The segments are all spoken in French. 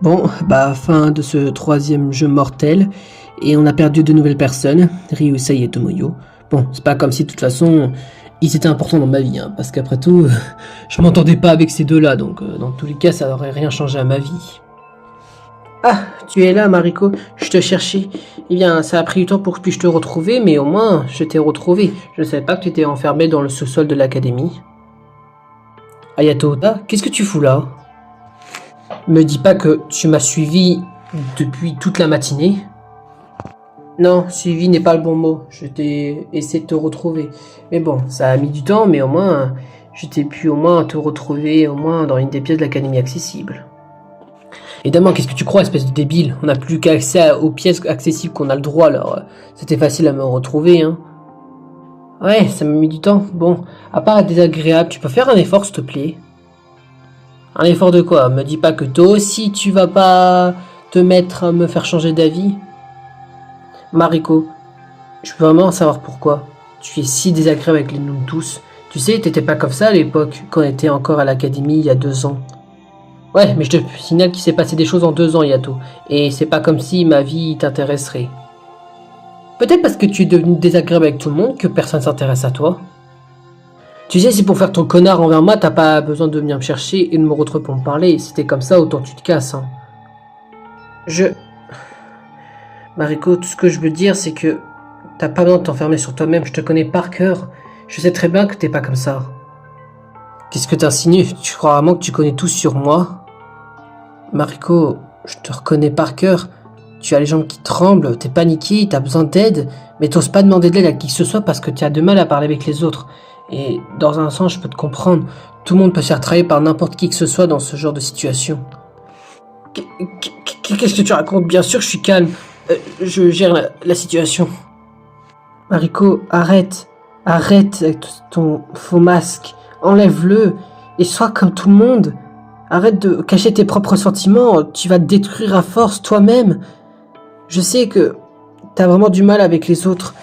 Bon, bah, fin de ce troisième jeu mortel, et on a perdu de nouvelles personnes, Ryusei et Tomoyo. Bon, c'est pas comme si de toute façon, ils étaient importants dans ma vie, hein, parce qu'après tout, je m'entendais pas avec ces deux-là, donc dans tous les cas, ça aurait rien changé à ma vie. Ah, tu es là, Mariko, je te cherchais. Eh bien, ça a pris du temps pour que je puisse te retrouver, mais au moins, je t'ai retrouvé. Je ne savais pas que tu étais enfermé dans le sous-sol de l'académie. Ayato Oda, qu'est-ce que tu fous là? Me dis pas que tu m'as suivi depuis toute la matinée. Non, suivi n'est pas le bon mot. Je t'ai essayé de te retrouver. Mais bon, ça a mis du temps, mais au moins, je t'ai pu au moins te retrouver au moins dans une des pièces de l'académie accessible. Évidemment, qu'est-ce que tu crois, espèce de débile? On n'a plus qu'accès aux pièces accessibles qu'on a le droit, alors c'était facile à me retrouver, hein. Ouais, ça m'a mis du temps. Bon, à part être désagréable, tu peux faire un effort, s'il te plaît? Un effort de quoi? Me dis pas que toi aussi tu vas pas te mettre à me faire changer d'avis. Mariko, je peux vraiment savoir pourquoi. Tu es si désagréable avec nous tous. Tu sais, t'étais pas comme ça à l'époque, quand on était encore à l'académie il y a 2 ans. Ouais, mais je te signale qu'il s'est passé des choses en 2 ans, Yato. Et c'est pas comme si ma vie t'intéresserait. Peut-être parce que tu es devenu désagréable avec tout le monde que personne s'intéresse à toi. Tu sais, si pour faire ton connard envers moi, t'as pas besoin de venir me chercher et de me retrouver pour me parler. Si t'es comme ça, autant tu te casses, hein. Mariko, tout ce que je veux dire, c'est que t'as pas besoin de t'enfermer sur toi-même, je te connais par cœur. Je sais très bien que t'es pas comme ça. Qu'est-ce que t'insinues? Tu crois vraiment que tu connais tout sur moi? Mariko, je te reconnais par cœur. Tu as les jambes qui tremblent, t'es paniqué, t'as besoin d'aide, mais t'oses pas demander de l'aide à qui que ce soit parce que tu as de mal à parler avec les autres. Et dans un sens, je peux te comprendre. Tout le monde peut se faire trahir par n'importe qui que ce soit dans ce genre de situation. Qu'est-ce que tu racontes? Bien sûr, je suis calme. Je gère la situation. Mariko, arrête. Arrête avec ton faux masque. Enlève-le et sois comme tout le monde. Arrête de cacher tes propres sentiments. Tu vas te détruire à force toi-même. Je sais que t'as vraiment du mal avec les autres,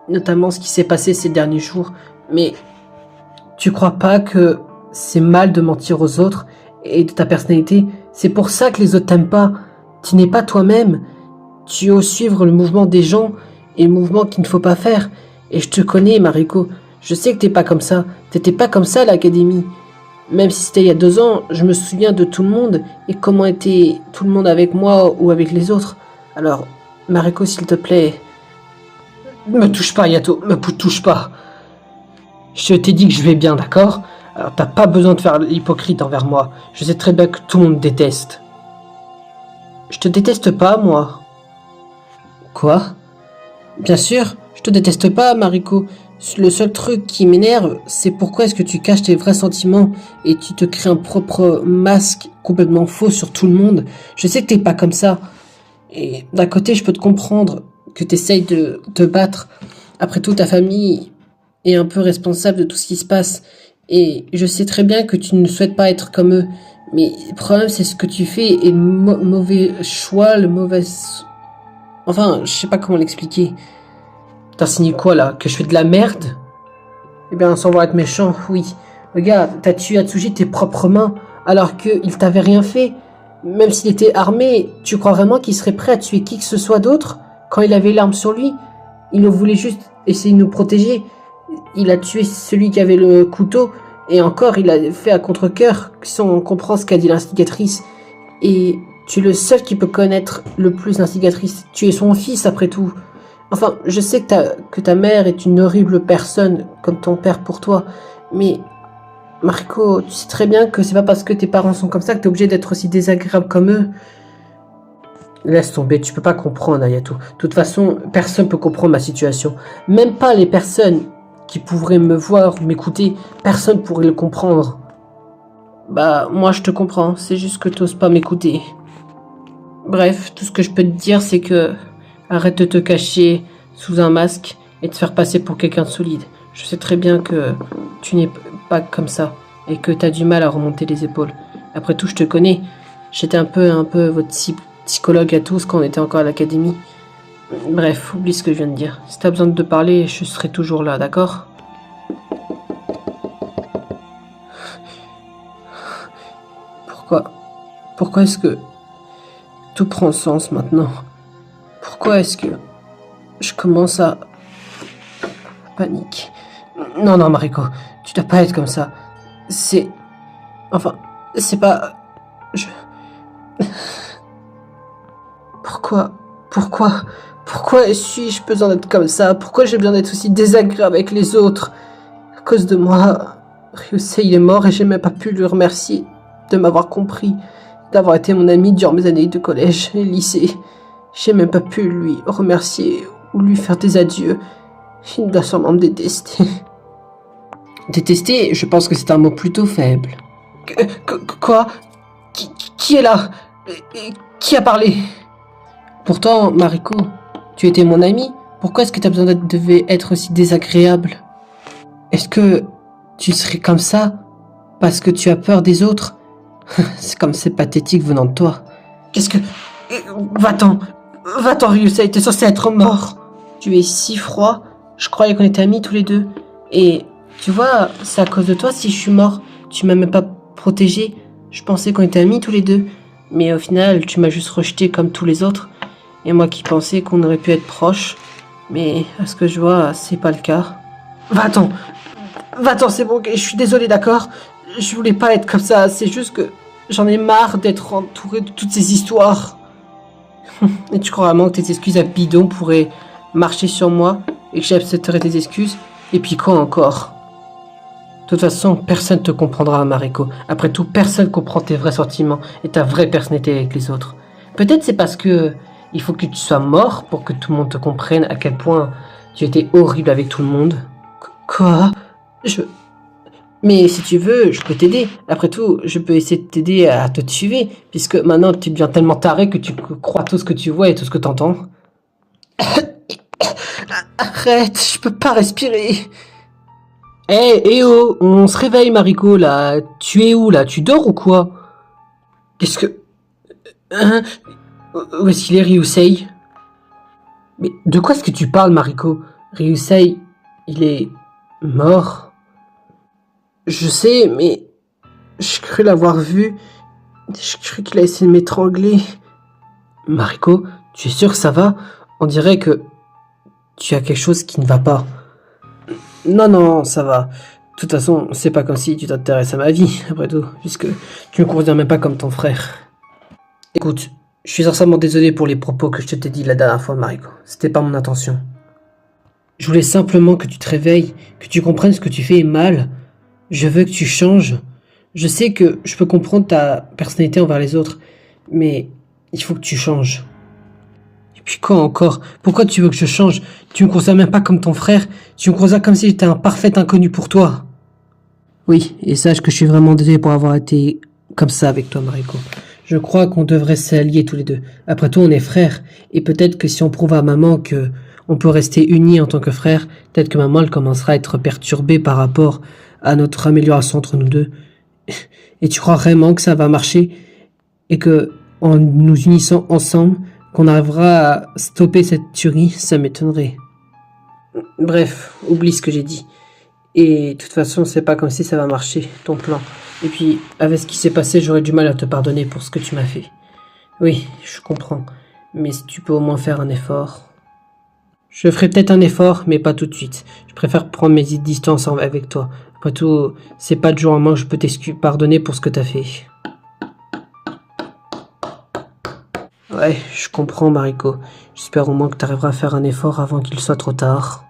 notamment ce qui s'est passé ces derniers jours. Mais tu crois pas que c'est mal de mentir aux autres et de ta personnalité? C'est pour ça que les autres t'aiment pas. Tu n'es pas toi-même. Tu oses suivre le mouvement des gens et le mouvement qu'il ne faut pas faire. Et je te connais, Mariko. Je sais que t'es pas comme ça. T'étais pas comme ça à l'académie. Même si c'était il y a 2 ans, je me souviens de tout le monde et comment était tout le monde avec moi ou avec les autres. Alors, Mariko, s'il te plaît, me touche pas, Yato, me touche pas. Je t'ai dit que je vais bien, d'accord? Alors t'as pas besoin de faire l'hypocrite envers moi. Je sais très bien que tout le monde me déteste. Je te déteste pas, moi. Quoi? Bien sûr, je te déteste pas, Mariko. Le seul truc qui m'énerve, c'est pourquoi est-ce que tu caches tes vrais sentiments et tu te crées un propre masque complètement faux sur tout le monde. Je sais que t'es pas comme ça. Et d'un côté, je peux te comprendre que t'essayes de te battre. Après tout, ta famille est un peu responsable de tout ce qui se passe. Et je sais très bien que tu ne souhaites pas être comme eux. Mais le problème, c'est ce que tu fais et le mauvais choix, le mauvais... Enfin, je sais pas comment l'expliquer. T'insinues quoi là? Que je fais de la merde? Eh bien, sans vouloir être méchant, oui. Regarde, t'as tué Atsushi de tes propres mains, alors qu'il t'avait rien fait. Même s'il était armé, tu crois vraiment qu'il serait prêt à tuer qui que ce soit d'autre quand il avait l'arme sur lui? Il voulait juste essayer de nous protéger. Il a tué celui qui avait le couteau, et encore, il l'a fait à contre-cœur, sans on comprend ce qu'a dit l'instigatrice. Et tu es le seul qui peut connaître le plus l'instigatrice. Tu es son fils, après tout. Enfin, je sais que ta mère est une horrible personne, comme ton père pour toi, mais Marco, tu sais très bien que c'est pas parce que tes parents sont comme ça que t'es obligé d'être aussi désagréable comme eux. Laisse tomber, tu peux pas comprendre, Ayato. De toute façon, personne peut comprendre ma situation. Même pas les personnes qui pourraient me voir, m'écouter, personne pourrait le comprendre. Bah, moi je te comprends, c'est juste que t'oses pas m'écouter. Bref, tout ce que je peux te dire, c'est que arrête de te cacher sous un masque et de te faire passer pour quelqu'un de solide. Je sais très bien que tu n'es pas comme ça et que t'as du mal à remonter les épaules. Après tout, je te connais. J'étais un peu votre psychologue à tous quand on était encore à l'académie. Bref, oublie ce que je viens de dire. Si t'as besoin de te parler, je serai toujours là, d'accord? Pourquoi est-ce que... Tout prend sens maintenant. Pourquoi est-ce que je commence à paniquer? Non, non, Mariko, tu dois pas être comme ça. C'est... Enfin, c'est pas... Je... Pourquoi suis-je besoin d'être comme ça? Pourquoi j'ai besoin d'être aussi désagréable avec les autres? À cause de moi, Ryusei il est mort et j'ai même pas pu lui remercier de m'avoir compris, d'avoir été mon ami durant mes années de collège et lycée. J'ai même pas pu lui remercier ou lui faire des adieux. Il doit sûrement me détester. Détester, je pense que c'est un mot plutôt faible. Quoi? Qui est là? Qui a parlé? Pourtant, Mariko, tu étais mon ami. Pourquoi est-ce que tu as besoin devait être aussi désagréable? Est-ce que tu serais comme ça parce que tu as peur des autres? C'est comme c'est pathétique venant de toi. Qu'est-ce que... Va-t'en, Ryusei, t'es censé être mort. Tu es si froid. Je croyais qu'on était amis tous les deux. Et tu vois, c'est à cause de toi si je suis mort. Tu m'as même pas protégé. Je pensais qu'on était amis tous les deux. Mais au final, tu m'as juste rejeté comme tous les autres. Et moi qui pensais qu'on aurait pu être proches. Mais à ce que je vois, c'est pas le cas. Va-t'en, c'est bon, je suis désolé, d'accord? Je voulais pas être comme ça, c'est juste que j'en ai marre d'être entouré de toutes ces histoires. Et tu crois vraiment que tes excuses à bidon pourraient marcher sur moi et que j'accepterais tes excuses? Et puis quoi encore? De toute façon, personne te comprendra, Mariko. Après tout, personne comprend tes vrais sentiments et ta vraie personnalité avec les autres. Peut-être c'est parce que il faut que tu sois mort pour que tout le monde te comprenne à quel point tu étais horrible avec tout le monde. Quoi? Mais si tu veux, je peux t'aider. Après tout, je peux essayer de t'aider à te tuer, puisque maintenant tu deviens tellement taré que tu crois tout ce que tu vois et tout ce que t'entends. Arrête, je peux pas respirer. Oh, on se réveille, Mariko, là. Tu es où, là? Tu dors ou quoi? Qu'est-ce que... Hein? Où est-ce qu'il est, Ryusei? Mais de quoi est-ce que tu parles, Mariko? Ryusei, il est... mort? Je sais, mais... Je cru l'avoir vu. Je cru qu'il a essayé de m'étrangler. Mariko, tu es sûre que ça va? On dirait que... tu as quelque chose qui ne va pas. Non, ça va. De toute façon, c'est pas comme si tu t'intéresses à ma vie, après tout, puisque tu me considères même pas comme ton frère. Écoute, je suis sincèrement désolé pour les propos que je t'ai dit la dernière fois, Mariko. C'était pas mon intention. Je voulais simplement que tu te réveilles, que tu comprennes ce que tu fais est mal. Je veux que tu changes. Je sais que je peux comprendre ta personnalité envers les autres, mais il faut que tu changes. Et puis quoi encore? Pourquoi tu veux que je change? Tu me considères même pas comme ton frère. Tu me considères comme si j'étais un parfait inconnu pour toi. Oui, et sache que je suis vraiment désolé pour avoir été comme ça avec toi, Mariko. Je crois qu'on devrait s'allier tous les deux. Après tout, on est frères. Et peut-être que si on prouve à maman que on peut rester unis en tant que frères, peut-être que maman elle commencera à être perturbée par rapport à notre amélioration entre nous deux. Et tu crois vraiment que ça va marcher? Et que, en nous unissant ensemble, qu'on arrivera à stopper cette tuerie? Ça m'étonnerait. Bref, oublie ce que j'ai dit. Et de toute façon, c'est pas comme si ça va marcher, ton plan. Et puis, avec ce qui s'est passé, j'aurais du mal à te pardonner pour ce que tu m'as fait. Oui, je comprends. Mais si tu peux au moins faire un effort... Je ferai peut-être un effort, mais pas tout de suite. Je préfère prendre mes distances avec toi. Après tout, c'est pas de jour en main que je peux pardonner pour ce que t'as fait. Ouais, je comprends, Mariko. J'espère au moins que t'arriveras à faire un effort avant qu'il soit trop tard.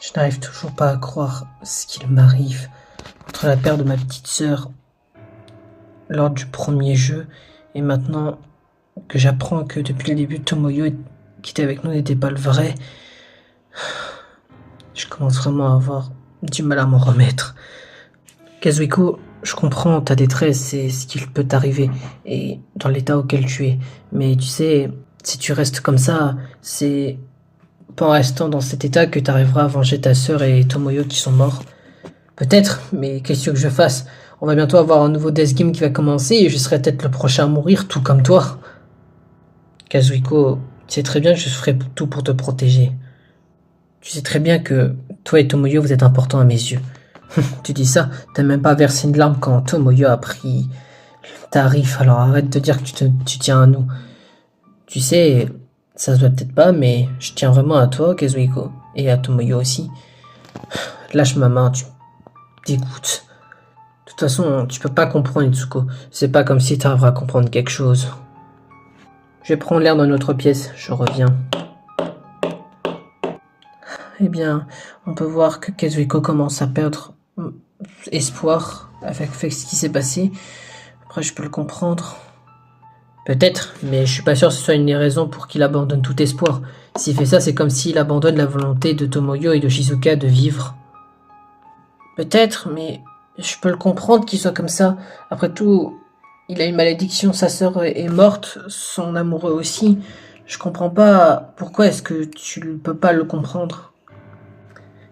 Je n'arrive toujours pas à croire ce qu'il m'arrive entre la perte de ma petite sœur lors du premier jeu et maintenant que j'apprends que depuis le début Tomoyo qui était avec nous n'était pas le vrai. Je commence vraiment à avoir du mal à m'en remettre. Kazuhiko, je comprends ta détresse et ce qu'il peut t'arriver et dans l'état auquel tu es. Mais tu sais, si tu restes comme ça, c'est pas en restant dans cet état que tu arriveras à venger ta sœur et Tomoyo qui sont morts. Peut-être, mais qu'est-ce que je fasse? On va bientôt avoir un nouveau Death Game qui va commencer et je serai peut-être le prochain à mourir, tout comme toi. Kazuhiko, tu sais très bien que je ferai tout pour te protéger. Tu sais très bien que toi et Tomoyo, vous êtes importants à mes yeux. Tu dis ça, t'as même pas versé une larme quand Tomoyo a pris T'arrives, alors arrête de dire que tu tiens à nous. Tu sais, ça se voit peut-être pas, mais je tiens vraiment à toi, Kazuhiko, et à Tomoyo aussi. Lâche ma main, tu me dégoûtes. De toute façon, tu peux pas comprendre, Itsuko. C'est pas comme si t'arriveras à comprendre quelque chose. Je vais prendre l'air dans une autre pièce, je reviens. Eh bien, on peut voir que Kazuhiko commence à perdre espoir avec ce qui s'est passé. Après, je peux le comprendre. Peut-être, mais je suis pas sûr que ce soit une des raisons pour qu'il abandonne tout espoir. S'il fait ça, c'est comme s'il abandonne la volonté de Tomoyo et de Shizuka de vivre. Peut-être, mais je peux le comprendre qu'il soit comme ça. Après tout, il a une malédiction, sa sœur est morte, son amoureux aussi. Je comprends pas pourquoi est-ce que tu ne peux pas le comprendre.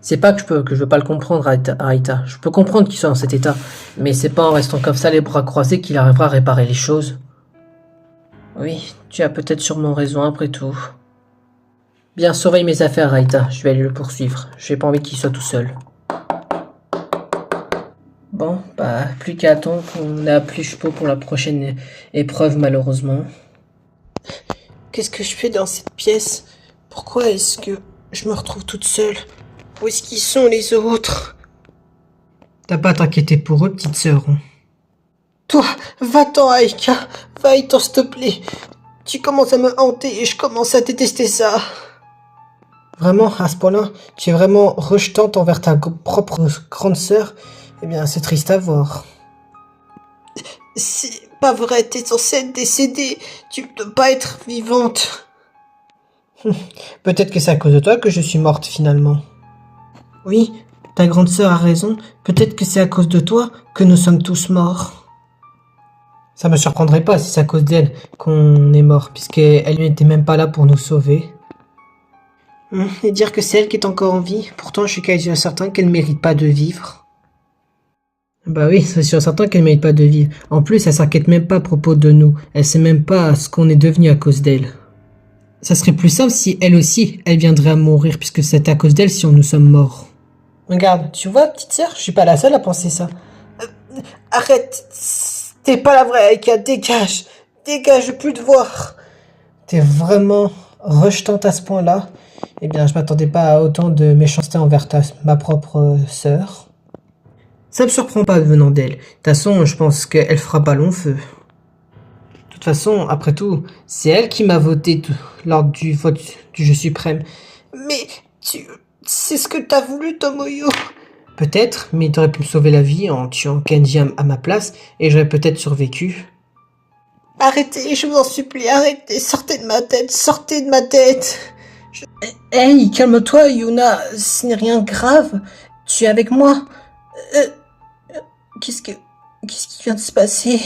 C'est pas que je veux pas le comprendre, Arita. Je peux comprendre qu'il soit dans cet état, mais c'est pas en restant comme ça les bras croisés qu'il arrivera à réparer les choses. Oui, tu as peut-être sûrement raison après tout. Bien, surveille mes affaires, Arita. Je vais aller le poursuivre. J'ai pas envie qu'il soit tout seul. Bon, bah, plus qu'à attendre qu'on ait appelé Chpo pour la prochaine épreuve, malheureusement. Qu'est-ce que je fais dans cette pièce? Pourquoi est-ce que je me retrouve toute seule? Où est-ce qu'ils sont les autres? T'as pas à t'inquiéter pour eux, petite sœur. Toi, va-t'en, Aika. Va-t'en, s'il te plaît. Tu commences à me hanter et je commence à détester ça. Vraiment, à ce point-là, tu es vraiment rejetante envers ta propre grande sœur? Eh bien, c'est triste à voir. C'est pas vrai, t'es censée être décédée. Tu ne peux pas être vivante. Peut-être que c'est à cause de toi que je suis morte finalement. Oui, ta grande sœur a raison. Peut-être que c'est à cause de toi que nous sommes tous morts. Ça me surprendrait pas si c'est à cause d'elle qu'on est mort, puisqu'elle n'était même pas là pour nous sauver. Et dire que c'est elle qui est encore en vie, pourtant je suis quasi certain qu'elle ne mérite pas de vivre. Bah oui, c'est sûr certain qu'elle ne mérite pas de vivre. En plus, elle s'inquiète même pas à propos de nous. Elle sait même pas ce qu'on est devenu à cause d'elle. Ça serait plus simple si elle aussi, elle viendrait à mourir, puisque c'est à cause d'elle si nous sommes morts. Regarde, tu vois, petite sœur, je suis pas la seule à penser ça. Arrête, t'es pas la vraie, Aika, dégage, je veux plus te voir. T'es vraiment rejetante à ce point-là? Eh bien, je m'attendais pas à autant de méchanceté envers ma propre sœur. Ça me surprend pas venant d'elle. De toute façon, je pense qu'elle fera pas long feu. De toute façon, après tout, c'est elle qui m'a voté lors du vote du jeu suprême. Mais c'est ce que t'as voulu, Tomoyo. Peut-être, mais t'aurais pu me sauver la vie en tuant Kenji à ma place et j'aurais peut-être survécu. Arrêtez, je vous en supplie, arrêtez, sortez de ma tête. Hey, calme-toi, Yuna, ce n'est rien de grave. Tu es avec moi. Qu'est-ce qui vient de se passer?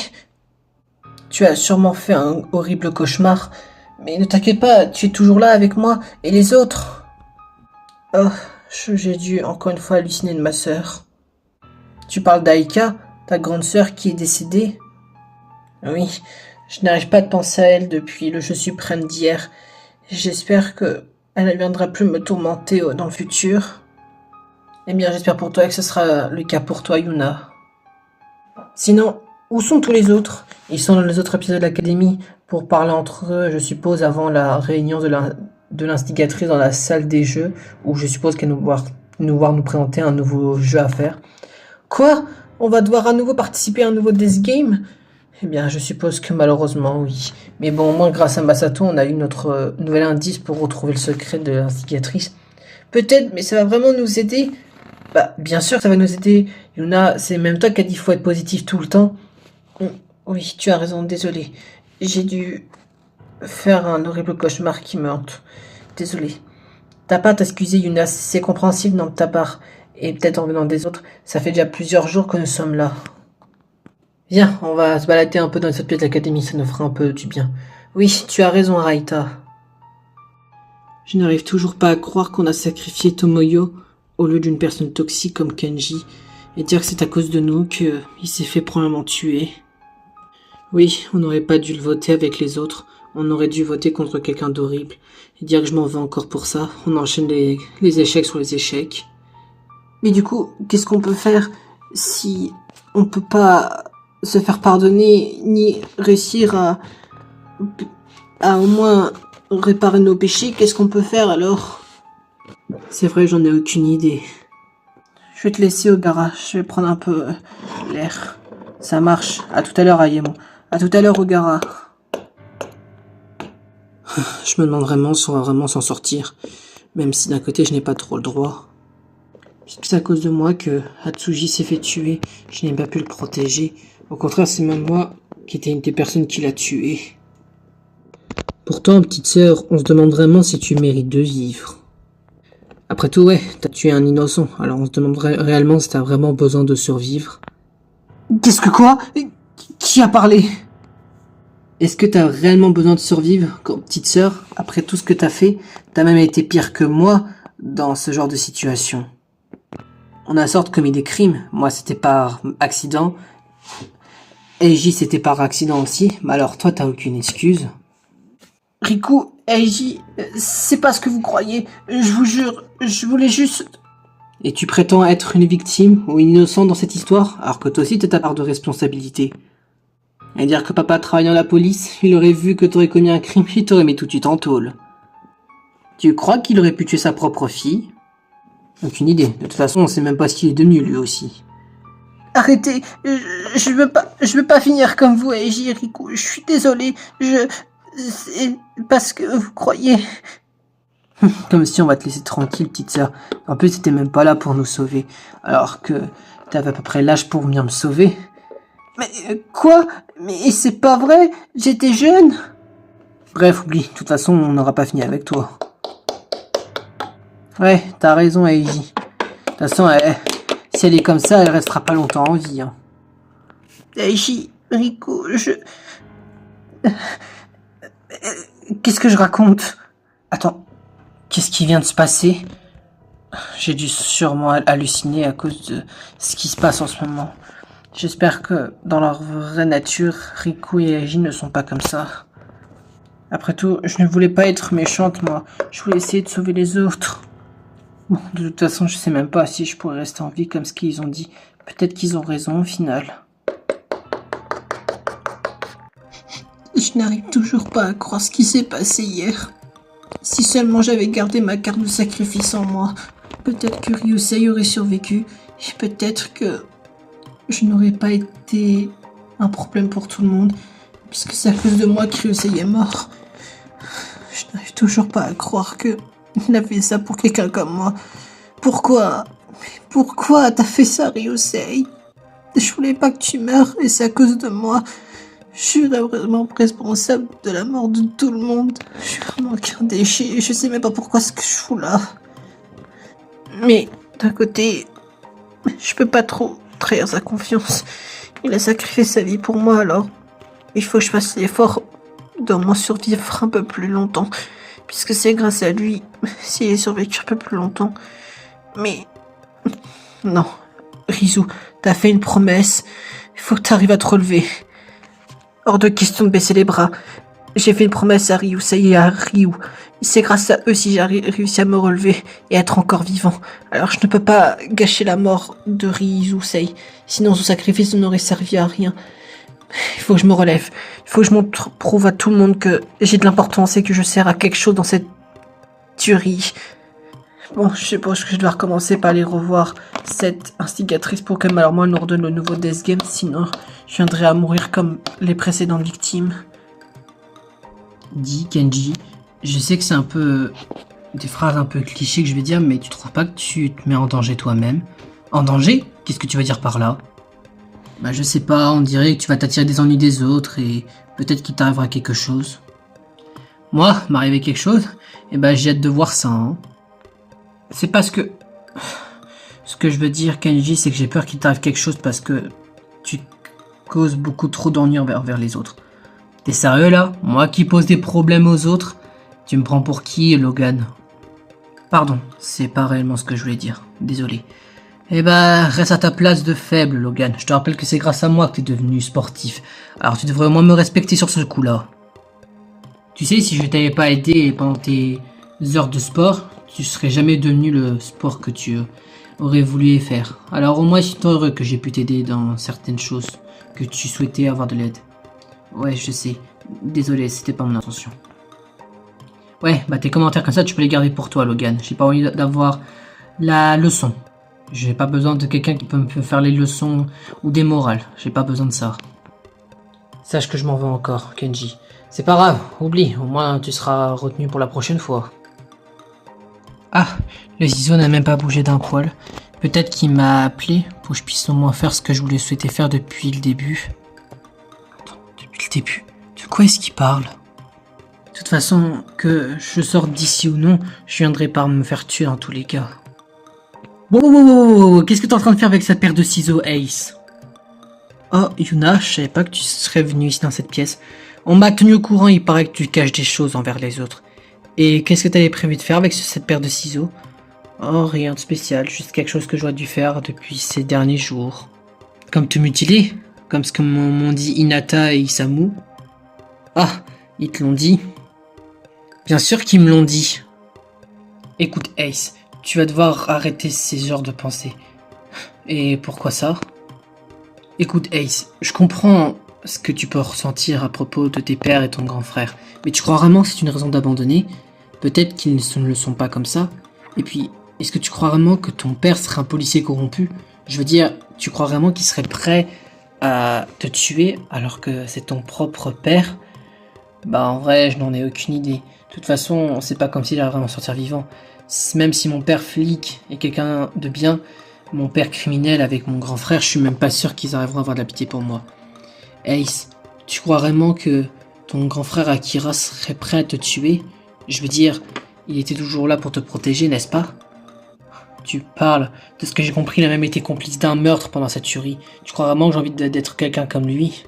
Tu as sûrement fait un horrible cauchemar, mais ne t'inquiète pas, tu es toujours là avec moi et les autres. Oh, j'ai dû encore une fois halluciner de ma sœur. Tu parles d'Aika, ta grande sœur qui est décédée? Oui, je n'arrive pas à penser à elle depuis le jeu suprême d'hier. J'espère que elle ne viendra plus me tourmenter dans le futur. Eh bien, j'espère pour toi que ce sera le cas pour toi, Yuna. Sinon, où sont tous les autres? Ils sont dans les autres épisodes de l'Académie pour parler entre eux, je suppose, avant la réunion de l'instigatrice dans la salle des jeux, où je suppose qu'elle va nous présenter un nouveau jeu à faire. Quoi? On va devoir à nouveau participer à un nouveau Death Game? Eh bien, je suppose que malheureusement, oui. Mais bon, au moins, grâce à Masato, on a eu notre nouvel indice pour retrouver le secret de l'instigatrice. Peut-être, mais ça va vraiment nous aider? Bah, bien sûr, ça va nous aider. Yuna, c'est même toi qui as dit qu'il faut être positif tout le temps. Oui, tu as raison, désolé. J'ai dû faire un horrible cauchemar qui me hante. Désolé. T'as pas à t'excuser, Yuna, c'est compréhensible de ta part. Et peut-être en venant des autres, ça fait déjà plusieurs jours que nous sommes là. Viens, on va se balader un peu dans cette pièce de l'académie, ça nous fera un peu du bien. Oui, tu as raison, Araita. Je n'arrive toujours pas à croire qu'on a sacrifié Tomoyo au lieu d'une personne toxique comme Kenji, et dire que c'est à cause de nous qu'il s'est fait probablement tuer. Oui, on n'aurait pas dû le voter avec les autres, on aurait dû voter contre quelqu'un d'horrible, et dire que je m'en veux encore pour ça, on enchaîne les échecs sur les échecs. Mais du coup, qu'est-ce qu'on peut faire si on peut pas se faire pardonner, ni réussir à au moins réparer nos péchés, qu'est-ce qu'on peut faire alors? C'est vrai, j'en ai aucune idée. Je vais te laisser au garage, je vais prendre un peu l'air. Ça marche. À tout à l'heure, Ayemo. À tout à l'heure au garage. Je me demande vraiment si on va vraiment s'en sortir. Même si d'un côté, je n'ai pas trop le droit. Puisque c'est à cause de moi que Hatsuji s'est fait tuer. Je n'ai pas pu le protéger. Au contraire, c'est même moi qui étais une des personnes qui l'a tué. Pourtant, petite sœur, on se demande vraiment si tu mérites de vivre. Après tout, ouais, t'as tué un innocent. Alors on se demanderait réellement si t'as vraiment besoin de survivre. Qu'est-ce que quoi? Qui a parlé? Est-ce que t'as réellement besoin de survivre, petite sœur? Après tout ce que t'as fait, t'as même été pire que moi dans ce genre de situation. On a sorte commis des crimes. Moi, c'était par accident. Eiji, c'était par accident aussi. Mais alors, toi, t'as aucune excuse. Riku, Eiji, c'est pas ce que vous croyez. Je vous jure, je voulais juste... Et tu prétends être une victime ou une innocente dans cette histoire, alors que toi aussi t'as ta part de responsabilité. Et dire que papa travaille dans la police, il aurait vu que t'aurais commis un crime, il t'aurait mis tout de suite en tôle. Tu crois qu'il aurait pu tuer sa propre fille? Aucune idée. De toute façon, on sait même pas ce qu'il est devenu lui aussi. Arrêtez, je veux pas finir comme vous, Eiji, Riku. Je suis désolé, c'est parce que vous croyez... Comme si on va te laisser tranquille, petite sœur. En plus, t'étais même pas là pour nous sauver. Alors que t'avais à peu près l'âge pour venir me sauver. Mais quoi? Mais c'est pas vrai, j'étais jeune. Bref, oublie. De toute façon, on n'aura pas fini avec toi. Ouais, t'as raison, Eiji. De toute façon, si elle est comme ça, elle restera pas longtemps en vie. Hein. Eiji, Riku, Qu'est-ce que je raconte? Attends, qu'est-ce qui vient de se passer? J'ai dû sûrement halluciner à cause de ce qui se passe en ce moment. J'espère que dans leur vraie nature, Riku et Eiji ne sont pas comme ça. Après tout, je ne voulais pas être méchante, moi. Je voulais essayer de sauver les autres. Bon, de toute façon, je sais même pas si je pourrais rester en vie comme ce qu'ils ont dit. Peut-être qu'ils ont raison au final. Je n'arrive toujours pas à croire ce qui s'est passé hier. Si seulement j'avais gardé ma carte de sacrifice en moi, peut-être que Ryusei aurait survécu, et peut-être que je n'aurais pas été un problème pour tout le monde, puisque c'est à cause de moi que Ryusei est mort. Je n'arrive toujours pas à croire que il a fait ça pour quelqu'un comme moi. Pourquoi? Pourquoi t'as fait ça, Ryusei? Je voulais pas que tu meurs, et c'est à cause de moi. Je suis vraiment responsable de la mort de tout le monde. Je suis vraiment qu'un déchet. Je sais même pas pourquoi ce que je fous là. Mais d'un côté, je peux pas trop trahir sa confiance. Il a sacrifié sa vie pour moi, alors il faut que je fasse l'effort de m'en survivre un peu plus longtemps. Puisque c'est grâce à lui s'il est survécu un peu plus longtemps. Mais non, Rizu, t'as fait une promesse. Il faut que t'arrives à te relever. Hors de question de baisser les bras. J'ai fait une promesse à Ryusei et à Ryu. C'est grâce à eux si j'ai réussi à me relever et à être encore vivant. Alors je ne peux pas gâcher la mort de Ryusei. Sinon son sacrifice n'aurait servi à rien. Il faut que je me relève. Il faut que je prouve à tout le monde que j'ai de l'importance et que je sers à quelque chose dans cette tuerie. Bon, je suppose que je dois recommencer par aller revoir cette instigatrice pour que malheureusement elle nous redonne le nouveau Death Game, sinon je viendrai à mourir comme les précédentes victimes. Dis Kenji, je sais que c'est un peu des phrases un peu clichés que je vais dire, mais tu trouves pas que tu te mets en danger toi-même? En danger? Qu'est-ce que tu veux dire par là? Bah je sais pas, on dirait que tu vas t'attirer des ennuis des autres et peut-être qu'il t'arrivera quelque chose. Moi, m'arriver quelque chose? Eh ben j'ai hâte de voir ça, hein. C'est parce que... Ce que je veux dire, Kenji, c'est que j'ai peur qu'il t'arrive quelque chose parce que tu causes beaucoup trop d'ennuis envers les autres. T'es sérieux là? Moi qui pose des problèmes aux autres? Tu me prends pour qui, Logan? Pardon, c'est pas réellement ce que je voulais dire. Désolé. Eh ben, reste à ta place de faible, Logan. Je te rappelle que c'est grâce à moi que t'es devenu sportif. Alors tu devrais au moins me respecter sur ce coup-là. Tu sais, si je t'avais pas aidé pendant tes heures de sport, tu serais jamais devenu le sport que tu aurait voulu faire. Alors au moins je suis heureux que j'ai pu t'aider dans certaines choses que tu souhaitais avoir de l'aide. Ouais, je sais. Désolé, c'était pas mon intention. Ouais, bah tes commentaires comme ça, tu peux les garder pour toi, Logan. J'ai pas envie d'avoir la leçon. J'ai pas besoin de quelqu'un qui peut me faire les leçons ou des morales. J'ai pas besoin de ça. Sache que je m'en veux encore, Kenji. C'est pas grave, oublie, au moins tu seras retenu pour la prochaine fois. Ah, le ciseau n'a même pas bougé d'un poil. Peut-être qu'il m'a appelé pour que je puisse au moins faire ce que je voulais souhaiter faire depuis le début. Attends, depuis le début? De quoi est-ce qu'il parle? De toute façon, que je sorte d'ici ou non, je viendrai par me faire tuer dans tous les cas. Wow, qu'est-ce que t'es en train de faire avec cette paire de ciseaux, Ace? Oh, Yuna, je savais pas que tu serais venu ici dans cette pièce. On m'a tenu au courant, il paraît que tu caches des choses envers les autres. Et qu'est-ce que t'avais prévu de faire avec cette paire de ciseaux? Oh, rien de spécial, juste quelque chose que j'aurais dû faire depuis ces derniers jours. Comme te mutiler? Comme ce que m'ont dit Hinata et Isamu? Ah, ils te l'ont dit? Bien sûr qu'ils me l'ont dit. Écoute, Ace, tu vas devoir arrêter ces genres de pensées. Et pourquoi ça? Écoute, Ace, je comprends ce que tu peux ressentir à propos de tes pères et ton grand frère, mais tu crois vraiment que c'est une raison d'abandonner? Peut-être qu'ils ne le sont pas comme ça. Et puis, est-ce que tu crois vraiment que ton père serait un policier corrompu? Je veux dire, tu crois vraiment qu'il serait prêt à te tuer alors que c'est ton propre père? Bah en vrai, je n'en ai aucune idée. De toute façon, c'est pas comme s'il allait vraiment sortir vivant. Même si mon père flic est quelqu'un de bien, mon père criminel avec mon grand frère, je suis même pas sûr qu'ils arriveront à avoir de la pitié pour moi. Ace, tu crois vraiment que ton grand frère Akira serait prêt à te tuer? Je veux dire, il était toujours là pour te protéger, n'est-ce pas? Tu parles. De ce que j'ai compris, il a même été complice d'un meurtre pendant cette tuerie. Tu crois vraiment que j'ai envie d'être quelqu'un comme lui?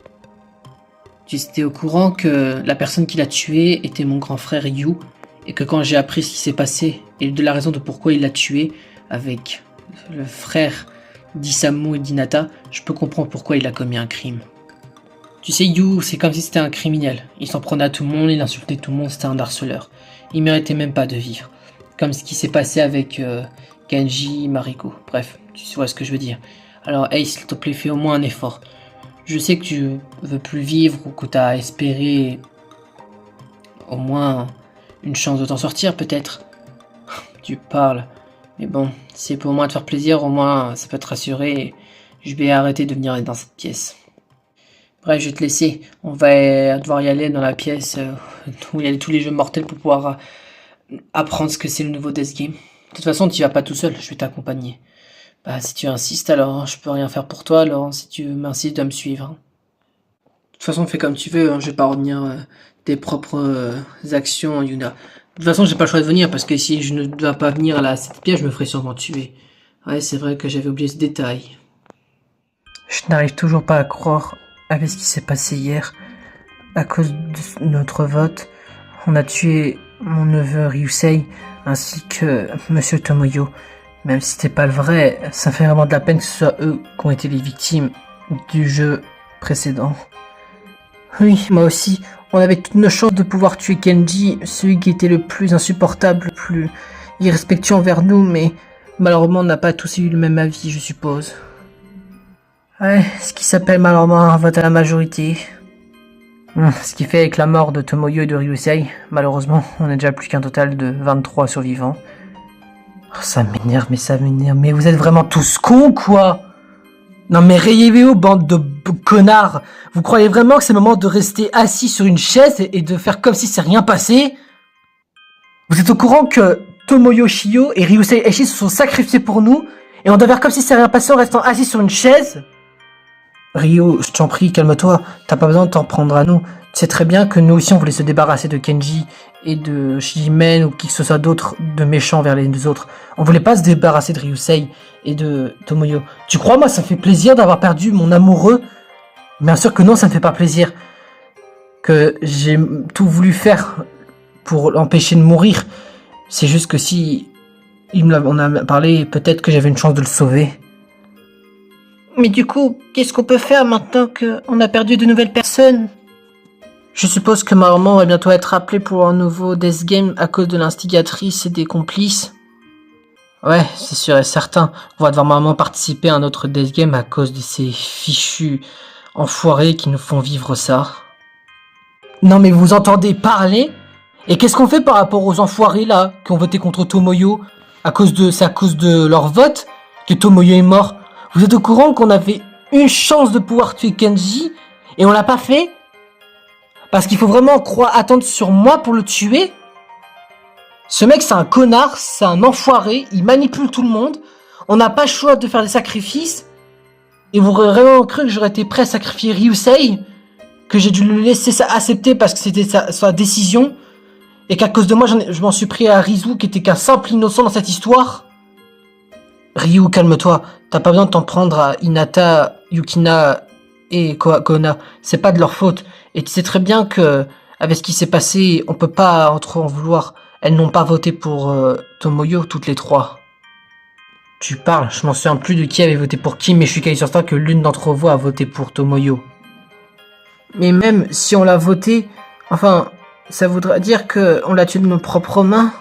Tu étais au courant que la personne qui l'a tué était mon grand frère Yu, et que quand j'ai appris ce qui s'est passé et de la raison de pourquoi il l'a tué avec le frère d'Isamu et d'Hinata, je peux comprendre pourquoi il a commis un crime. Tu sais, Yu, c'est comme si c'était un criminel. Il s'en prenait à tout le monde, il insultait tout le monde, c'était un harceleur. Il méritait même pas de vivre. Comme ce qui s'est passé avec Kenji, Mariko. Bref, tu vois ce que je veux dire. Alors Ace, s'il te plaît, fais au moins un effort. Je sais que tu veux plus vivre ou que tu as espéré au moins une chance de t'en sortir, peut-être. Tu parles. Mais bon, si c'est pour moi te faire plaisir, au moins ça peut te rassurer. Je vais arrêter de venir dans cette pièce. Bref, je vais te laisser. On va devoir y aller dans la pièce où il y a tous les jeux mortels pour pouvoir apprendre ce que c'est le nouveau Death Game. De toute façon, tu vas pas tout seul, je vais t'accompagner. Bah, si tu insistes, alors je peux rien faire pour toi, alors si tu m'insistes de me suivre. De toute façon, fais comme tu veux, hein, je vais pas retenir tes propres actions, Yuna. De toute façon, j'ai pas le choix de venir, parce que si je ne dois pas venir à cette pièce, je me ferai sûrement tuer. Ouais, c'est vrai que j'avais oublié ce détail. Je n'arrive toujours pas à croire avec ce qui s'est passé hier. À cause de notre vote, on a tué mon neveu Ryusei, ainsi que Monsieur Tomoyo. Même si c'était pas le vrai, ça fait vraiment de la peine que ce soit eux qui ont été les victimes du jeu précédent. Oui, moi aussi, on avait toutes nos chances de pouvoir tuer Kenji, celui qui était le plus insupportable, le plus irrespectueux envers nous, mais malheureusement on n'a pas tous eu le même avis, je suppose. Ouais, ce qui s'appelle malheureusement un vote à la majorité. Ce qui fait avec la mort de Tomoyo et de Ryusei, malheureusement, on est déjà plus qu'un total de 23 survivants. Oh, ça m'énerve, mais vous êtes vraiment tous cons, quoi! Non mais réveillez-vous, bande de connards! Vous croyez vraiment que c'est le moment de rester assis sur une chaise et de faire comme si c'est rien passé? Vous êtes au courant que Tomoyo Shio et Ryusei Eshi se sont sacrifiés pour nous, et on doit faire comme si c'est rien passé en restant assis sur une chaise? Ryo, je t'en prie, calme-toi, t'as pas besoin de t'en prendre à nous. Tu sais très bien que nous aussi on voulait se débarrasser de Kenji et de Shijimen ou qui que ce soit d'autre de méchants vers les deux autres. On voulait pas se débarrasser de Ryusei et de Tomoyo. Tu crois, moi, ça me fait plaisir d'avoir perdu mon amoureux? Bien sûr que non, ça ne fait pas plaisir. Que j'ai tout voulu faire pour l'empêcher de mourir. C'est juste que si on a parlé, peut-être que j'avais une chance de le sauver. Mais du coup, qu'est-ce qu'on peut faire maintenant qu'on a perdu de nouvelles personnes? Je suppose que ma maman va bientôt être appelée pour un nouveau Death Game à cause de l'instigatrice et des complices. Ouais, c'est sûr et certain. On va devoir vraiment participer à un autre Death Game à cause de ces fichus enfoirés qui nous font vivre ça. Non mais vous entendez parler? Et qu'est-ce qu'on fait par rapport aux enfoirés là, qui ont voté contre Tomoyo? C'est à cause de leur vote que Tomoyo est mort. Vous êtes au courant qu'on avait une chance de pouvoir tuer Kenji et on l'a pas fait? Parce qu'il faut vraiment attendre sur moi pour le tuer? Ce mec c'est un connard, c'est un enfoiré, il manipule tout le monde. On n'a pas le choix de faire des sacrifices. Et vous aurez vraiment cru que j'aurais été prêt à sacrifier Ryusei? Que j'ai dû le laisser ça accepter parce que c'était sa décision? Et qu'à cause de moi, je m'en suis pris à Rizu qui était qu'un simple innocent dans cette histoire? Ryu, calme-toi. T'as pas besoin de t'en prendre à Hinata, Yukina et Kona. C'est pas de leur faute. Et tu sais très bien que, avec ce qui s'est passé, on peut pas trop en vouloir. Elles n'ont pas voté pour Tomoyo, toutes les trois. Tu parles, je m'en souviens plus de qui avait voté pour qui, mais je suis quasi certain que l'une d'entre vous a voté pour Tomoyo. Mais même si on l'a voté, enfin, ça voudrait dire que on l'a tué de nos propres mains.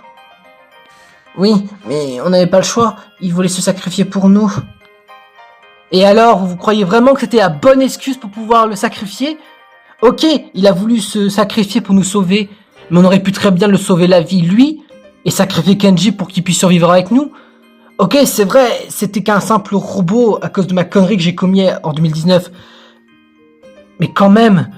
Oui, mais on n'avait pas le choix, il voulait se sacrifier pour nous. Et alors, vous croyez vraiment que c'était la bonne excuse pour pouvoir le sacrifier? Ok, il a voulu se sacrifier pour nous sauver, mais on aurait pu très bien le sauver la vie, lui, et sacrifier Kenji pour qu'il puisse survivre avec nous. Ok, c'est vrai, c'était qu'un simple robot à cause de ma connerie que j'ai commis en 2019. Mais quand même...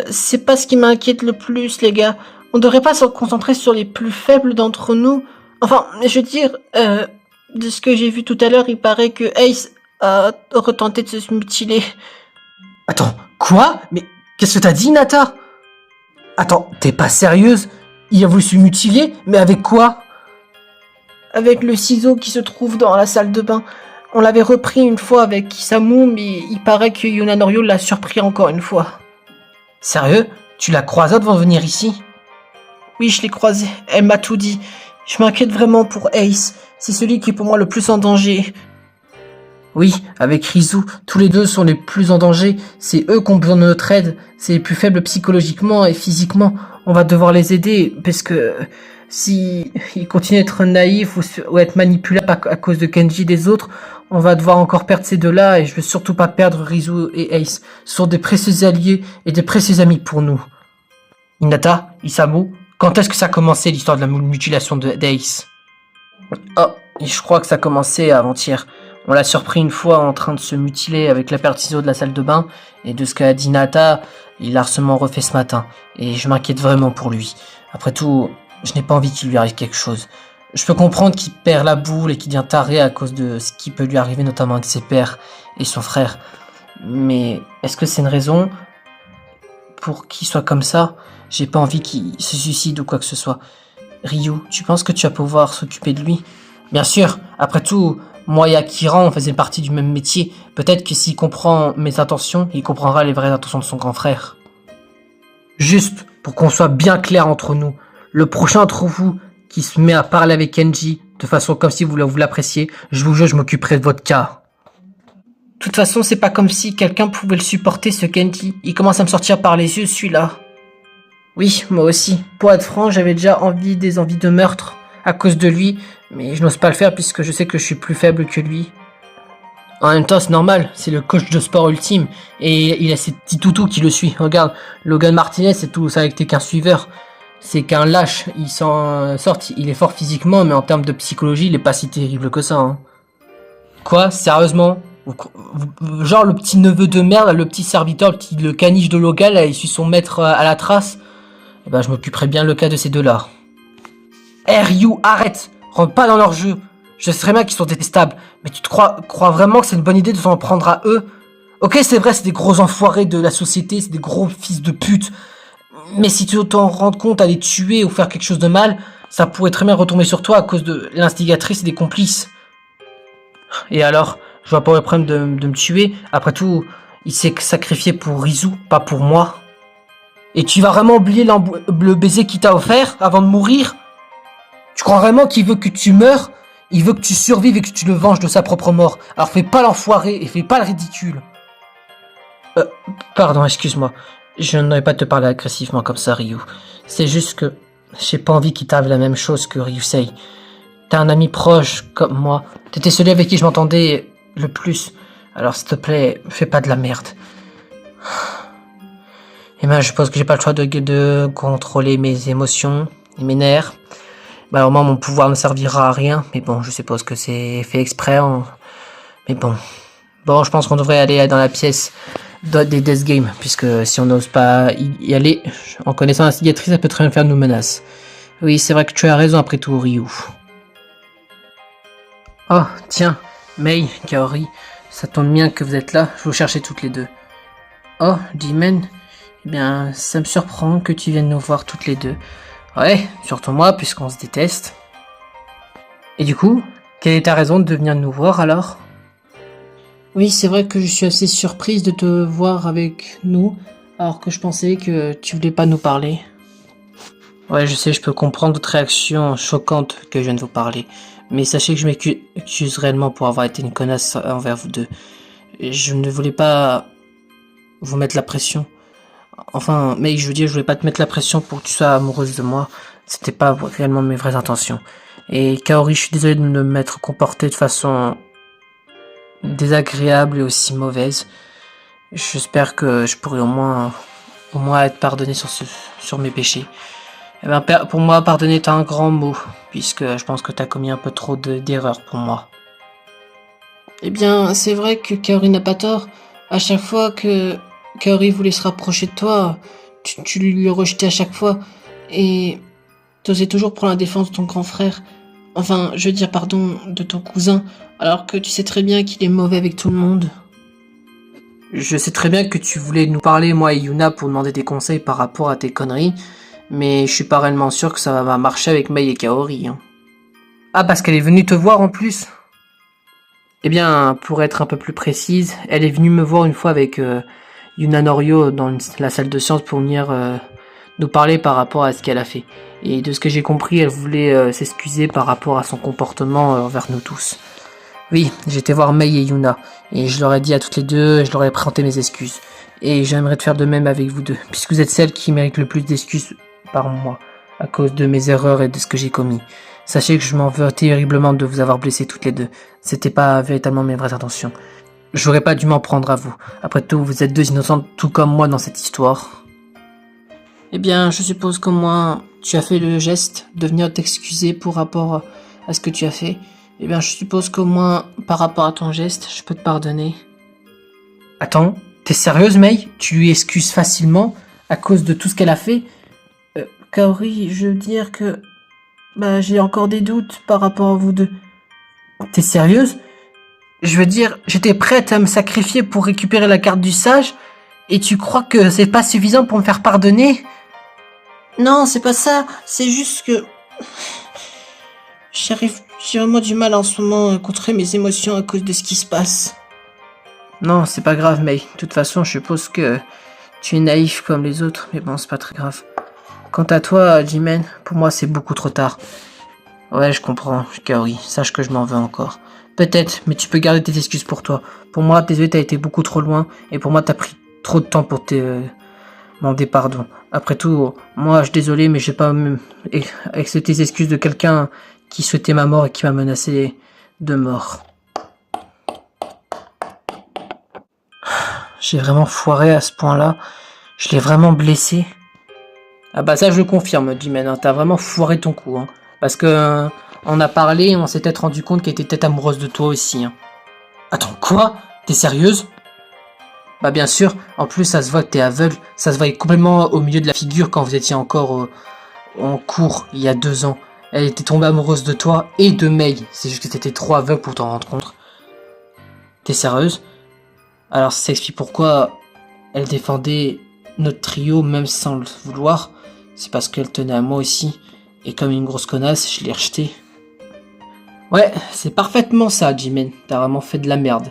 c'est pas ce qui m'inquiète le plus, les gars. On devrait pas se concentrer sur les plus faibles d'entre nous. Enfin, je veux dire, de ce que j'ai vu tout à l'heure, il paraît que Ace a retenté de se mutiler. Attends, quoi? Mais qu'est-ce que t'as dit, Nata? Attends, t'es pas sérieuse? Il a voulu se mutiler? Mais avec quoi? Avec le ciseau qui se trouve dans la salle de bain. On l'avait repris une fois avec Kisamu, mais il paraît que Yuna Norio l'a surpris encore une fois. Sérieux? Tu l'as croisée avant de venir ici? Oui, je l'ai croisée. Elle m'a tout dit. Je m'inquiète vraiment pour Ace. C'est celui qui est pour moi le plus en danger. Oui, avec Rizu, tous les deux sont les plus en danger. C'est eux qui ont besoin de notre aide. C'est les plus faibles psychologiquement et physiquement. On va devoir les aider parce que si ils continuent d'être naïfs ou être manipulables à cause de Kenji et des autres, on va devoir encore perdre ces deux-là et je veux surtout pas perdre Rizu et Ace. Ce sont des précieux alliés et des précieux amis pour nous. Hinata, Isamu, quand est-ce que ça a commencé l'histoire de la mutilation d'Ace? Oh, je crois que ça a commencé avant-hier. On l'a surpris une fois en train de se mutiler avec la paire de ciseaux de la salle de bain, et de ce qu'a dit Hinata, il l'a harcèlement refait ce matin, et je m'inquiète vraiment pour lui. Après tout, je n'ai pas envie qu'il lui arrive quelque chose. Je peux comprendre qu'il perd la boule et qu'il devient taré à cause de ce qui peut lui arriver, notamment avec ses pères et son frère. Mais est-ce que c'est une raison pour qu'il soit comme ça? J'ai pas envie qu'il se suicide ou quoi que ce soit. Ryu, tu penses que tu vas pouvoir s'occuper de lui? Bien sûr, après tout, moi et Akira, on faisait partie du même métier. Peut-être que s'il comprend mes intentions, il comprendra les vraies intentions de son grand frère. Juste pour qu'on soit bien clair entre nous, le prochain d'entre vous qui se met à parler avec Kenji de façon comme si vous l'appréciez, je vous jure, je m'occuperai de votre cas. De toute façon, c'est pas comme si quelqu'un pouvait le supporter, ce Kenji. Il commence à me sortir par les yeux, celui-là. Oui, moi aussi. Pour être franc, j'avais déjà des envies de meurtre à cause de lui, mais je n'ose pas le faire puisque je sais que je suis plus faible que lui. En même temps, c'est normal, c'est le coach de sport ultime, et il a ses petits toutous qui le suivent. Regarde, Logan Martinez, c'est tout ça avec tes qu'un suiveur. C'est qu'un lâche, il s'en sort, il est fort physiquement, mais en termes de psychologie, il est pas si terrible que ça. Hein. Quoi? Sérieusement? Genre le petit neveu de merde, le petit serviteur, le caniche de Logan, là, il suit son maître à la trace. Eh ben, je m'occuperai bien le cas de ces deux-là. Ryu, arrête! Rentre pas dans leur jeu. Je sais très bien qu'ils sont détestables, mais tu crois vraiment que c'est une bonne idée de s'en prendre à eux? Ok, c'est vrai, c'est des gros enfoirés de la société, c'est des gros fils de pute. Mais si tu t'en rends compte à les tuer ou faire quelque chose de mal, ça pourrait très bien retomber sur toi à cause de l'instigatrice et des complices. Et alors, je vois pas le problème de me tuer. Après tout, il s'est sacrifié pour Rizu, pas pour moi. Et tu vas vraiment oublier le baiser qu'il t'a offert avant de mourir? Tu crois vraiment qu'il veut que tu meurs? Il veut que tu survives et que tu le venges de sa propre mort. Alors fais pas l'enfoiré et fais pas le ridicule. Pardon, excuse-moi. Je n'aurais pas te parler agressivement comme ça, Ryu. C'est juste que j'ai pas envie qu'il t'arrive la même chose que Ryusei. T'es un ami proche, comme moi. T'étais celui avec qui je m'entendais le plus. Alors s'il te plaît, fais pas de la merde. Et ben, je pense que j'ai pas le choix de contrôler mes émotions et mes nerfs. Malheureusement, mon pouvoir ne servira à rien. Mais bon, je suppose que c'est fait exprès. Mais bon. Bon, je pense qu'on devrait aller dans la pièce des Death Games. Puisque si on n'ose pas y aller, en connaissant la cicatrice, ça peut très bien faire nous menace. Oui, c'est vrai que tu as raison après tout, Ryu. Oh, tiens, Mei, Kaori, ça tombe bien que vous êtes là, je vous cherchais toutes les deux. Oh, Jimen, eh bien, ça me surprend que tu viennes nous voir toutes les deux. Ouais, surtout moi, puisqu'on se déteste. Et du coup, quelle est ta raison de venir nous voir alors? Oui, c'est vrai que je suis assez surprise de te voir avec nous, alors que je pensais que tu voulais pas nous parler. Ouais, je sais, je peux comprendre votre réaction choquante que je viens de vous parler. Mais sachez que je m'excuse réellement pour avoir été une connasse envers vous deux. Je ne voulais pas vous mettre la pression. Enfin, mais je veux dire, je voulais pas te mettre la pression pour que tu sois amoureuse de moi. C'était pas réellement mes vraies intentions. Et Kaori, je suis désolé de me m'être comporté de façon désagréable et aussi mauvaise. J'espère que je pourrai au moins être pardonné sur mes péchés. Eh ben, pour moi, pardonner est un grand mot, puisque je pense que t'as commis un peu trop d'erreurs pour moi. Eh bien, c'est vrai que Kaori n'a pas tort. À chaque fois que Kaori voulait se rapprocher de toi, tu lui rejetais à chaque fois. Et t'osais toujours prendre la défense de ton grand frère. Enfin, je veux dire, pardon, de ton cousin, alors que tu sais très bien qu'il est mauvais avec tout le monde. Je sais très bien que tu voulais nous parler, moi et Yuna, pour demander des conseils par rapport à tes conneries. Mais je suis pas réellement sûr que ça va marcher avec Mei et Kaori. Hein. Ah, parce qu'elle est venue te voir en plus? Eh bien, pour être un peu plus précise, elle est venue me voir une fois avec Yuna Norio dans la salle de sciences pour venir nous parler par rapport à ce qu'elle a fait. Et de ce que j'ai compris, elle voulait s'excuser par rapport à son comportement envers nous tous. Oui, j'étais voir Mei et Yuna, et je leur ai dit à toutes les deux, je leur ai présenté mes excuses. Et j'aimerais de faire de même avec vous deux, puisque vous êtes celles qui méritent le plus d'excuses par moi, à cause de mes erreurs et de ce que j'ai commis. Sachez que je m'en veux terriblement de vous avoir blessé toutes les deux. C'était pas véritablement mes vraies intentions. J'aurais pas dû m'en prendre à vous. Après tout, vous êtes deux innocentes tout comme moi dans cette histoire. Eh bien, je suppose qu'au moins, tu as fait le geste de venir t'excuser pour rapport à ce que tu as fait. Eh bien, je suppose qu'au moins, par rapport à ton geste, je peux te pardonner. Attends, t'es sérieuse, Mei? Tu lui excuses facilement à cause de tout ce qu'elle a fait? Kaori, je veux dire que... j'ai encore des doutes par rapport à vous deux. T'es sérieuse? Je veux dire, j'étais prête à me sacrifier pour récupérer la carte du sage, et tu crois que c'est pas suffisant pour me faire pardonner? Non, c'est pas ça, c'est juste que... J'ai vraiment du mal en ce moment à contrôler mes émotions à cause de ce qui se passe. Non, c'est pas grave, Mei. De toute façon, je suppose que tu es naïf comme les autres, mais bon, c'est pas très grave. Quant à toi, Jimen, pour moi c'est beaucoup trop tard. Ouais, je comprends, Kaori, sache que je m'en veux encore. Peut-être, mais tu peux garder tes excuses pour toi. Pour moi, désolé, t'as été beaucoup trop loin, et pour moi t'as pris trop de temps pour demander pardon. Après tout, moi je suis désolé, mais j'ai pas accepté les excuses de quelqu'un qui souhaitait ma mort et qui m'a menacé de mort. J'ai vraiment foiré à ce point-là. Je l'ai vraiment blessé. Ah bah ça je le confirme, Jimen, hein, t'as vraiment foiré ton coup, hein. Parce que on a parlé et on s'est peut-être rendu compte qu'elle était peut-être amoureuse de toi aussi. Hein. Attends, quoi? T'es sérieuse? Bah bien sûr, en plus ça se voit que t'es aveugle, ça se voyait complètement au milieu de la figure quand vous étiez encore en cours il y a 2 ans. Elle était tombée amoureuse de toi et de Mei, c'est juste que t'étais trop aveugle pour t'en rendre compte. T'es sérieuse? Alors ça explique pourquoi elle défendait notre trio même sans le vouloir. C'est parce qu'elle tenait à moi aussi. Et comme une grosse connasse, je l'ai rejetée. Ouais, c'est parfaitement ça, Jimen. T'as vraiment fait de la merde.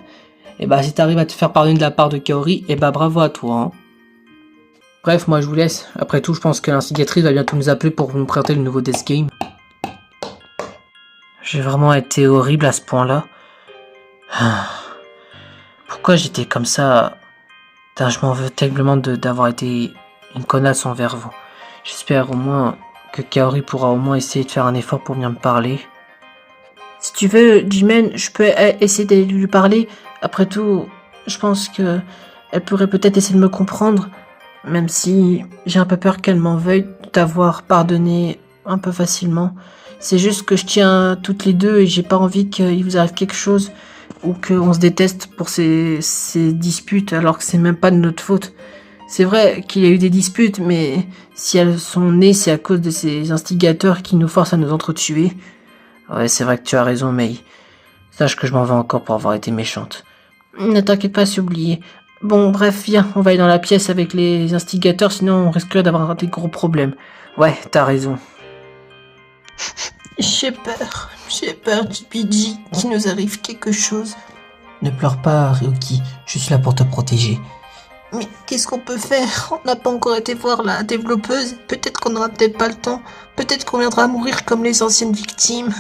Et bah si t'arrives à te faire pardonner de la part de Kaori, et bah bravo à toi. Hein. Bref, moi je vous laisse. Après tout, je pense que l'instigatrice va bientôt nous appeler pour nous présenter le nouveau Death Game. J'ai vraiment été horrible à ce point-là. Pourquoi j'étais comme ça? Putain, je m'en veux terriblement d'avoir été une connasse envers vous. J'espère au moins que Kaori pourra au moins essayer de faire un effort pour venir me parler. Si tu veux, Jimen, je peux essayer d'aller lui parler. Après tout, je pense que elle pourrait peut-être essayer de me comprendre, même si j'ai un peu peur qu'elle m'en veuille d'avoir pardonné un peu facilement. C'est juste que je tiens toutes les deux et j'ai pas envie qu'il vous arrive quelque chose ou qu'on se déteste pour ces disputes alors que c'est même pas de notre faute. C'est vrai qu'il y a eu des disputes, mais si elles sont nées, c'est à cause de ces instigateurs qui nous forcent à nous entretuer. Ouais, c'est vrai que tu as raison, Mei. Sache que je m'en veux encore pour avoir été méchante. Ne t'inquiète pas, c'est oublié. Bon, bref, viens, on va aller dans la pièce avec les instigateurs, sinon on risquerait d'avoir des gros problèmes. Ouais, t'as raison. J'ai peur du PG, qu'il nous arrive quelque chose. Ne pleure pas, Ryoki, je suis là pour te protéger. Mais qu'est-ce qu'on peut faire? On n'a pas encore été voir la développeuse. Peut-être qu'on n'aura peut-être pas le temps. Peut-être qu'on viendra mourir comme les anciennes victimes.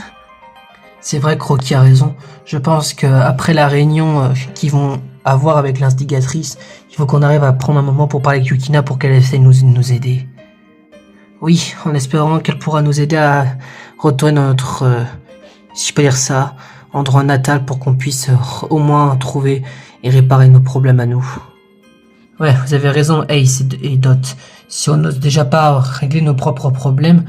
C'est vrai que Rocky a raison. Je pense qu'après la réunion qu'ils vont avoir avec l'instigatrice, il faut qu'on arrive à prendre un moment pour parler avec Yukina pour qu'elle essaie de nous aider. Oui, en espérant qu'elle pourra nous aider à retourner dans notre, si je peux dire ça, endroit natal pour qu'on puisse au moins trouver et réparer nos problèmes à nous. Ouais, vous avez raison, Ace et Dot. Si on n'ose déjà pas régler nos propres problèmes,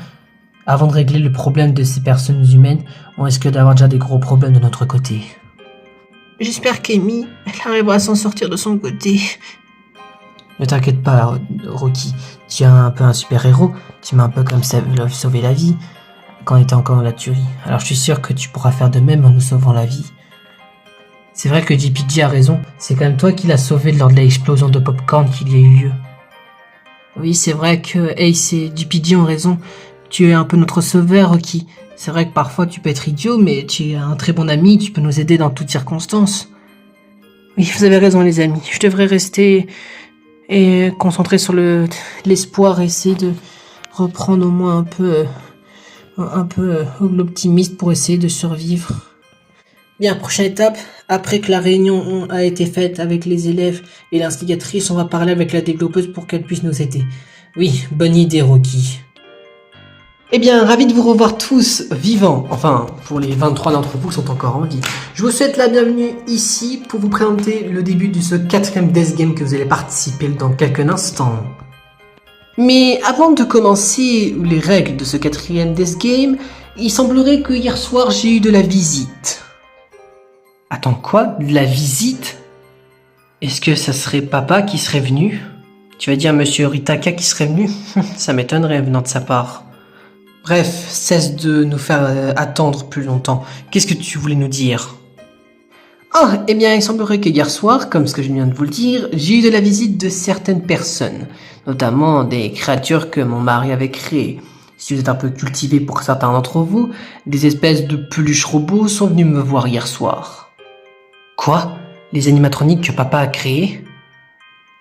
avant de régler le problème de ces personnes humaines, on risque d'avoir déjà des gros problèmes de notre côté. J'espère qu'Amy, elle arrivera à s'en sortir de son côté. Ne t'inquiète pas, Rocky. Tu es un peu un super-héros. Tu m'as un peu comme ça sauvé la vie quand on était encore dans la tuerie. Alors je suis sûr que tu pourras faire de même en nous sauvant la vie. C'est vrai que JPG a raison. C'est quand même toi qui l'as sauvé lors de l'explosion de popcorn qu'il y a eu lieu. Oui, c'est vrai que Ace et JPG ont raison. Tu es un peu notre sauveur, Rocky. C'est vrai que parfois tu peux être idiot, mais tu es un très bon ami, tu peux nous aider dans toutes circonstances. Oui, vous avez raison les amis. Je devrais rester et concentrer sur l'espoir, essayer de reprendre au moins un peu l'optimisme pour essayer de survivre. Bien, prochaine étape, après que la réunion a été faite avec les élèves et l'instigatrice, on va parler avec la développeuse pour qu'elle puisse nous aider. Oui, bonne idée, Rocky. Eh bien, ravi de vous revoir tous vivants, enfin, pour les 23 d'entre vous qui sont encore en vie. Je vous souhaite la bienvenue ici pour vous présenter le début de ce 4e Death Game que vous allez participer dans quelques instants. Mais avant de commencer les règles de ce 4e Death Game, il semblerait que hier soir j'ai eu de la visite. Attends, quoi? De la visite? Est-ce que ça serait papa qui serait venu? Tu vas dire monsieur Ritaka qui serait venu? Ça m'étonnerait venant de sa part. Bref, cesse de nous faire attendre plus longtemps. Qu'est-ce que tu voulais nous dire? Ah, eh bien, il semblerait que hier soir, comme ce que je viens de vous le dire, j'ai eu de la visite de certaines personnes, notamment des créatures que mon mari avait créées. Si vous êtes un peu cultivé pour certains d'entre vous, des espèces de peluches robots sont venus me voir hier soir. Quoi? Les animatroniques que papa a créés?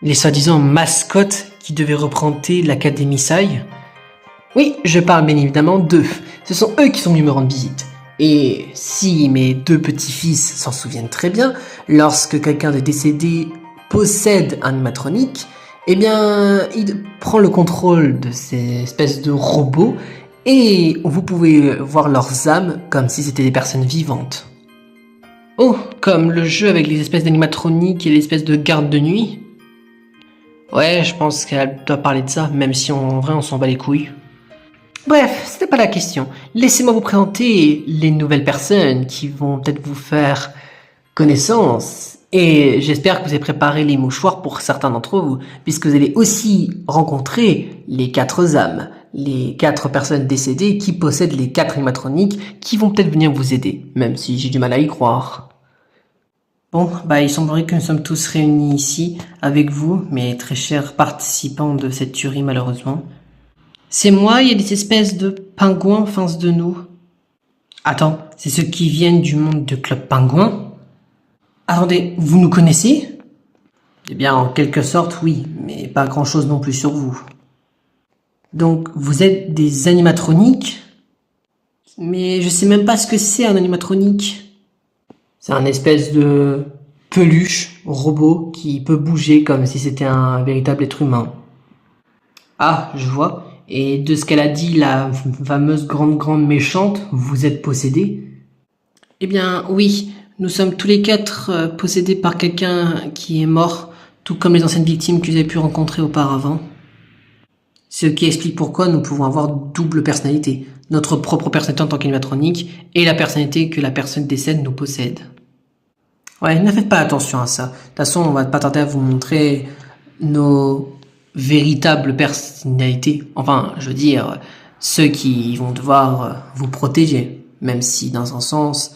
Les soi-disant mascottes qui devaient représenter l'Académie Sai? Oui, je parle bien évidemment d'eux. Ce sont eux qui sont venus me rendre visite. Et si mes deux petits-fils s'en souviennent très bien, lorsque quelqu'un de décédé possède un animatronique, eh bien, il prend le contrôle de ces espèces de robots et vous pouvez voir leurs âmes comme si c'était des personnes vivantes. Oh, comme le jeu avec les espèces d'animatroniques et les espèces de gardes de nuit? Ouais, je pense qu'elle doit parler de ça, même si en vrai on s'en bat les couilles. Bref, c'était pas la question. Laissez-moi vous présenter les nouvelles personnes qui vont peut-être vous faire connaissance. Et j'espère que vous avez préparé les mouchoirs pour certains d'entre vous, puisque vous allez aussi rencontrer les 4 âmes, les 4 personnes décédées qui possèdent les 4 animatroniques qui vont peut-être venir vous aider, même si j'ai du mal à y croire. Bon, il semblerait que nous sommes tous réunis ici, avec vous, mes très chers participants de cette tuerie malheureusement. C'est moi, il y a des espèces de pingouins en face de nous. Attends, c'est ceux qui viennent du monde de Club Pingouin? Attendez, vous nous connaissez? Eh bien, en quelque sorte, oui, mais pas grand-chose non plus sur vous. Donc, vous êtes des animatroniques? Mais je sais même pas ce que c'est un animatronique. C'est un espèce de peluche robot qui peut bouger comme si c'était un véritable être humain. Ah, je vois. Et de ce qu'elle a dit, la fameuse grande méchante, vous êtes possédé? Eh bien, oui, nous sommes tous les quatre possédés par quelqu'un qui est mort, tout comme les anciennes victimes que vous avez pu rencontrer auparavant. Ce qui explique pourquoi nous pouvons avoir double personnalité. Notre propre personnalité en tant qu'animatronique et la personnalité que la personne décède nous possède. Ouais, ne faites pas attention à ça. De toute façon, on va pas tarder à vous montrer nos véritables personnalités. Enfin, je veux dire, ceux qui vont devoir vous protéger. Même si, dans un sens,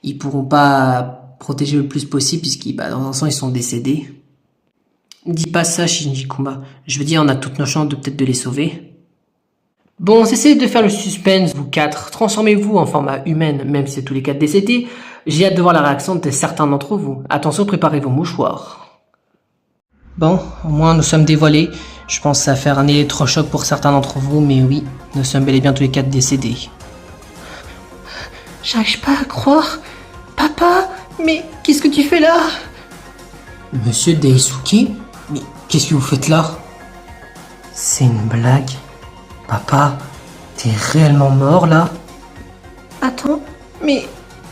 ils pourront pas protéger le plus possible puisqu'ils, dans un sens, ils sont décédés. Dis pas ça, Shinji Kuma. Je veux dire, on a toutes nos chances de peut-être de les sauver. Bon, cessez de faire le suspense, vous quatre. Transformez-vous en format humaine, même si c'est tous les quatre décédés. J'ai hâte de voir la réaction de certains d'entre vous. Attention, préparez vos mouchoirs. Bon, au moins nous sommes dévoilés. Je pense que ça va faire un électrochoc pour certains d'entre vous, mais oui, nous sommes bel et bien tous les quatre décédés. J'arrive pas à croire. Papa, mais qu'est-ce que tu fais là? Monsieur Daisuke, mais qu'est-ce que vous faites là? C'est une blague. Papa, t'es réellement mort là? Attends, mais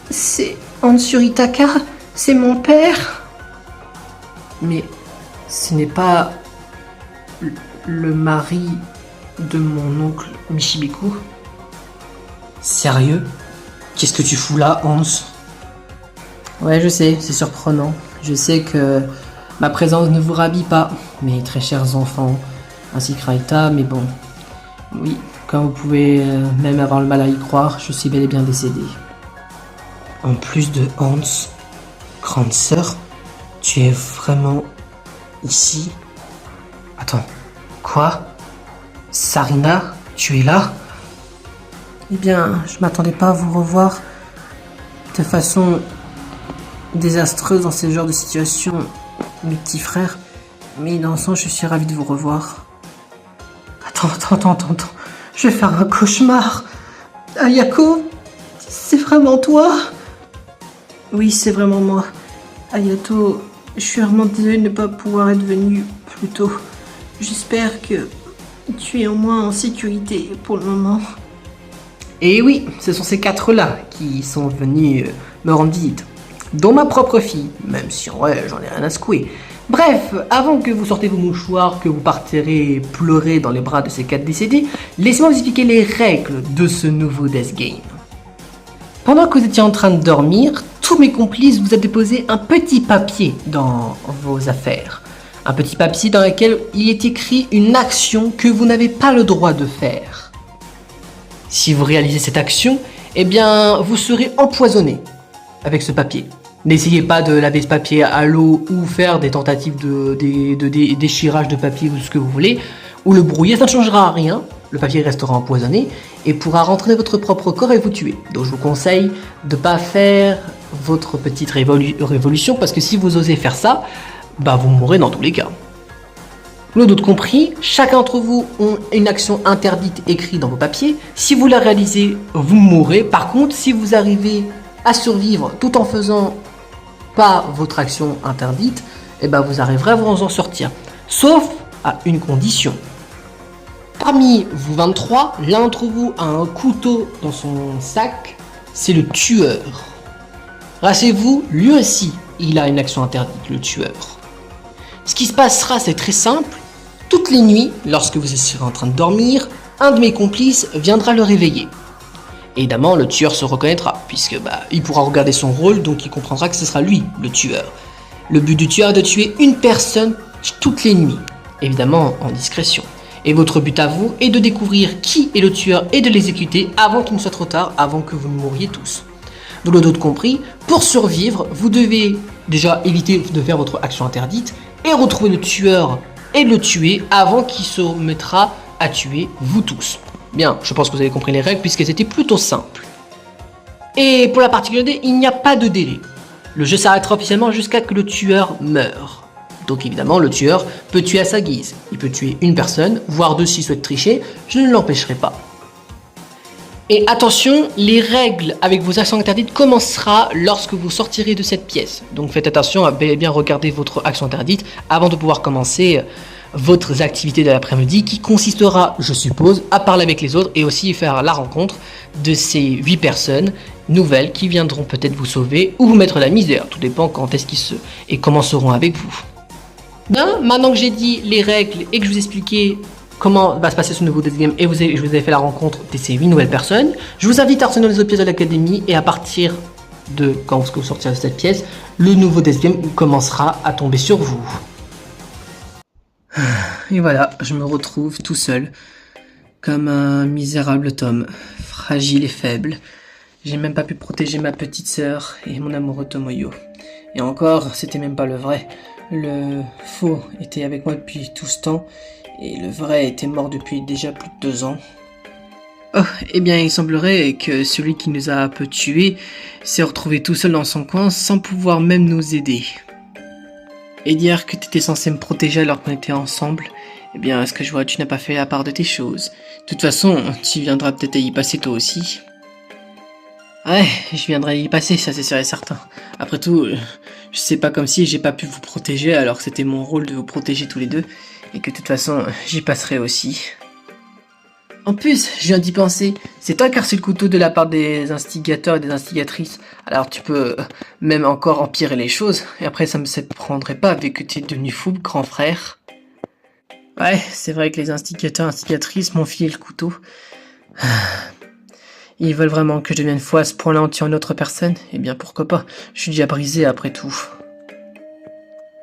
c'est Hansuritaka, c'est mon père. Mais ce n'est pas le mari de mon oncle Michibiku. Sérieux? Qu'est-ce que tu fous là, Hans? Ouais, je sais, c'est surprenant. Je sais que ma présence ne vous ravit pas, mes très chers enfants, ainsi que Raita, mais bon. Oui, comme vous pouvez même avoir le mal à y croire, je suis bel et bien décédé. En plus de Hans, grande sœur, tu es vraiment ici? Attends, quoi? Sarina, tu es là? Eh bien, je m'attendais pas à vous revoir de façon désastreuse dans ce genre de situation, mes petits frères. Mais dans le sens, je suis ravi de vous revoir. Attends. Je vais faire un cauchemar. Ayako, c'est vraiment toi? Oui, c'est vraiment moi. Ayato, je suis vraiment désolée de ne pas pouvoir être venue plus tôt. J'espère que tu es au moins en sécurité pour le moment. Et oui, ce sont ces quatre-là qui sont venus me rendre visite. Dont ma propre fille, même si en vrai j'en ai rien à secouer. Bref, avant que vous sortez vos mouchoirs, que vous partirez pleurer dans les bras de ces quatre décédés, laissez-moi vous expliquer les règles de ce nouveau Death Game. Pendant que vous étiez en train de dormir, tous mes complices vous ont déposé un petit papier dans vos affaires. Un petit papier dans lequel il est écrit une action que vous n'avez pas le droit de faire. Si vous réalisez cette action, eh bien, vous serez empoisonné avec ce papier. N'essayez pas de laver ce papier à l'eau ou faire des tentatives de déchirage de papier ou ce que vous voulez, ou le brouiller, ça ne changera rien. Le papier restera empoisonné et pourra rentrer dans votre propre corps et vous tuer. Donc je vous conseille de ne pas faire votre petite révolution parce que si vous osez faire ça, vous mourrez dans tous les cas. Le d'autres compris, chacun d'entre vous ont une action interdite écrite dans vos papiers. Si vous la réalisez, vous mourrez. Par contre, si vous arrivez à survivre tout en faisant pas votre action interdite, vous arriverez à vous en sortir. Sauf à une condition. Parmi vous 23, l'un d'entre vous a un couteau dans son sac, c'est le tueur. Rassurez-vous, lui aussi, il a une action interdite, le tueur. Ce qui se passera, c'est très simple. Toutes les nuits, lorsque vous serez en train de dormir, un de mes complices viendra le réveiller. Évidemment, le tueur se reconnaîtra, puisque il pourra regarder son rôle, donc il comprendra que ce sera lui, le tueur. Le but du tueur est de tuer une personne toutes les nuits, évidemment en discrétion. Et votre but à vous est de découvrir qui est le tueur et de l'exécuter avant qu'il ne soit trop tard, avant que vous ne mouriez tous. Donc le d'autre compris, pour survivre, vous devez déjà éviter de faire votre action interdite et retrouver le tueur et le tuer avant qu'il se mettra à tuer vous tous. Bien, je pense que vous avez compris les règles puisqu'elles étaient plutôt simples. Et pour la particularité, il n'y a pas de délai. Le jeu s'arrêtera officiellement jusqu'à ce que le tueur meure. Donc évidemment, le tueur peut tuer à sa guise. Il peut tuer une personne, voire deux s'il souhaite tricher, je ne l'empêcherai pas. Et attention, les règles avec vos actions interdites commencera lorsque vous sortirez de cette pièce. Donc faites attention à bel et bien regarder votre action interdite avant de pouvoir commencer votre activité de l'après-midi qui consistera, je suppose, à parler avec les autres et aussi faire la rencontre de ces 8 personnes nouvelles qui viendront peut-être vous sauver ou vous mettre la misère. Tout dépend quand est-ce qu'ils et comment seront avec vous. Bien, maintenant que j'ai dit les règles et que je vous ai expliqué comment va se passer ce nouveau death game et je vous ai fait la rencontre de ces 8 nouvelles personnes, je vous invite à retourner dans les autres pièces de l'académie et à partir de quand vous sortirez de cette pièce, le nouveau death game commencera à tomber sur vous. Et voilà, je me retrouve tout seul, comme un misérable Tom, fragile et faible. J'ai même pas pu protéger ma petite sœur et mon amoureux Tomoyo. Et encore, c'était même pas le vrai. Le faux était avec moi depuis tout ce temps, et le vrai était mort depuis déjà plus de 2 ans. Oh, eh bien il semblerait que celui qui nous a un peu tués s'est retrouvé tout seul dans son coin sans pouvoir même nous aider. Et dire que tu étais censé me protéger alors qu'on était ensemble, eh bien, à ce que je vois, tu n'as pas fait la part de tes choses. De toute façon, tu viendras peut-être à y passer toi aussi. Ouais, je viendrai y passer, ça c'est sûr et certain. Après tout, je sais pas comme si j'ai pas pu vous protéger alors que c'était mon rôle de vous protéger tous les deux, et que de toute façon, j'y passerai aussi. En plus, je viens d'y penser, c'est toi qui as reçu le couteau de la part des instigateurs et des instigatrices. Alors tu peux même encore empirer les choses, et après ça me surprendrait pas vu que tu es devenu fou, grand frère. Ouais, c'est vrai que les instigateurs et instigatrices m'ont filé le couteau. Ils veulent vraiment que je devienne fou à ce point-là en tuant une autre personne? Eh bien pourquoi pas, je suis déjà brisé après tout.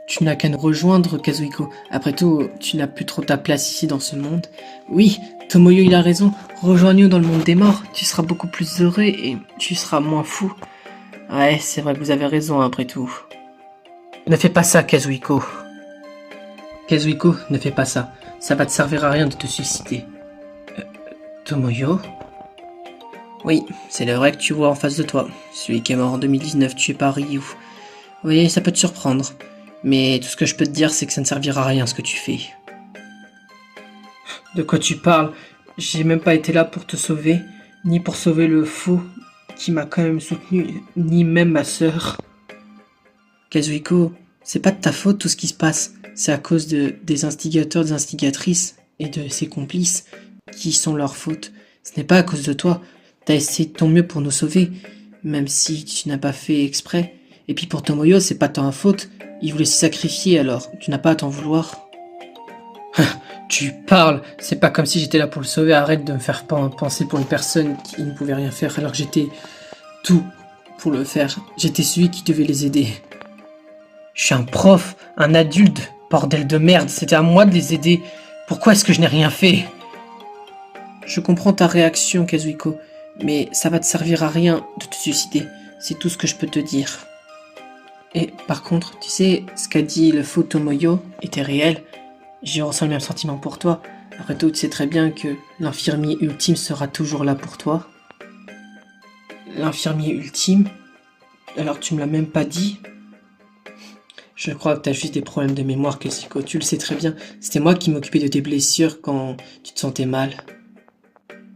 Tu n'as qu'à nous rejoindre, Kazuhiko. Après tout, tu n'as plus trop ta place ici dans ce monde. Oui, Tomoyo il a raison, rejoins-nous dans le monde des morts, tu seras beaucoup plus heureux et tu seras moins fou. Ouais, c'est vrai que vous avez raison après tout. Ne fais pas ça, Kazuhiko. Kazuhiko, ne fais pas ça. Ça va te servir à rien de te suicider. Tomoyo? Oui, c'est le vrai que tu vois en face de toi. Celui qui est mort en 2019 tué par Ryu. Oui, ça peut te surprendre. Mais tout ce que je peux te dire, c'est que ça ne servira à rien ce que tu fais. De quoi tu parles? J'ai même pas été là pour te sauver, ni pour sauver le faux qui m'a quand même soutenu, ni même ma sœur. Kazuhiko, c'est pas de ta faute tout ce qui se passe. C'est à cause des instigateurs, des instigatrices et de ses complices qui sont leur faute. Ce n'est pas à cause de toi. T'as essayé de ton mieux pour nous sauver, même si tu n'as pas fait exprès. Et puis pour Tomoyo, c'est pas ta faute. Il voulait se sacrifier alors, tu n'as pas à t'en vouloir. Tu parles, c'est pas comme si j'étais là pour le sauver, arrête de me faire penser pour une personne qui ne pouvait rien faire alors que j'étais tout pour le faire. J'étais celui qui devait les aider. Je suis un prof, un adulte, bordel de merde, c'était à moi de les aider. Pourquoi est-ce que je n'ai rien fait? Je comprends ta réaction, Kazuhiko, mais ça va te servir à rien de te suicider, c'est tout ce que je peux te dire. Et par contre, tu sais, ce qu'a dit le faux Tomoyo était réel. J'ai ressenti le même sentiment pour toi. Après tout, tu sais très bien que l'infirmier ultime sera toujours là pour toi. L'infirmier ultime? Alors tu me l'as même pas dit? Je crois que t'as juste des problèmes de mémoire, Kazuhiko. Tu le sais très bien. C'était moi qui m'occupais de tes blessures quand tu te sentais mal.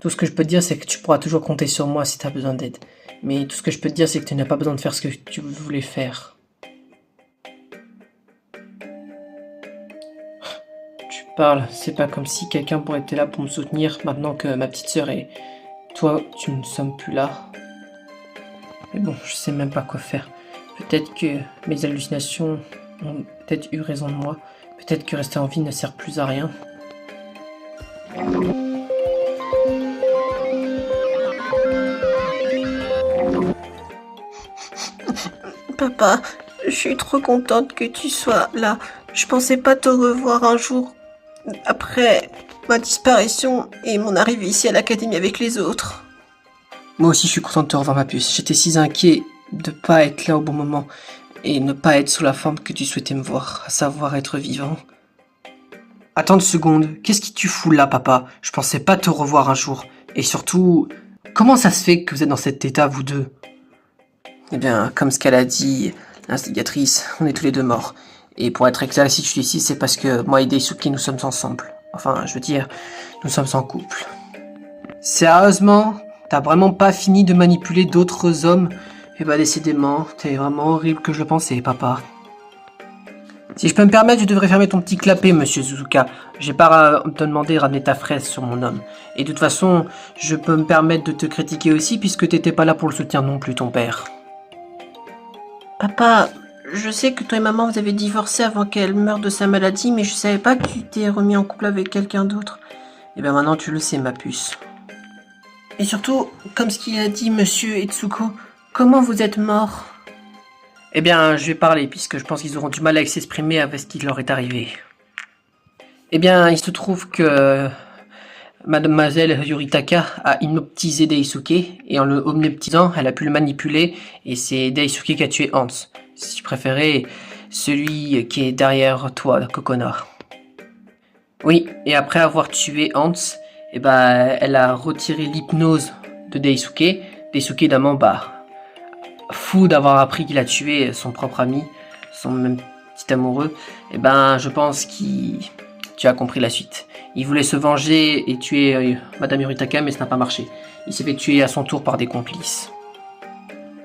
Tout ce que je peux te dire, c'est que tu pourras toujours compter sur moi si t'as besoin d'aide. Mais tout ce que je peux te dire, c'est que tu n'as pas besoin de faire ce que tu voulais faire. C'est pas comme si quelqu'un pourrait être là pour me soutenir maintenant que ma petite sœur et toi, tu ne sommes plus là. Mais bon, je sais même pas quoi faire. Peut-être que mes hallucinations ont peut-être eu raison de moi. Peut-être que rester en vie ne sert plus à rien. Papa, je suis trop contente que tu sois là. Je pensais pas te revoir un jour après ma disparition et mon arrivée ici à l'académie avec les autres. Moi aussi je suis content de te revoir ma puce. J'étais si inquiet de pas être là au bon moment et ne pas être sous la forme que tu souhaitais me voir, à savoir être vivant. Attends une seconde, qu'est-ce qui tu fous là, papa? Je pensais pas te revoir un jour. Et surtout, comment ça se fait que vous êtes dans cet état, vous deux? Eh bien, comme ce qu'elle a dit, l'instigatrice, on est tous les deux morts. Et pour être exact, si je suis ici, c'est parce que moi et Daisuke, nous sommes ensemble. Enfin, je veux dire, nous sommes en couple. Sérieusement? T'as vraiment pas fini de manipuler d'autres hommes? Eh bah décidément, t'es vraiment horrible que je le pensais, papa. Si je peux me permettre, je devrais fermer ton petit clapet, monsieur Suzuka. J'ai pas à te demander de ramener ta fraise sur mon homme. Et de toute façon, je peux me permettre de te critiquer aussi puisque t'étais pas là pour le soutenir non plus, ton père. Papa, je sais que toi et maman vous avez divorcé avant qu'elle meure de sa maladie, mais je savais pas que tu t'es remis en couple avec quelqu'un d'autre. Et bien maintenant tu le sais, ma puce. Et surtout, comme ce qu'il a dit monsieur Etsuko, comment vous êtes mort? Eh bien, je vais parler, puisque je pense qu'ils auront du mal à s'exprimer avec ce qui leur est arrivé. Eh bien, il se trouve que mademoiselle Yuritaka a hypnotisé Daisuke, et en le hypnotisant, elle a pu le manipuler, et c'est Daisuke qui a tué Hans. Si tu préférais, celui qui est derrière toi, Kokona. Oui, et après avoir tué Hans, eh ben, elle a retiré l'hypnose de Daisuke. Daisuke, évidemment, fou d'avoir appris qu'il a tué son propre ami, son même petit amoureux, et ben je pense tu as compris la suite. Il voulait se venger et tuer Madame Yuritaka, mais ça n'a pas marché. Il s'est fait tuer à son tour par des complices.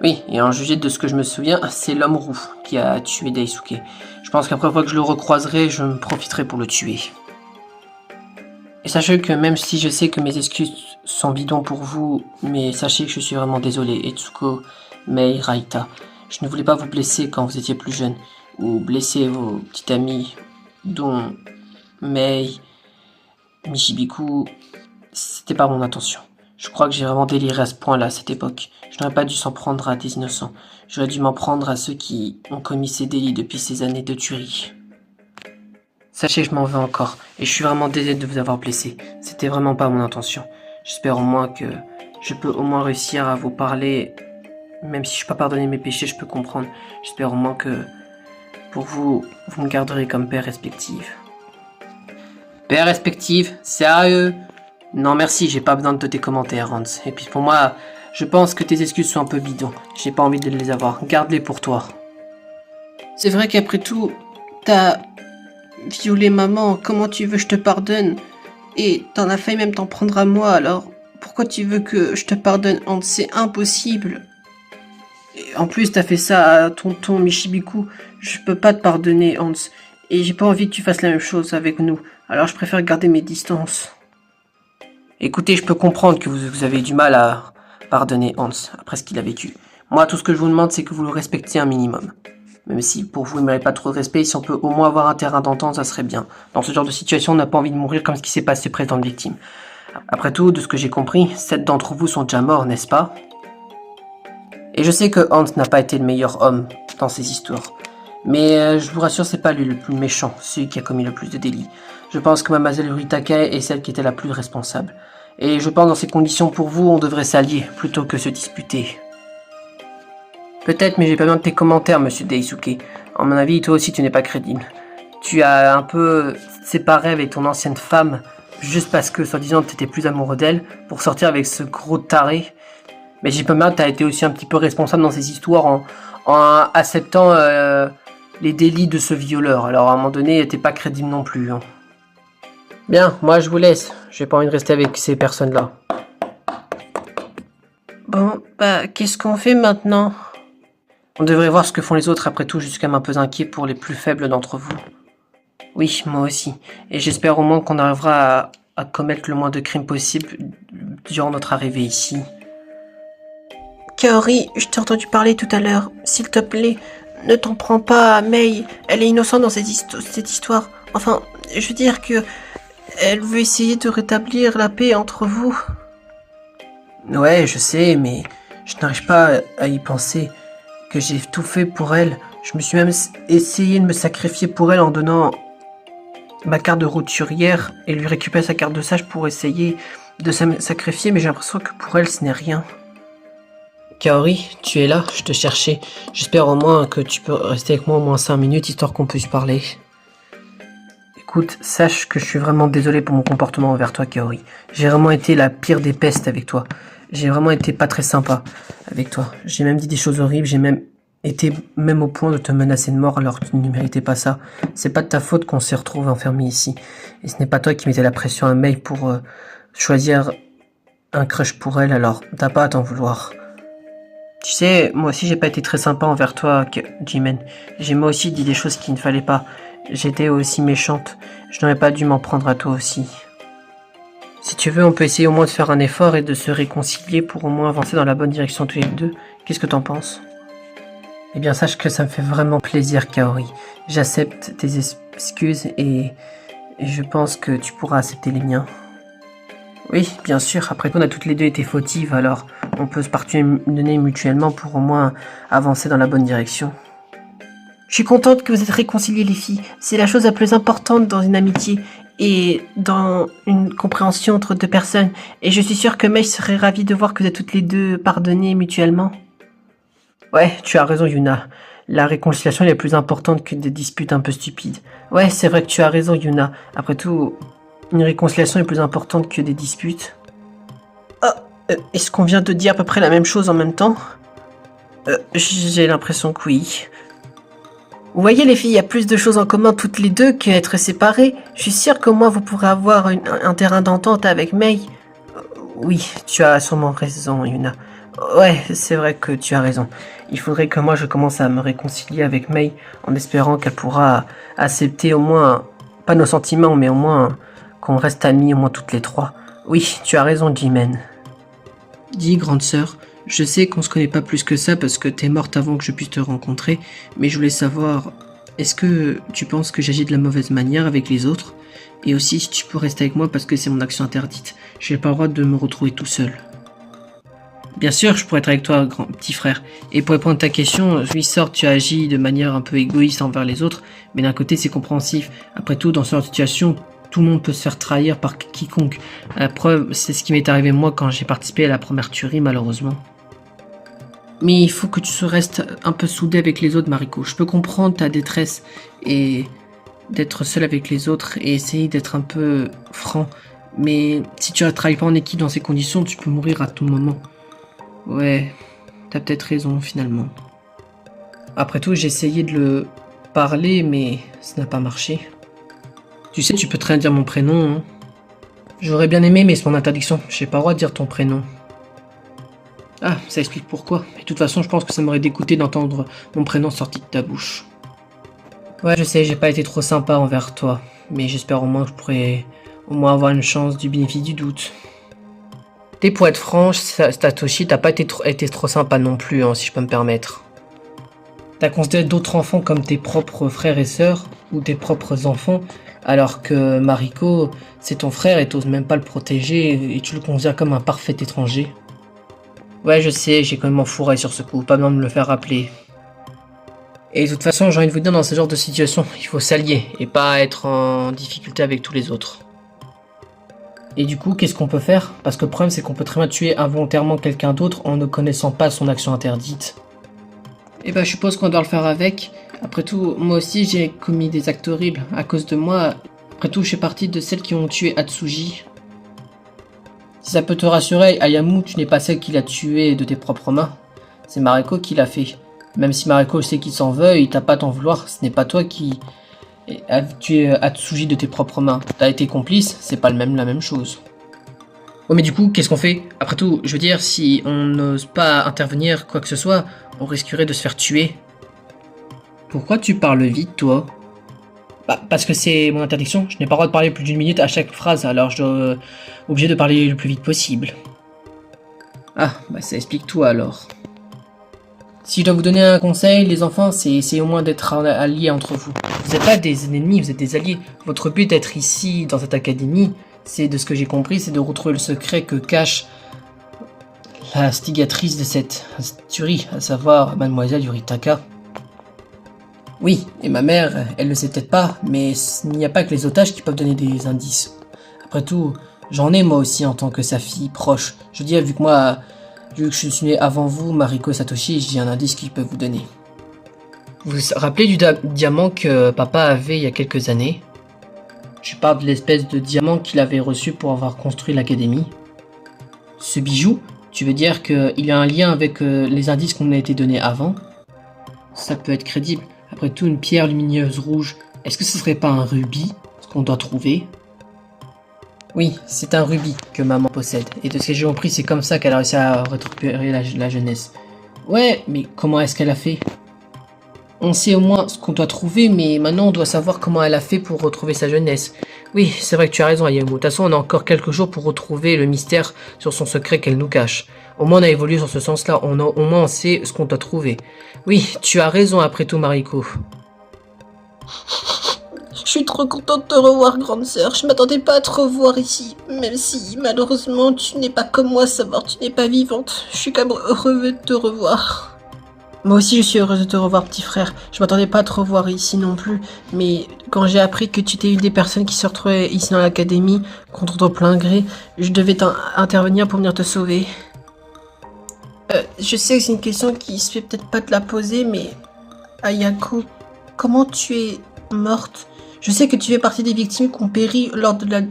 Oui, et en juger de ce que je me souviens, c'est l'homme roux qui a tué Daisuke. Je pense qu'après fois que je le recroiserai, je me profiterai pour le tuer. Et sachez que même si je sais que mes excuses sont bidons pour vous, mais sachez que je suis vraiment désolé, Etsuko, Mei, Raita. Je ne voulais pas vous blesser quand vous étiez plus jeune, ou blesser vos petites amies, dont Mei, Michibiku. C'était pas mon intention. Je crois que j'ai vraiment déliré à ce point-là, à cette époque. Je n'aurais pas dû s'en prendre à des innocents. J'aurais dû m'en prendre à ceux qui ont commis ces délits depuis ces années de tuerie. Sachez que je m'en veux encore, et je suis vraiment désolé de vous avoir blessé. C'était vraiment pas mon intention. J'espère au moins que je peux au moins réussir à vous parler. Même si je peux pas pardonner mes péchés, je peux comprendre. J'espère au moins que, pour vous, vous me garderez comme père respectif. Père respectif, sérieux? Non merci, j'ai pas besoin de tes commentaires, Hans. Et puis pour moi, je pense que tes excuses sont un peu bidons. J'ai pas envie de les avoir. Garde-les pour toi. C'est vrai qu'après tout, t'as violé maman, comment tu veux que je te pardonne? Et t'en as failli même t'en prendre à moi, alors pourquoi tu veux que je te pardonne, Hans? C'est impossible. Et en plus, t'as fait ça à tonton Michibiku. Je peux pas te pardonner, Hans. Et j'ai pas envie que tu fasses la même chose avec nous. Alors je préfère garder mes distances. Écoutez, je peux comprendre que vous avez du mal à pardonner Hans après ce qu'il a vécu. Moi, tout ce que je vous demande, c'est que vous le respectiez un minimum. Même si pour vous, il ne mérite pas trop de respect, si on peut au moins avoir un terrain d'entente, ça serait bien. Dans ce genre de situation, on n'a pas envie de mourir comme ce qui s'est passé près d'une victime. Après tout, de ce que j'ai compris, 7 d'entre vous sont déjà morts, n'est-ce pas? Et je sais que Hans n'a pas été le meilleur homme dans ces histoires. Mais je vous rassure, c'est pas lui le plus méchant, celui qui a commis le plus de délits. Je pense que mademoiselle Uritaka est celle qui était la plus responsable. Et je pense dans ces conditions pour vous, on devrait s'allier plutôt que se disputer. Peut-être, mais j'ai pas besoin de tes commentaires, monsieur Daisuke. À mon avis, toi aussi tu n'es pas crédible. Tu as un peu séparé avec ton ancienne femme, juste parce que, soi-disant, tu étais plus amoureux d'elle, pour sortir avec ce gros taré. Mais j'ai pas mal, t'as été aussi un petit peu responsable dans ces histoires en acceptant les délits de ce violeur. Alors à un moment donné, t'es pas crédible non plus. Hein. Bien, moi je vous laisse. J'ai pas envie de rester avec ces personnes-là. Bon, qu'est-ce qu'on fait maintenant? On devrait voir ce que font les autres, après tout, je suis quand même un peu inquiet pour les plus faibles d'entre vous. Oui, moi aussi. Et j'espère au moins qu'on arrivera à commettre le moins de crimes possible durant notre arrivée ici. Kaori, je t'ai entendu parler tout à l'heure. S'il te plaît, ne t'en prends pas à Mei. Elle est innocente dans cette histoire. Enfin, je veux dire que elle veut essayer de rétablir la paix entre vous. Ouais, je sais, mais je n'arrive pas à y penser. Que j'ai tout fait pour elle. Je me suis même essayé de me sacrifier pour elle en donnant ma carte de roturière et lui récupérer sa carte de sage pour essayer de me sacrifier, mais j'ai l'impression que pour elle, ce n'est rien. Kaori, tu es là, je te cherchais. J'espère au moins que tu peux rester avec moi au moins 5 minutes, histoire qu'on puisse parler. Écoute, sache que je suis vraiment désolé pour mon comportement envers toi, Kaori. J'ai vraiment été la pire des pestes avec toi. J'ai vraiment été pas très sympa avec toi. J'ai même dit des choses horribles, j'ai même été au point de te menacer de mort alors que tu ne méritais pas ça. C'est pas de ta faute qu'on s'est retrouvé enfermé ici. Et ce n'est pas toi qui mettais la pression à Mei pour choisir un crush pour elle, alors t'as pas à t'en vouloir. Tu sais, moi aussi j'ai pas été très sympa envers toi, Jimen. J'ai moi aussi dit des choses qu'il ne fallait pas. J'étais aussi méchante. Je n'aurais pas dû m'en prendre à toi aussi. Si tu veux, on peut essayer au moins de faire un effort et de se réconcilier pour au moins avancer dans la bonne direction tous les deux. Qu'est-ce que t'en penses? Eh bien, sache que ça me fait vraiment plaisir, Kaori. J'accepte tes excuses et je pense que tu pourras accepter les miens. Oui, bien sûr. Après tout, on a toutes les deux été fautives, alors on peut se pardonner mutuellement pour au moins avancer dans la bonne direction. Je suis contente que vous êtes réconciliées, les filles. C'est la chose la plus importante dans une amitié et dans une compréhension entre deux personnes. Et je suis sûre que Mei serait ravie de voir que vous êtes toutes les deux pardonnées mutuellement. Ouais, tu as raison, Yuna. La réconciliation est la plus importante que des disputes un peu stupides. Ouais, c'est vrai que tu as raison, Yuna. Après tout, une réconciliation est plus importante que des disputes. Est-ce qu'on vient de dire à peu près la même chose en même temps? J'ai l'impression que oui. Vous voyez les filles, il y a plus de choses en commun toutes les deux qu'être séparées. Je suis sûre qu'au moins vous pourrez avoir un terrain d'entente avec Mei. Oui, tu as sûrement raison, Yuna. Ouais, c'est vrai que tu as raison. Il faudrait que moi je commence à me réconcilier avec Mei en espérant qu'elle pourra accepter au moins, pas nos sentiments, mais au moins qu'on reste amis au moins toutes les trois. Oui, tu as raison, Jimen. Dis, grande sœur, je sais qu'on se connaît pas plus que ça parce que t'es morte avant que je puisse te rencontrer, mais je voulais savoir, est-ce que tu penses que j'agis de la mauvaise manière avec les autres? Et aussi, si tu peux rester avec moi parce que c'est mon action interdite. J'ai pas le droit de me retrouver tout seul. Bien sûr, je pourrais être avec toi, grand petit frère. Et pour répondre à ta question, oui, sort, tu agis de manière un peu égoïste envers les autres, mais d'un côté, c'est compréhensif. Après tout, dans ce genre de situation, tout le monde peut se faire trahir par quiconque. La preuve, c'est ce qui m'est arrivé moi quand j'ai participé à la première tuerie, malheureusement. Mais il faut que tu restes un peu soudé avec les autres, Mariko. Je peux comprendre ta détresse et d'être seul avec les autres et essayer d'être un peu franc. Mais si tu ne travailles pas en équipe dans ces conditions, tu peux mourir à tout moment. Ouais, t'as peut-être raison finalement. Après tout, j'ai essayé de le parler, mais ça n'a pas marché. Tu sais, tu peux très bien dire mon prénom. Hein. J'aurais bien aimé, mais c'est mon interdiction. J'ai pas le droit de dire ton prénom. Ah, ça explique pourquoi. Mais de toute façon, je pense que ça m'aurait dégoûté d'entendre mon prénom sorti de ta bouche. Ouais, je sais, j'ai pas été trop sympa envers toi. Mais j'espère au moins que je pourrais au moins avoir une chance du bénéfice du doute. Et pour être franche, Satoshi, t'as pas été trop sympa non plus, hein, si je peux me permettre. T'as considéré d'autres enfants comme tes propres frères et sœurs, ou tes propres enfants, alors que Mariko, c'est ton frère et t'oses même pas le protéger, et tu le considères comme un parfait étranger. Ouais, je sais, j'ai quand même enfouré sur ce coup, pas besoin de me le faire rappeler. Et de toute façon, j'ai envie de vous dire, dans ce genre de situation, il faut s'allier, et pas être en difficulté avec tous les autres. Et du coup, qu'est-ce qu'on peut faire? Parce que le problème, c'est qu'on peut très bien tuer involontairement quelqu'un d'autre en ne connaissant pas son action interdite. Et bah, je suppose qu'on doit le faire avec. Après tout, moi aussi, j'ai commis des actes horribles. À cause de moi, après tout, je fais partie de celles qui ont tué Atsuji. Si ça peut te rassurer, Ayamu, tu n'es pas celle qui l'a tué de tes propres mains. C'est Mariko qui l'a fait. Même si Mariko sait qu'il s'en veut, il t'a pas à t'en vouloir. Ce n'est pas toi qui a tué Atsuji de tes propres mains. T'as été complice, c'est pas la même chose. Ouais, mais du coup, qu'est-ce qu'on fait? Après tout, je veux dire, si on n'ose pas intervenir, quoi que ce soit, on risquerait de se faire tuer. Pourquoi tu parles vite, toi? Bah, parce que c'est mon interdiction. Je n'ai pas le droit de parler plus d'une minute à chaque phrase, alors je dois obligé de parler le plus vite possible. Ah, bah ça explique tout alors. Si je dois vous donner un conseil, les enfants, c'est au moins d'être alliés entre vous. Vous n'êtes pas des ennemis, vous êtes des alliés. Votre but d'être ici, dans cette académie, c'est, de ce que j'ai compris, c'est de retrouver le secret que cache la instigatrice de cette tuerie, à savoir Mademoiselle Yuritaka. Oui, et ma mère, elle le sait peut-être pas, mais il n'y a pas que les otages qui peuvent donner des indices. Après tout, j'en ai moi aussi en tant que sa fille proche. Je veux dire, vu que je suis né avant vous, Mariko et Satoshi, j'ai un indice qu'ils peuvent vous donner. Vous vous rappelez du diamant que papa avait il y a quelques années? Je parle de l'espèce de diamant qu'il avait reçu pour avoir construit l'académie. Ce bijou, tu veux dire qu'il y a un lien avec les indices qu'on a été donnés avant? Ça peut être crédible. Après tout, une pierre lumineuse rouge, est-ce que ce serait pas un rubis, ce qu'on doit trouver? Oui, c'est un rubis que maman possède. Et de ce que j'ai compris, c'est comme ça qu'elle a réussi à récupérer la jeunesse. Ouais, mais comment est-ce qu'elle a fait? On sait au moins ce qu'on doit trouver, mais maintenant on doit savoir comment elle a fait pour retrouver sa jeunesse. Oui, c'est vrai que tu as raison, Ayamu. De toute façon, on a encore quelques jours pour retrouver le mystère sur son secret qu'elle nous cache. Au moins on a évolué sur ce sens-là, au moins on sait ce qu'on doit trouver. Oui, tu as raison après tout, Mariko. Je suis trop contente de te revoir, grande sœur. Je m'attendais pas à te revoir ici. Même si, malheureusement, tu n'es pas comme moi, savoir tu n'es pas vivante. Je suis quand même heureux de te revoir. Moi aussi, je suis heureuse de te revoir, petit frère. Je m'attendais pas à te revoir ici non plus, mais quand j'ai appris que tu étais une des personnes qui se retrouvaient ici dans l'académie, contre ton plein gré, je devais intervenir pour venir te sauver. Je sais que c'est une question qui se fait peut-être pas te la poser, mais Ayako, comment tu es morte? Je sais que tu fais partie des victimes qui ont péri lors de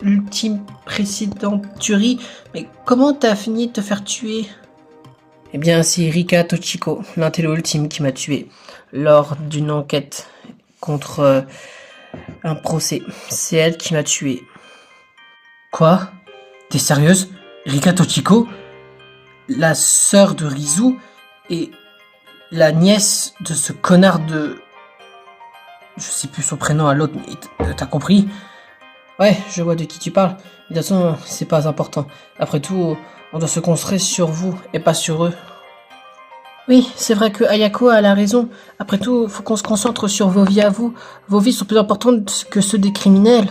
l'ultime précédente tuerie, mais comment t'as fini de te faire tuer? Eh bien, c'est Rika Tochiko, l'intello ultime, qui m'a tué lors d'une enquête contre un procès. C'est elle qui m'a tué. Quoi? T'es sérieuse? Rika Tochiko? La sœur de Rizu et la nièce de ce connard de... Je sais plus son prénom à l'autre, mais t'as compris? Ouais, je vois de qui tu parles. De toute façon, c'est pas important. Après tout, on doit se concentrer sur vous et pas sur eux. Oui, c'est vrai que Ayako a la raison. Après tout, faut qu'on se concentre sur vos vies à vous. Vos vies sont plus importantes que ceux des criminels.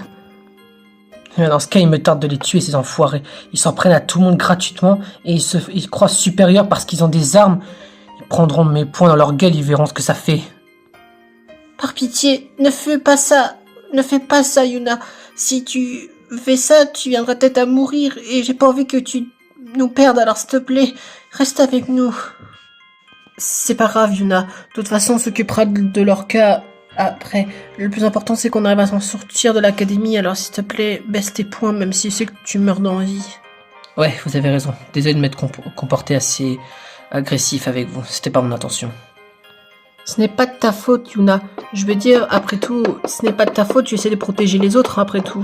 Dans ce cas, il me tarde de les tuer, ces enfoirés. Ils s'en prennent à tout le monde gratuitement et ils croient supérieurs parce qu'ils ont des armes. Ils prendront mes poings dans leur gueule, ils verront ce que ça fait. Par pitié, ne fais pas ça. Ne fais pas ça, Yuna. Si tu fais ça, tu viendras peut-être à mourir et j'ai pas envie que tu nous perdes, alors s'il te plaît, reste avec nous. C'est pas grave, Yuna. De toute façon, on s'occupera de leur cas après. Le plus important, c'est qu'on arrive à s'en sortir de l'académie, alors s'il te plaît, baisse tes poings, même si je sais que tu meurs d'envie. Ouais, vous avez raison. Désolé de m'être comporté assez agressif avec vous. C'était pas mon intention. Ce n'est pas de ta faute, Yuna. Je veux dire, après tout, ce n'est pas de ta faute, tu essaies de protéger les autres, après tout.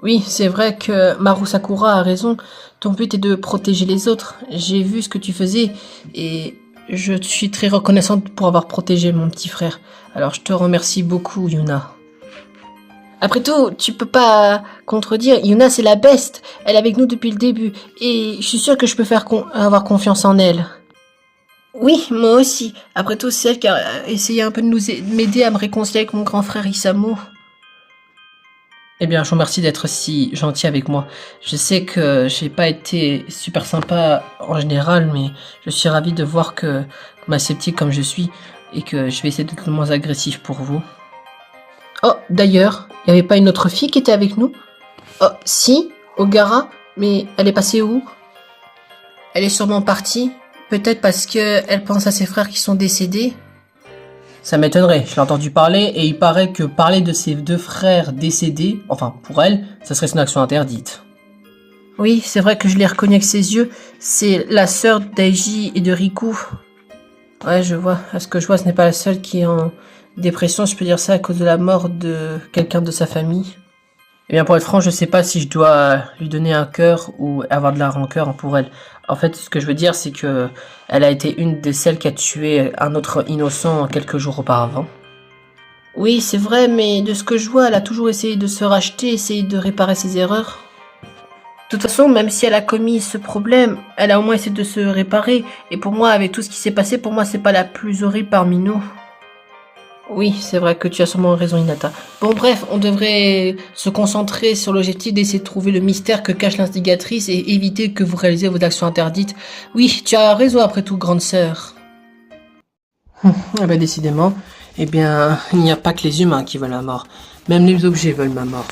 Oui, c'est vrai que Maru Sakura a raison. Ton but est de protéger les autres. J'ai vu ce que tu faisais et je suis très reconnaissante pour avoir protégé mon petit frère. Alors je te remercie beaucoup, Yuna. Après tout, tu peux pas contredire. Yuna, c'est la best. Elle est avec nous depuis le début et je suis sûre que je peux avoir confiance en elle. Oui, moi aussi. Après tout, c'est elle qui a essayé un peu de m'aider à me réconcilier avec mon grand frère Isamu. Eh bien, je vous remercie d'être si gentil avec moi. Je sais que j'ai pas été super sympa en général, mais je suis ravi de voir que vous m'acceptez comme je suis et que je vais essayer d'être le moins agressif pour vous. Oh, d'ailleurs, il n'y avait pas une autre fille qui était avec nous? Oh, si, Ogara, mais elle est passée où? Elle est sûrement partie. Peut-être parce qu'elle pense à ses frères qui sont décédés. Ça m'étonnerait, je l'ai entendu parler et il paraît que parler de ses deux frères décédés, enfin pour elle, ça serait son action interdite. Oui, c'est vrai que je l'ai reconnue avec ses yeux. C'est la sœur d'Aiji et de Riku. Ouais, je vois. À ce que je vois, ce n'est pas la seule qui est en dépression, je peux dire ça, à cause de la mort de quelqu'un de sa famille. Eh bien pour être franc, je sais pas si je dois lui donner un cœur ou avoir de la rancœur pour elle. En fait, ce que je veux dire, c'est que elle a été une de celles qui a tué un autre innocent quelques jours auparavant. Oui, c'est vrai, mais de ce que je vois, elle a toujours essayé de se racheter, essayé de réparer ses erreurs. De toute façon, même si elle a commis ce problème, elle a au moins essayé de se réparer. Et pour moi, avec tout ce qui s'est passé, pour moi, c'est pas la plus horrible parmi nous. Oui, c'est vrai que tu as sûrement raison, Hinata. Bon, bref, on devrait se concentrer sur l'objectif d'essayer de trouver le mystère que cache l'instigatrice et éviter que vous réalisez vos actions interdites. Oui, tu as raison après tout, grande sœur. Eh bien, décidément, eh bien, il n'y a pas que les humains qui veulent ma mort. Même les objets veulent ma mort.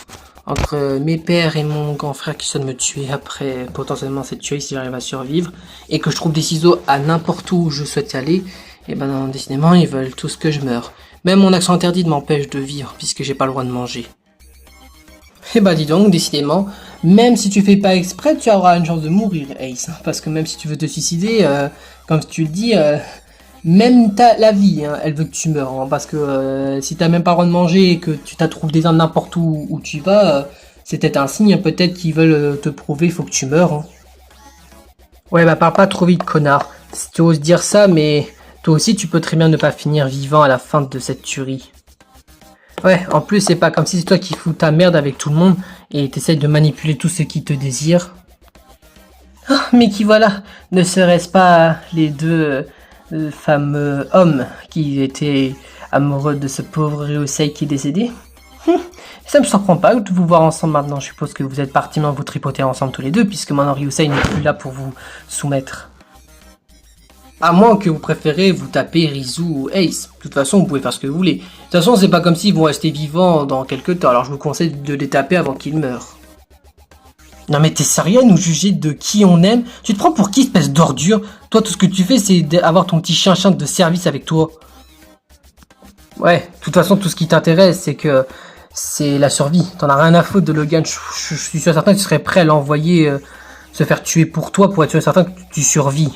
Entre mes pères et mon grand frère qui souhaitent me tuer après potentiellement cette tuerie si j'arrive à survivre, et que je trouve des ciseaux à n'importe où je souhaite aller, eh ben, non, décidément, ils veulent tous que je meure. Même mon action interdite m'empêche de vivre, puisque j'ai pas le droit de manger. Eh bah dis donc, décidément, même si tu fais pas exprès, tu auras une chance de mourir, Ace. Parce que même si tu veux te suicider, comme tu le dis, Même la vie, hein, elle veut que tu meurs. Hein, parce que si t'as même pas le droit de manger et que tu t'as trouvé des armes n'importe où tu vas, c'est peut-être un signe, hein, peut-être qu'ils veulent te prouver, il faut que tu meurs. Hein. Ouais, bah parle pas trop vite, connard. Si tu oses dire ça, mais toi aussi tu peux très bien ne pas finir vivant à la fin de cette tuerie. Ouais, en plus c'est pas comme si c'est toi qui fous ta merde avec tout le monde et t'essayes de manipuler tous ceux qui te désirent. Ah, mais qui voilà, ne serait-ce pas les deux fameux hommes qui étaient amoureux de ce pauvre Ryusei qui est décédé? Ça me surprend pas de vous voir ensemble maintenant. Je suppose que vous êtes partis maintenant vous tripoter ensemble tous les deux, puisque maintenant Ryusei n'est plus là pour vous soumettre. À moins que vous préférez vous taper Rizu ou Ace. De toute façon, vous pouvez faire ce que vous voulez. De toute façon, c'est pas comme s'ils vont rester vivants dans quelques temps, alors je vous conseille de les taper avant qu'ils meurent. Non mais t'es sérieux à nous juger de qui on aime? Tu te prends pour qui, espèce d'ordure? Toi, tout ce que tu fais, c'est d'avoir ton petit chien de service avec toi. Ouais, de toute façon, tout ce qui t'intéresse, c'est que c'est la survie. T'en as rien à foutre de Logan. Je suis sûr certain que tu serais prêt à l'envoyer se faire tuer pour toi, pour être sûr certain que tu survis.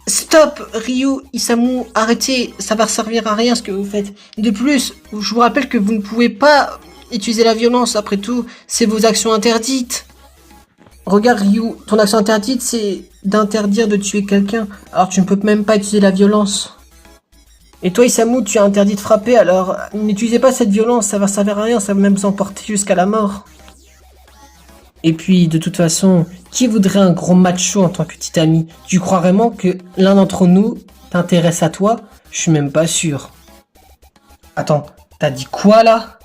Stop, Ryu, Isamu, arrêtez, ça va servir à rien ce que vous faites. De plus, je vous rappelle que vous ne pouvez pas utiliser la violence, après tout, c'est vos actions interdites. Regarde Ryu, ton action interdite c'est d'interdire de tuer quelqu'un, alors tu ne peux même pas utiliser la violence. Et toi Isamu, tu as interdit de frapper, alors n'utilisez pas cette violence, ça va servir à rien, ça va même vous emporter jusqu'à la mort. Et puis, de toute façon, qui voudrait un gros macho en tant que petit ami? Tu crois vraiment que l'un d'entre nous t'intéresse à toi? Je suis même pas sûr. Attends, t'as dit quoi là?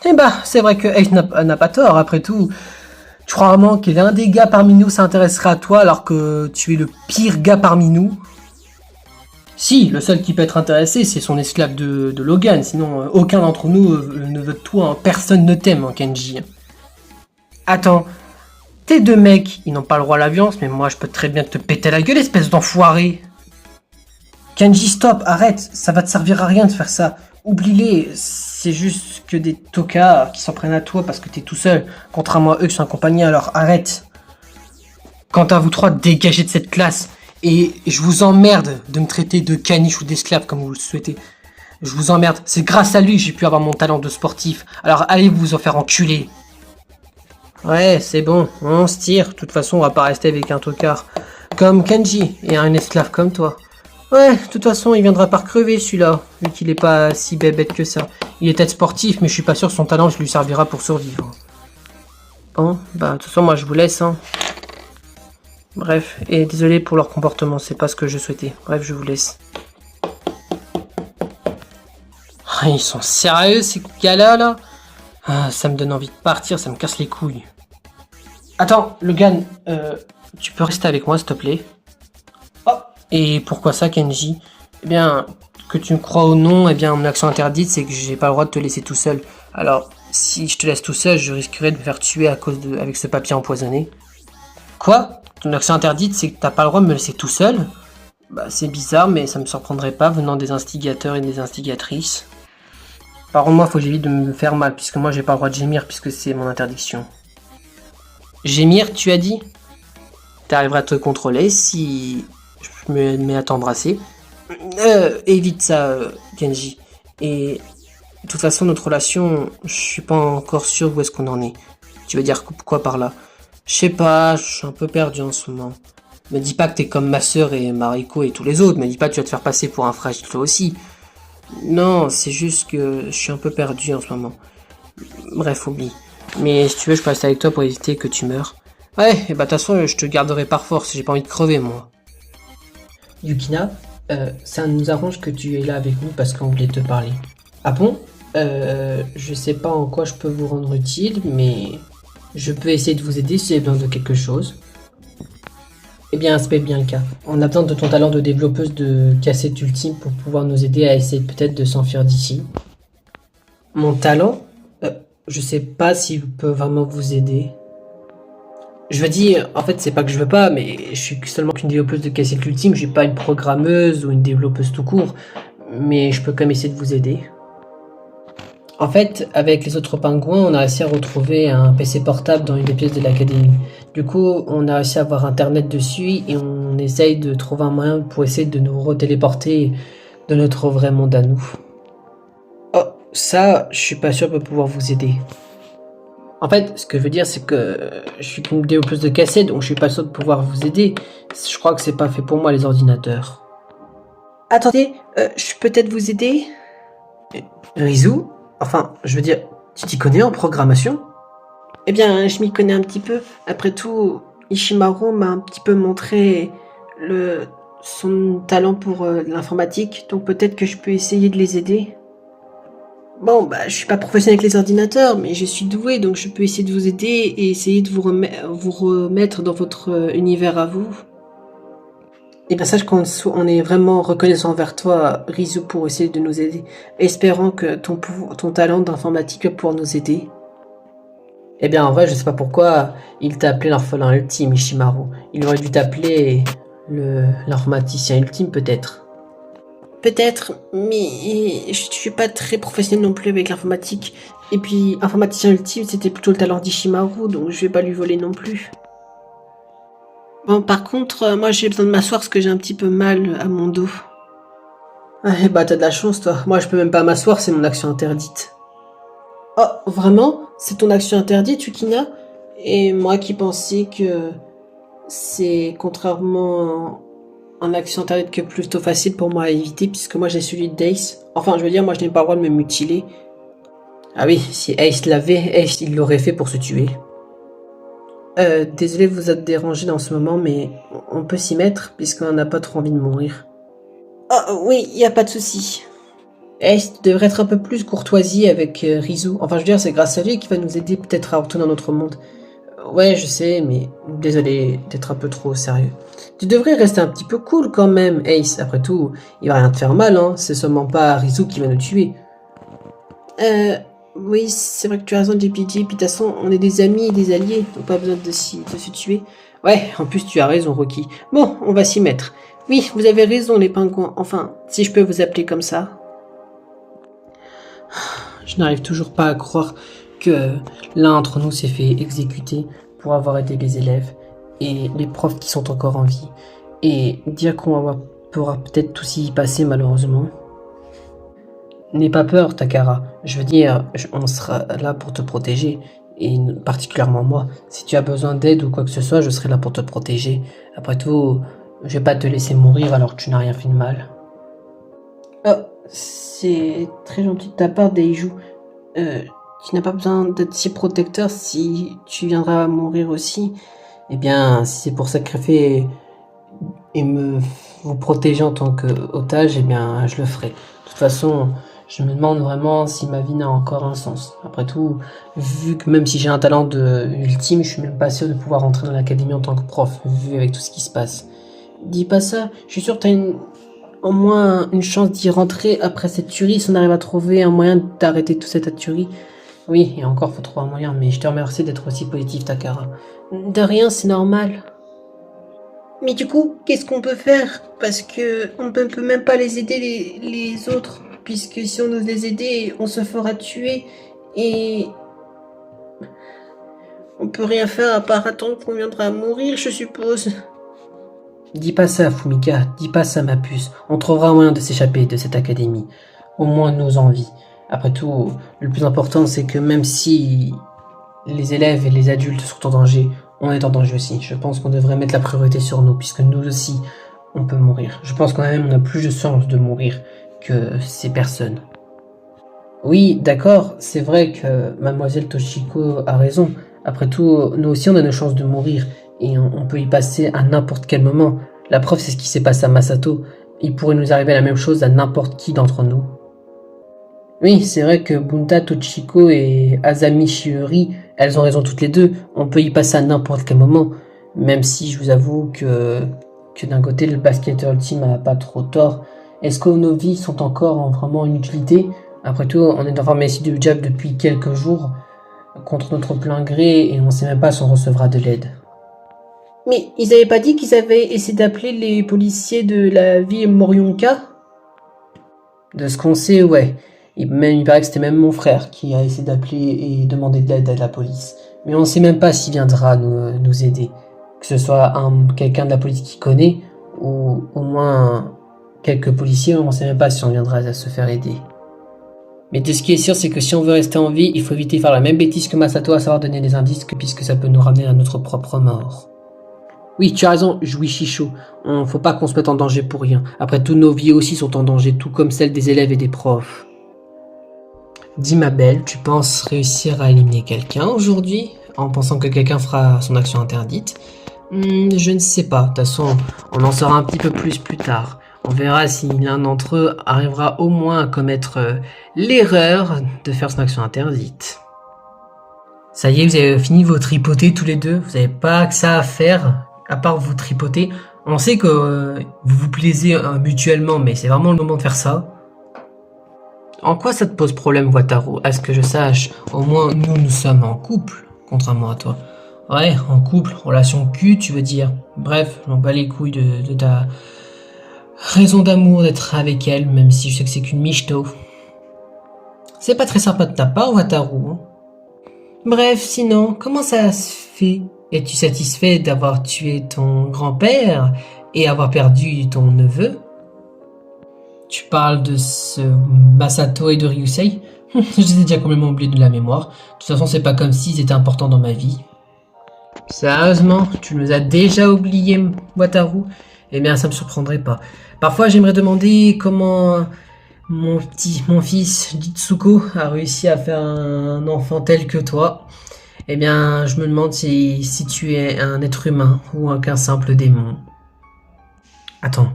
Eh bah, c'est vrai que Ace n'a pas tort, après tout. Tu crois vraiment que l'un des gars parmi nous s'intéresserait à toi alors que tu es le pire gars parmi nous? Si, le seul qui peut être intéressé, c'est son esclave de Logan, sinon aucun d'entre nous ne veut de toi, hein. Personne ne t'aime, hein, Kenji. Attends, tes deux mecs, ils n'ont pas le droit à la violence, mais moi je peux très bien te péter la gueule, espèce d'enfoiré. Kenji, stop, arrête, ça va te servir à rien de faire ça. Oublie-les, c'est juste que des tocards qui s'en prennent à toi parce que t'es tout seul, contrairement à eux qui sont accompagnés, alors arrête. Quant à vous trois, dégagez de cette classe, et je vous emmerde de me traiter de caniche ou d'esclave comme vous le souhaitez. Je vous emmerde, c'est grâce à lui que j'ai pu avoir mon talent de sportif, alors allez vous en faire enculer. Ouais, c'est bon, on se tire. De toute façon, on va pas rester avec un tocard comme Kenji et un esclave comme toi. Ouais, de toute façon, il viendra par crever celui-là, vu qu'il est pas si bête que ça. Il est peut-être sportif, mais je suis pas sûr que son talent lui servira pour survivre. Bon, bah, de toute façon, moi je vous laisse, hein. Bref, et désolé pour leur comportement, c'est pas ce que je souhaitais. Bref, je vous laisse. Ah, ils sont sérieux ces gars-là, là? Ah, ça me donne envie de partir, ça me casse les couilles. Attends, Logan, tu peux rester avec moi, s'il te plaît? Oh, et pourquoi ça, Kenji? Eh bien, que tu me crois ou non, eh bien, mon action interdite, c'est que j'ai pas le droit de te laisser tout seul. Alors, si je te laisse tout seul, je risquerais de me faire tuer à cause avec ce papier empoisonné. Quoi? Ton action interdite, c'est que t'as pas le droit de me laisser tout seul? Bah, c'est bizarre, mais ça me surprendrait pas venant des instigateurs et des instigatrices. Par contre, moi, faut que j'évite de me faire mal, puisque moi, j'ai pas le droit de gémir, puisque c'est mon interdiction. Gémir, tu as dit? T'arriveras à te contrôler si je me mets à t'embrasser. Évite ça, Kenji. Et de toute façon, notre relation, je suis pas encore sûr où est-ce qu'on en est. Tu veux dire quoi par là? Je sais pas, je suis un peu perdu en ce moment. Me dis pas que t'es comme ma sœur et Mariko et tous les autres. Me dis pas que tu vas te faire passer pour un fragile toi aussi. Non, c'est juste que je suis un peu perdu en ce moment. Bref, oublie. Mais si tu veux, je peux rester avec toi pour éviter que tu meurs. Ouais, et bah de toute façon, je te garderai par force, j'ai pas envie de crever, moi. Yukina, ça nous arrange que tu es là avec nous parce qu'on voulait te parler. Ah bon? Je sais pas en quoi je peux vous rendre utile, mais je peux essayer de vous aider si vous avez besoin de quelque chose. Eh bien, c'est bien le cas. On a besoin de ton talent de développeuse de cassette ultime pour pouvoir nous aider à essayer peut-être de s'enfuir d'ici. Mon talent? Je sais pas si je peux vraiment vous aider. Je veux dire, en fait, c'est pas que je veux pas, mais je suis seulement qu'une développeuse de cassette ultime, je suis pas une programmeuse ou une développeuse tout court, mais je peux quand même essayer de vous aider. En fait, avec les autres pingouins, on a réussi à retrouver un PC portable dans une des pièces de l'académie. Du coup, on a réussi à avoir internet dessus et on essaye de trouver un moyen pour essayer de nous retéléporter de notre vrai monde à nous. Oh, ça, je suis pas sûr de pouvoir vous aider. En fait, ce que je veux dire, c'est que je suis qu'une vidéo-plus de cassette, donc je suis pas sûr de pouvoir vous aider. Je crois que c'est pas fait pour moi, les ordinateurs. Attendez, je peux peut-être vous aider? Rizou? Enfin, je veux dire, tu t'y connais en programmation? Eh bien, je m'y connais un petit peu. Après tout, Ishimaru m'a un petit peu montré son talent pour l'informatique, donc peut-être que je peux essayer de les aider. Bon, bah, je suis pas professionnel avec les ordinateurs, mais je suis doué, donc je peux essayer de vous aider et essayer de vous remettre dans votre univers à vous. Et bien, sache qu'on est vraiment reconnaissant envers toi, Rizou, pour essayer de nous aider. Espérant que ton talent d'informatique va pouvoir nous aider. Eh bien, en vrai, je sais pas pourquoi il t'a appelé l'orphelin ultime, Ishimaru. Il aurait dû t'appeler l'informaticien ultime, peut-être. Peut-être, mais je suis pas très professionnel non plus avec l'informatique. Et puis, informaticien ultime, c'était plutôt le talent d'Ishimaru, donc je vais pas lui voler non plus. Bon, par contre, moi j'ai besoin de m'asseoir parce que j'ai un petit peu mal à mon dos. Ah, eh bah, t'as de la chance, toi. Moi, je peux même pas m'asseoir, c'est mon action interdite. Oh, vraiment? C'est ton action interdite, Yukina? Et moi qui pensais que c'est contrairement un action interdite que plutôt facile pour moi à éviter, puisque moi j'ai celui d'Ace. Enfin, je veux dire, moi je n'ai pas le droit de me mutiler. Ah oui, si Ace l'avait, Ace il l'aurait fait pour se tuer. Désolé de vous être dérangé dans ce moment, mais on peut s'y mettre, puisqu'on n'a pas trop envie de mourir. Oh oui, y a pas de souci. Ace, tu devrais être un peu plus courtoisie avec Rizou. Enfin, je veux dire, c'est grâce à lui qu'il va nous aider peut-être à retourner dans notre monde. Ouais, je sais, mais désolé d'être un peu trop sérieux. Tu devrais rester un petit peu cool quand même, Ace. Après tout, il va rien te faire mal, hein. C'est seulement pas Rizou qui va nous tuer. Oui, c'est vrai que tu as raison, JPJ. Puis de toute façon, on est des amis et des alliés, donc pas besoin de se tuer. Ouais, en plus tu as raison, Rocky. Bon, on va s'y mettre. Oui, vous avez raison, les pingouins. Enfin, si je peux vous appeler comme ça. Je n'arrive toujours pas à croire que l'un d'entre nous s'est fait exécuter pour avoir aidé les élèves et les profs qui sont encore en vie. Et dire qu'on pourra peut-être tous y passer malheureusement. N'aie pas peur, Takara. Je veux dire, on sera là pour te protéger. Et particulièrement moi. Si tu as besoin d'aide ou quoi que ce soit, je serai là pour te protéger. Après tout, je vais pas te laisser mourir alors que tu n'as rien fait de mal. Oh, c'est très gentil de ta part, Deiju. Tu n'as pas besoin d'être si protecteur si tu viendras à mourir aussi. Eh bien, si c'est pour sacrifier et vous protéger en tant qu'otage, eh bien, je le ferai. De toute façon, je me demande vraiment si ma vie n'a encore un sens. Après tout, vu que même si j'ai un talent ultime, je suis même pas sûr de pouvoir entrer dans l'académie en tant que prof, vu avec tout ce qui se passe. Dis pas ça, je suis sûr que t'as au moins une chance d'y rentrer après cette tuerie, si on arrive à trouver un moyen d'arrêter toute cette tuerie. Oui, et encore, faut trouver un moyen, mais je te remercie d'être aussi positif, Takara. De rien, c'est normal. Mais du coup, qu'est-ce qu'on peut faire? Parce que on peut même pas les aider les autres, puisque si on ose les aider, on se fera tuer, et on peut rien faire à part attendre qu'on viendra à mourir, je suppose. Dis pas ça, Fumika, dis pas ça, ma puce. On trouvera un moyen de s'échapper de cette académie. Au moins nos envies. Après tout, le plus important, c'est que même si les élèves et les adultes sont en danger, on est en danger aussi. Je pense qu'on devrait mettre la priorité sur nous, puisque nous aussi, on peut mourir. Je pense qu'on a plus de chance de mourir que ces personnes. Oui, d'accord, c'est vrai que Mademoiselle Toshiko a raison. Après tout, nous aussi, on a nos chances de mourir, et on peut y passer à n'importe quel moment. La preuve, c'est ce qui s'est passé à Masato. Il pourrait nous arriver la même chose à n'importe qui d'entre nous. Oui, c'est vrai que Bunta Tochiko et Azami Shiori, elles ont raison toutes les deux. On peut y passer à n'importe quel moment. Même si je vous avoue que d'un côté, le basketteur ultime a pas trop tort. Est-ce que nos vies sont encore vraiment une utilité? Après tout, on est dans pharmacie du Jab depuis quelques jours, contre notre plein gré, et on sait même pas si on recevra de l'aide. Mais ils avaient pas dit qu'ils avaient essayé d'appeler les policiers de la ville Morionka? De ce qu'on sait, ouais. Il paraît que c'était même mon frère qui a essayé d'appeler et demander de l'aide à la police. Mais on ne sait même pas s'il viendra nous aider. Que ce soit quelqu'un de la police qui connaît, ou au moins quelques policiers, on ne sait même pas si on viendra à se faire aider. Mais de ce qui est sûr, c'est que si on veut rester en vie, il faut éviter de faire la même bêtise que Masato, à savoir donner des indices, puisque ça peut nous ramener à notre propre mort. Oui, tu as raison, Jouichicho. Faut pas qu'on se mette en danger pour rien. Après tout, nos vies aussi sont en danger, tout comme celles des élèves et des profs. Dis ma belle, tu penses réussir à éliminer quelqu'un aujourd'hui, en pensant que quelqu'un fera son action interdite? Je ne sais pas, de toute façon, on en saura un petit peu plus tard. On verra si l'un d'entre eux arrivera au moins à commettre l'erreur de faire son action interdite. Ça y est, vous avez fini vos tripotés tous les deux? Vous n'avez pas que ça à faire, à part vous tripoter? On sait que vous vous plaisez mutuellement, mais c'est vraiment le moment de faire ça. En quoi ça te pose problème, Wataru? À ce que je sache, au moins nous sommes en couple, contrairement à toi. Ouais, en couple, relation cul, tu veux dire. Bref, je m'en bats les couilles de ta raison d'amour d'être avec elle, même si je sais que c'est qu'une michto. C'est pas très sympa de ta part, Wataru. Hein. Bref, sinon, comment ça se fait? Es-tu satisfait d'avoir tué ton grand-père et avoir perdu ton neveu? Tu parles de ce Masato et de Ryusei? Je les ai déjà complètement oubliés de la mémoire. De toute façon, c'est pas comme s'ils étaient importants dans ma vie. Sérieusement, tu nous as déjà oubliés, Wataru? Eh bien, ça me surprendrait pas. Parfois, j'aimerais demander comment mon fils Jitsuko a réussi à faire un enfant tel que toi. Eh bien, je me demande si tu es un être humain ou qu'un simple démon. Attends,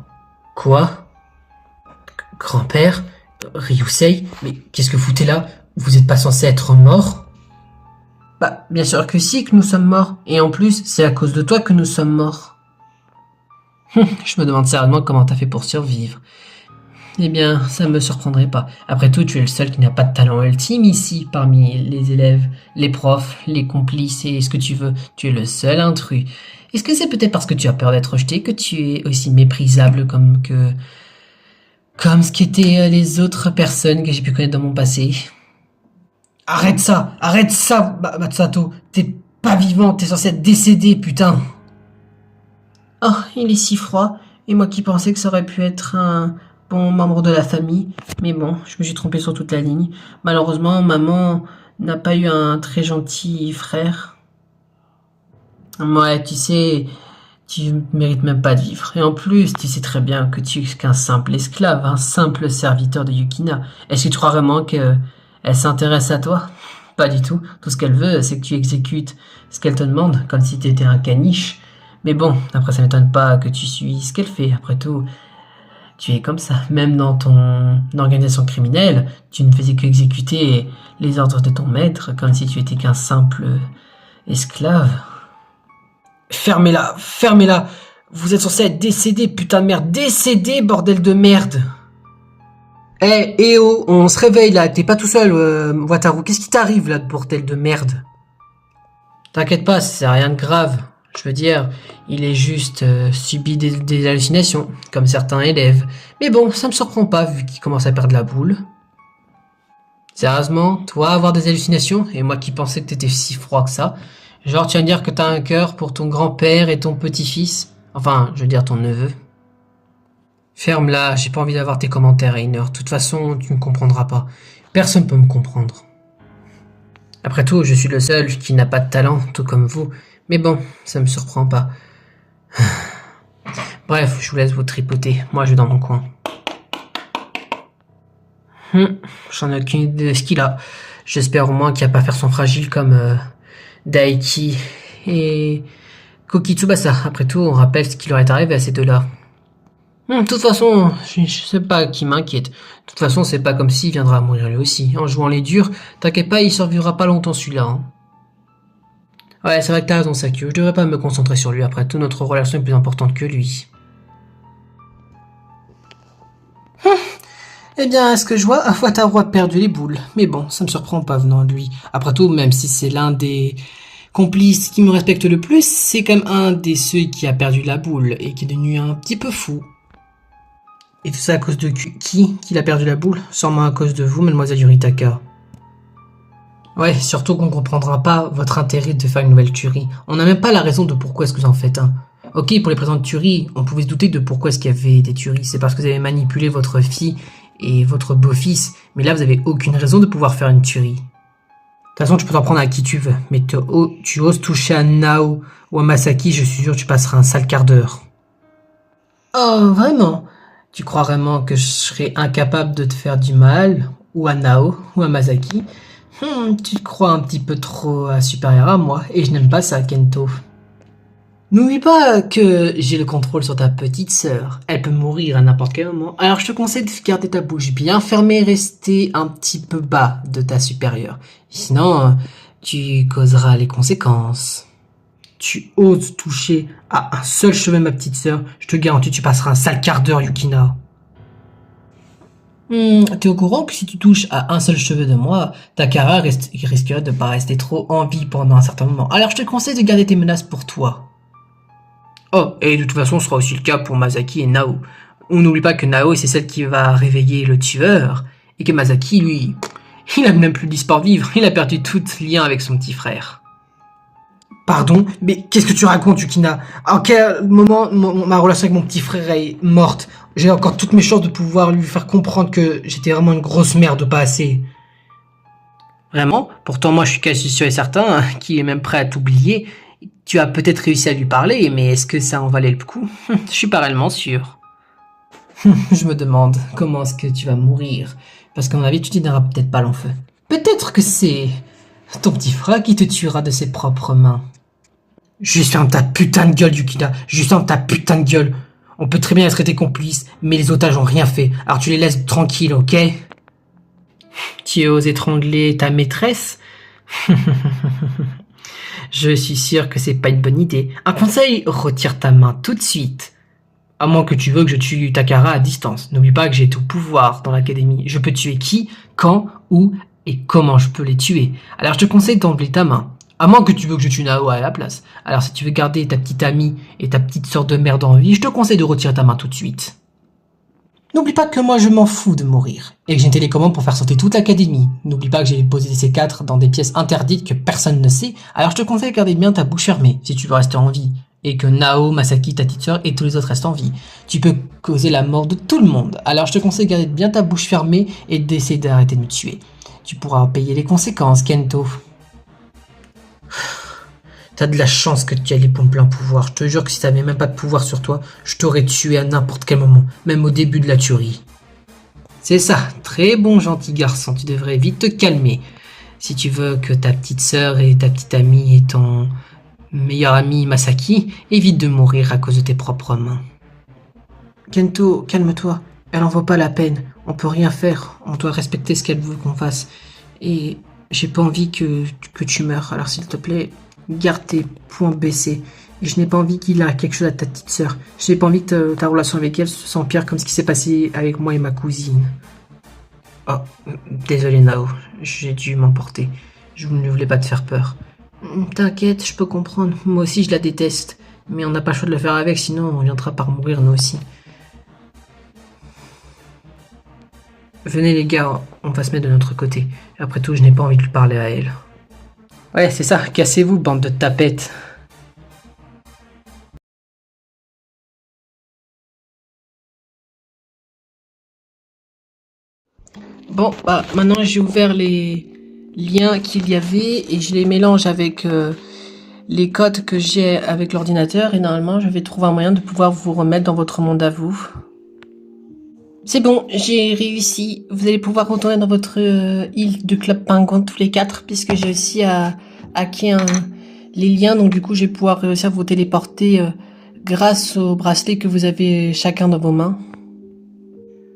quoi? Grand-père? Ryusei? Mais qu'est-ce que vous foutez là? Vous êtes pas censé être mort? Bah, bien sûr que si, que nous sommes morts. Et en plus, c'est à cause de toi que nous sommes morts. Je me demande sérieusement comment t'as fait pour survivre. Eh bien, ça me surprendrait pas. Après tout, tu es le seul qui n'a pas de talent ultime ici, parmi les élèves, les profs, les complices et ce que tu veux. Tu es le seul intrus. Est-ce que c'est peut-être parce que tu as peur d'être rejeté que tu es aussi méprisable comme ce qu'étaient les autres personnes que j'ai pu connaître dans mon passé? Arrête ça, Matsuhato. T'es pas vivant, t'es censé être décédé, putain. Oh, il est si froid. Et moi qui pensais que ça aurait pu être un bon membre de la famille. Mais bon, je me suis trompé sur toute la ligne. Malheureusement, maman n'a pas eu un très gentil frère. Ouais, tu sais, tu mérites même pas de vivre. Et en plus, tu sais très bien que tu es qu'un simple esclave, un simple serviteur de Yukina. Est-ce que tu crois vraiment qu'elle s'intéresse à toi? Pas du tout. Tout ce qu'elle veut, c'est que tu exécutes ce qu'elle te demande, comme si tu étais un caniche. Mais bon, après ça m'étonne pas que tu suives ce qu'elle fait. Après tout, tu es comme ça. Même dans ton organisation criminelle, tu ne faisais qu'exécuter les ordres de ton maître, comme si tu étais qu'un simple esclave. Fermez-la, fermez-la. Vous êtes censé être décédé, putain de merde. Décédé, bordel de merde. Oh, on se réveille là. T'es pas tout seul, Wataru. Qu'est-ce qui t'arrive là, bordel de merde? T'inquiète pas, c'est rien de grave. Je veux dire, il est juste subi des hallucinations, comme certains élèves. Mais bon, ça me surprend pas, vu qu'il commence à perdre la boule. Sérieusement, toi avoir des hallucinations, et moi qui pensais que t'étais si froid que ça. Genre, tu vas me dire que t'as un cœur pour ton grand-père et ton petit-fils. Enfin, je veux dire ton neveu. Ferme-la, j'ai pas envie d'avoir tes commentaires, Einer. De toute façon, tu ne comprendras pas. Personne peut me comprendre. Après tout, je suis le seul qui n'a pas de talent, tout comme vous. Mais bon, ça me surprend pas. Bref, je vous laisse vous tripoter. Moi, je vais dans mon coin. J'en ai aucune idée de ce qu'il a. J'espère au moins qu'il va pas faire son fragile comme Daiki et Koki Tsubasa. Après tout, on rappelle ce qui leur est arrivé à ces deux-là. De toute façon, je sais pas qui m'inquiète. De toute façon, c'est pas comme s'il viendra à mourir lui aussi. En jouant les durs, t'inquiète pas, il survivra pas longtemps celui-là. Hein. Ouais, c'est vrai que t'as raison, Sakyo. Je devrais pas me concentrer sur lui. Après tout, notre relation est plus importante que lui. Eh bien, à ce que je vois, Wataru a perdu les boules. Mais bon, ça me surprend pas venant de lui. Après tout, même si c'est l'un des complices qui me respecte le plus, c'est quand même un des ceux qui a perdu la boule et qui est devenu un petit peu fou. Et tout ça à cause de qui qu'il a perdu la boule? Sûrement à cause de vous, mademoiselle Yuritaka. Ouais, surtout qu'on comprendra pas votre intérêt de faire une nouvelle tuerie. On n'a même pas la raison de pourquoi est-ce que vous en faites un. Ok, pour les présentes tueries, on pouvait se douter de pourquoi est-ce qu'il y avait des tueries. C'est parce que vous avez manipulé votre fille et votre beau-fils. Mais là, vous avez aucune raison de pouvoir faire une tuerie. De toute façon, tu peux t'en prendre à qui tu veux. Mais tu oses toucher à Nao ou à Masaki, je suis sûr que tu passeras un sale quart d'heure. Oh, vraiment? Tu crois vraiment que je serais incapable de te faire du mal? Ou à Nao, ou à Masaki? Tu te crois un petit peu trop supérieur à moi, et je n'aime pas ça, Kento. N'oublie pas que j'ai le contrôle sur ta petite sœur. Elle peut mourir à n'importe quel moment. Alors je te conseille de garder ta bouche bien fermée et rester un petit peu bas de ta supérieure. Sinon, tu causeras les conséquences. Tu oses toucher à un seul cheveu ma petite sœur, je te garantis tu passeras un sale quart d'heure, Yukina. T'es au courant que si tu touches à un seul cheveu de moi, ta carrière risquerait de pas rester trop en vie pendant un certain moment. Alors je te conseille de garder tes menaces pour toi. Oh, et de toute façon ce sera aussi le cas pour Masaki et Nao. On n'oublie pas que Nao c'est celle qui va réveiller le tueur, et que Masaki, lui, il a même plus d'espoir de vivre, il a perdu tout lien avec son petit frère. Pardon, mais qu'est-ce que tu racontes, Yukina? À quel moment ma relation avec mon petit frère est morte? J'ai encore toutes mes chances de pouvoir lui faire comprendre que j'étais vraiment une grosse merde au passé. Vraiment? Pourtant, moi, je suis quasi sûr et certain qu'il est même prêt à t'oublier. Tu as peut-être réussi à lui parler, mais est-ce que ça en valait le coup? Je suis pas réellement sûr. Je me demande comment est-ce que tu vas mourir. Parce qu'à mon avis, tu tireras peut-être pas l'enfeu. Peut-être que c'est ton petit frère qui te tuera de ses propres mains. Juste ferme ta putain de gueule, Yukina. Juste ferme ta putain de gueule. On peut très bien être tes complices, mais les otages ont rien fait. Alors tu les laisses tranquilles, ok? Tu oses étrangler ta maîtresse? Je suis sûr que c'est pas une bonne idée. Un conseil, retire ta main tout de suite. À moins que tu veux que je tue Takara à distance. N'oublie pas que j'ai tout pouvoir dans l'académie. Je peux tuer qui, quand, où et comment je peux les tuer. Alors je te conseille d'enlever ta main. À moins que tu veux que je tue Nao à la place. Alors si tu veux garder ta petite amie et ta petite sœur de merde en vie, je te conseille de retirer ta main tout de suite. N'oublie pas que moi je m'en fous de mourir. Et que j'ai une télécommande pour faire sauter toute l'académie. N'oublie pas que j'ai posé ces 4 dans des pièces interdites que personne ne sait. Alors je te conseille de garder bien ta bouche fermée si tu veux rester en vie. Et que Nao, Masaki, ta petite sœur et tous les autres restent en vie. Tu peux causer la mort de tout le monde. Alors je te conseille de garder bien ta bouche fermée et d'essayer d'arrêter de me tuer. Tu pourras payer les conséquences, Kento. T'as de la chance que tu aies les plein pouvoir. Je te jure que si t'avais même pas de pouvoir sur toi, je t'aurais tué à n'importe quel moment, même au début de la tuerie. C'est ça, très bon gentil garçon, tu devrais vite te calmer. Si tu veux que ta petite sœur et ta petite amie et ton meilleur ami Masaki évite de mourir à cause de tes propres mains. Kento, calme-toi, elle en vaut pas la peine, on peut rien faire, on doit respecter ce qu'elle veut qu'on fasse. Et j'ai pas envie que tu meurs, alors s'il te plaît, garde tes poings baissés. Et je n'ai pas envie qu'il ait quelque chose à ta petite sœur. Je n'ai pas envie que ta relation avec elle s'empire comme ce qui s'est passé avec moi et ma cousine. Oh, désolé Nao, j'ai dû m'emporter. Je ne voulais pas te faire peur. T'inquiète, je peux comprendre. Moi aussi je la déteste. Mais on n'a pas le choix de le faire avec, sinon on viendra par mourir nous aussi. Venez les gars, on va se mettre de notre côté. Après tout, je n'ai pas envie de lui parler à elle. Ouais, c'est ça, cassez-vous, bande de tapettes. Bon, bah maintenant j'ai ouvert les liens qu'il y avait et je les mélange avec les codes que j'ai avec l'ordinateur et normalement je vais trouver un moyen de pouvoir vous remettre dans votre monde à vous. C'est bon, j'ai réussi. Vous allez pouvoir retourner dans votre île de Club Pingouin tous les 4 puisque j'ai aussi hacké les liens. Donc du coup, je vais pouvoir réussir à vous téléporter grâce au bracelet que vous avez chacun dans vos mains.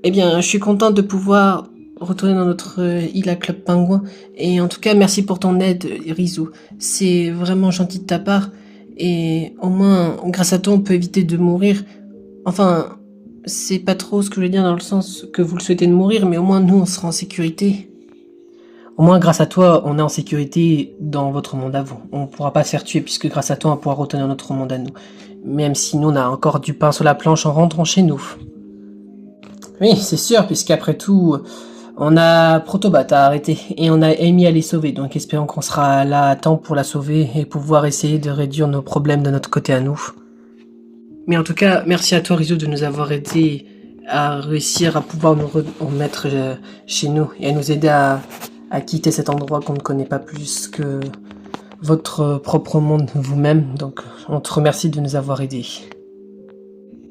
Eh bien, je suis contente de pouvoir retourner dans notre île à Club Pingouin. Et en tout cas, merci pour ton aide, Rizu. C'est vraiment gentil de ta part. Et au moins, grâce à toi, on peut éviter de mourir. Enfin... C'est pas trop ce que je veux dire dans le sens que vous le souhaitez de mourir, mais au moins nous on sera en sécurité. Au moins grâce à toi, on est en sécurité dans votre monde à vous. On ne pourra pas se faire tuer puisque grâce à toi on pourra retourner dans notre monde à nous. Même si nous on a encore du pain sur la planche en rentrant chez nous. Oui, c'est sûr, puisqu'après tout, On a Protobat à arrêter et on a Amy à les sauver, donc espérons qu'on sera là à temps pour la sauver et pouvoir essayer de réduire nos problèmes de notre côté à nous. Mais en tout cas, merci à toi Rizzo de nous avoir aidé à réussir à pouvoir nous remettre chez nous et à nous aider à quitter cet endroit qu'on ne connaît pas plus que votre propre monde vous-même. Donc on te remercie de nous avoir aidés.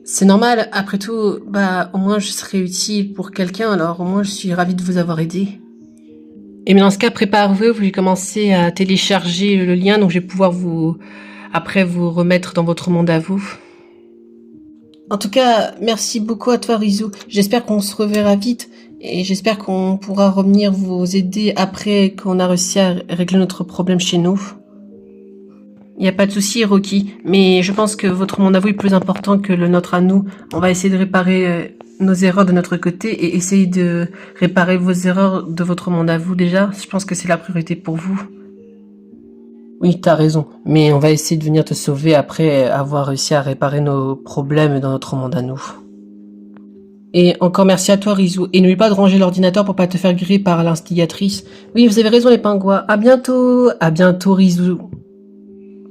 C'est normal, après tout, au moins je serai utile pour quelqu'un, alors au moins je suis ravie de vous avoir aidé. Et bien dans ce cas, préparez-vous, vous commencez à télécharger le lien, donc je vais pouvoir vous remettre dans votre monde à vous. En tout cas, merci beaucoup à toi Rizzo, j'espère qu'on se reverra vite, et j'espère qu'on pourra revenir vous aider après qu'on a réussi à régler notre problème chez nous. Il n'y a pas de souci, Rocky, mais je pense que votre monde à vous est plus important que le nôtre à nous. On va essayer de réparer nos erreurs de notre côté et essayer de réparer vos erreurs de votre monde à vous déjà. Je pense que c'est la priorité pour vous. Oui, t'as raison, mais on va essayer de venir te sauver après avoir réussi à réparer nos problèmes dans notre monde à nous. Et encore merci à toi, Rizzo. Et n'oublie pas de ranger l'ordinateur pour pas te faire griller par l'instigatrice. Oui, vous avez raison, les pingouins. À bientôt, Rizzo.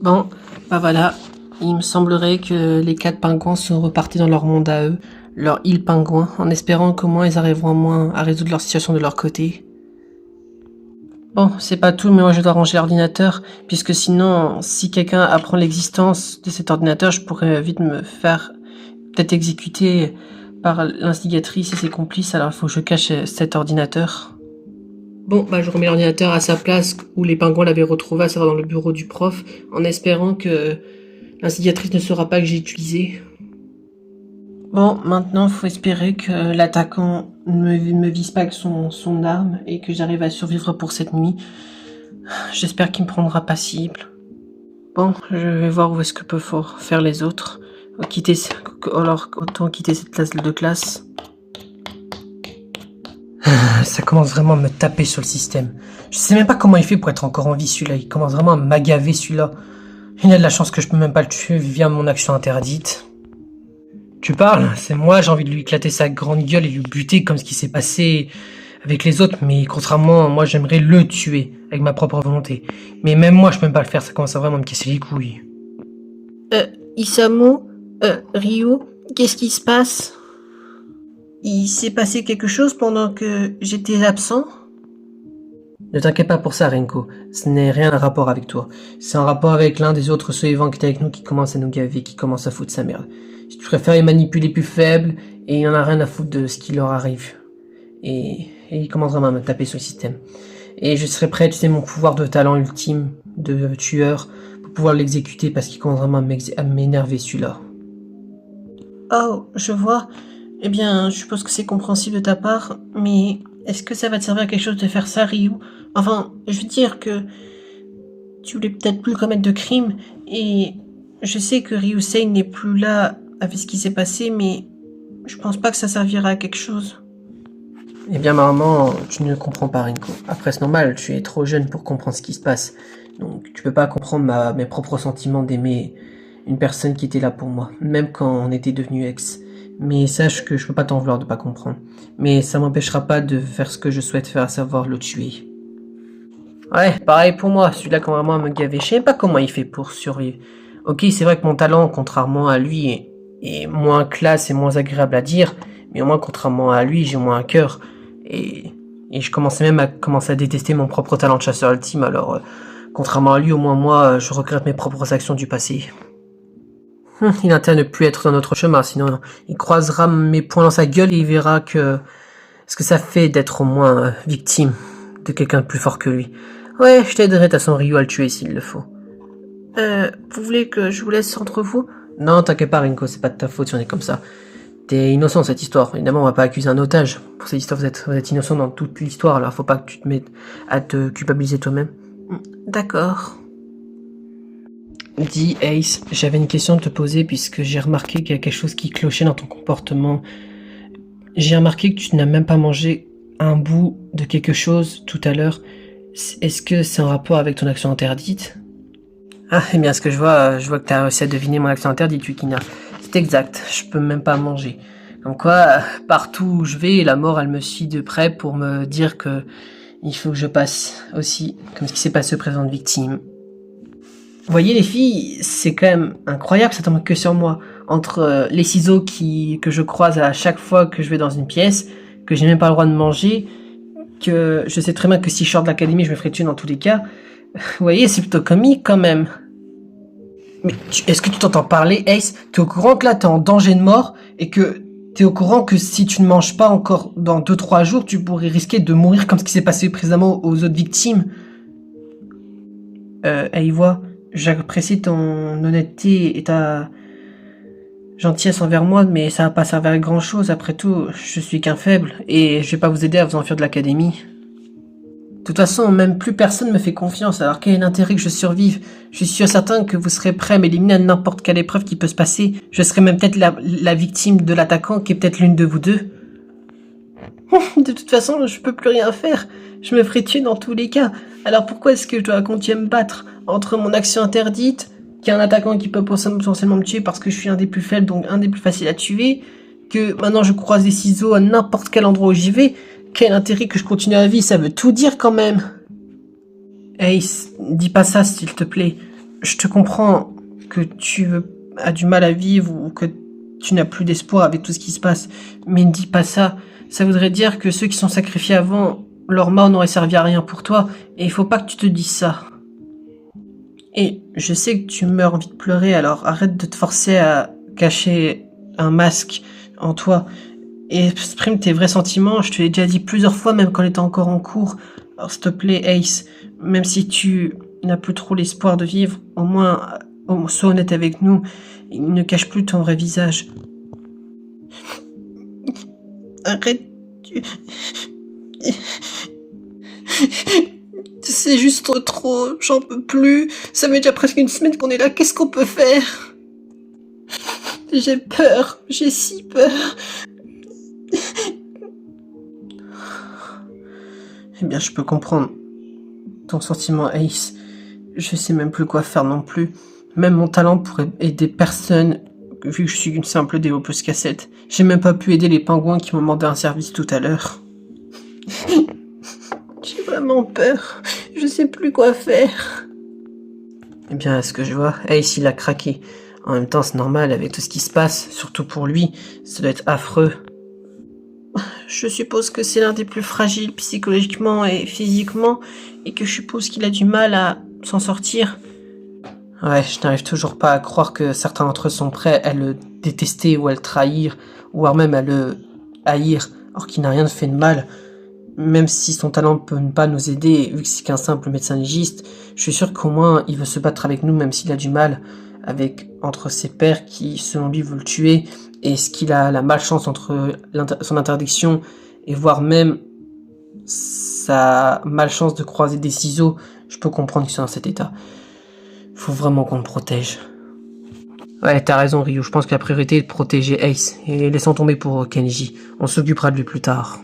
Bon, voilà, il me semblerait que les 4 pingouins sont repartis dans leur monde à eux, leur île pingouin, en espérant qu'au moins ils arriveront au moins à résoudre leur situation de leur côté. Bon, c'est pas tout, mais moi je dois ranger l'ordinateur, puisque sinon, si quelqu'un apprend l'existence de cet ordinateur, je pourrais vite me faire peut-être exécuter par l'instigatrice et ses complices, alors il faut que je cache cet ordinateur. Bon, je remets l'ordinateur à sa place où les pingouins l'avaient retrouvé, à savoir dans le bureau du prof, en espérant que l'instigatrice ne saura pas que j'ai utilisé. Bon, maintenant, il faut espérer que l'attaquant ne me vise pas avec son arme et que j'arrive à survivre pour cette nuit. J'espère qu'il me prendra pas cible. Bon, je vais voir où est-ce que peuvent faire les autres. Autant quitter cette classe de classe. Ça commence vraiment à me taper sur le système. Je sais même pas comment il fait pour être encore en vie celui-là. Il commence vraiment à m'agaver celui-là. Il a de la chance que je peux même pas le tuer via mon action interdite. Tu parles? C'est moi, j'ai envie de lui éclater sa grande gueule et lui buter comme ce qui s'est passé avec les autres. Mais contrairement, moi j'aimerais le tuer avec ma propre volonté. Mais même moi je peux même pas le faire, ça commence à vraiment me casser les couilles. Isamu, Ryu, qu'est-ce qui se passe? Il s'est passé quelque chose pendant que j'étais absent? Ne t'inquiète pas pour ça, Renko. Ce n'est rien à rapport avec toi. C'est en rapport avec l'un des autres survivants qui était avec nous qui commence à nous gaver, qui commence à foutre sa merde. Si tu préfères les manipuler plus faibles, et il en a rien à foutre de ce qui leur arrive. Et il commence vraiment à me taper sur le système. Et je serai prêt à utiliser mon pouvoir de talent ultime, de tueur, pour pouvoir l'exécuter parce qu'il commence vraiment à m'énerver celui-là. Oh, je vois. Eh bien, je suppose que c'est compréhensible de ta part, mais est-ce que ça va te servir à quelque chose de faire ça, Ryu? Enfin, je veux dire que tu voulais peut-être plus commettre de crimes, et je sais que Ryusei n'est plus là avec ce qui s'est passé, mais je pense pas que ça servira à quelque chose. Eh bien, maman, tu ne comprends pas, Rinko. Après, c'est normal, tu es trop jeune pour comprendre ce qui se passe. Donc, tu peux pas comprendre mes propres sentiments d'aimer une personne qui était là pour moi, même quand on était devenus ex. Mais sache que je peux pas t'en vouloir de pas comprendre. Mais ça m'empêchera pas de faire ce que je souhaite faire, à savoir le tuer. Ouais, pareil pour moi, celui-là quand vraiment à me gaver. Je sais pas comment il fait pour survivre. Ok, c'est vrai que mon talent, contrairement à lui, est moins classe et moins agréable à dire, mais au moins contrairement à lui, j'ai moins un cœur. Et je commençais même à détester mon propre talent de chasseur ultime, alors contrairement à lui, au moins moi, je regrette mes propres actions du passé. Il a intérêt à ne plus être dans notre chemin, sinon il croisera mes poings dans sa gueule et il verra ce que ça fait d'être au moins victime de quelqu'un de plus fort que lui. Ouais, je t'aiderai à son Ryu à le tuer s'il le faut. Vous voulez que je vous laisse entre vous? Non, t'inquiète pas, Rinko, c'est pas de ta faute si on est comme ça. T'es innocent cette histoire. Évidemment, on va pas accuser un otage. Pour cette histoire, vous êtes innocent dans toute l'histoire, alors faut pas que tu te mettes à te culpabiliser toi-même. D'accord. Dis, Ace, j'avais une question à te poser puisque j'ai remarqué qu'il y a quelque chose qui clochait dans ton comportement. J'ai remarqué que tu n'as même pas mangé un bout de quelque chose tout à l'heure. Est-ce que c'est en rapport avec ton action interdite? Ah, eh bien, ce que je vois que tu as réussi à deviner mon action interdite, Yukina. C'est exact, je peux même pas manger. Donc quoi, partout où je vais, la mort, elle me suit de près pour me dire que il faut que je passe aussi, comme ce qui s'est passé aux présentes victimes. Vous voyez les filles, c'est quand même incroyable, ça tombe que sur moi. Entre les ciseaux que je croise à chaque fois que je vais dans une pièce, que j'ai même pas le droit de manger, que je sais très bien que si je sors de l'académie, je me ferai tuer dans tous les cas. Vous voyez, c'est plutôt comique quand même. Mais est-ce que tu t'entends parler, Ace? T'es au courant que là, t'es en danger de mort et que t'es au courant que si tu ne manges pas encore dans 2-3 jours, tu pourrais risquer de mourir comme ce qui s'est passé précédemment aux autres victimes? Aïvoa, j'apprécie ton honnêteté et ta gentillesse envers moi, mais ça va pas servir à grand chose. Après tout, je suis qu'un faible et je vais pas vous aider à vous enfuir de l'académie. De toute façon, même plus personne me fait confiance, alors quel est l'intérêt que je survive? Je suis sûr certain que vous serez prêt à m'éliminer à n'importe quelle épreuve qui peut se passer. Je serai même peut-être la victime de l'attaquant qui est peut-être l'une de vous deux. De toute façon, je peux plus rien faire. Je me ferai tuer dans tous les cas. Alors pourquoi est-ce que je dois continuer à me battre entre mon action interdite, qui est un attaquant qui peut potentiellement me tuer parce que je suis un des plus faibles, donc un des plus faciles à tuer, que maintenant je croise des ciseaux à n'importe quel endroit où j'y vais? Quel intérêt que je continue à vivre, ça veut tout dire quand même. Ace, dis pas ça s'il te plaît. Je te comprends que tu as du mal à vivre ou que tu n'as plus d'espoir avec tout ce qui se passe, mais ne dis pas ça. Ça voudrait dire que ceux qui sont sacrifiés avant, leur mort n'aurait servi à rien pour toi, et il faut pas que tu te dises ça. Et je sais que tu meurs envie de pleurer, alors arrête de te forcer à cacher un masque en toi. Et exprime tes vrais sentiments, je te l'ai déjà dit plusieurs fois, même quand on était encore en cours. Alors s'il te plaît, Ace, même si tu n'as plus trop l'espoir de vivre, au moins, sois honnête avec nous. Ne cache plus ton vrai visage. Arrête, c'est juste trop, j'en peux plus. Ça fait déjà presque une semaine qu'on est là, qu'est-ce qu'on peut faire? J'ai peur, j'ai si peur. Eh bien, je peux comprendre ton sentiment, Ace. Je sais même plus quoi faire non plus. Même mon talent pourrait aider personne, vu que je suis une simple déo plus cassette. J'ai même pas pu aider les pingouins qui m'ont demandé un service tout à l'heure. J'ai vraiment peur. Je sais plus quoi faire. Eh bien, à ce que je vois, Ace, il a craqué. En même temps, c'est normal avec tout ce qui se passe, surtout pour lui. Ça doit être affreux. Je suppose que c'est l'un des plus fragiles psychologiquement et physiquement, et que je suppose qu'il a du mal à s'en sortir. Ouais, je n'arrive toujours pas à croire que certains d'entre eux sont prêts à le détester ou à le trahir, voire même à le haïr, alors qu'il n'a rien fait de mal. Même si son talent peut ne pas nous aider, vu que c'est qu'un simple médecin légiste, je suis sûr qu'au moins il veut se battre avec nous, même s'il a du mal entre ses pairs qui, selon lui, veulent le tuer, et ce qu'il a la malchance entre son interdiction et voire même sa malchance de croiser des ciseaux. Je peux comprendre qu'il soit dans cet état. Faut vraiment qu'on le protège. Ouais, t'as raison, Ryu. Je pense que la priorité est de protéger Ace. Et laissons tomber pour Kenji. On s'occupera de lui plus tard.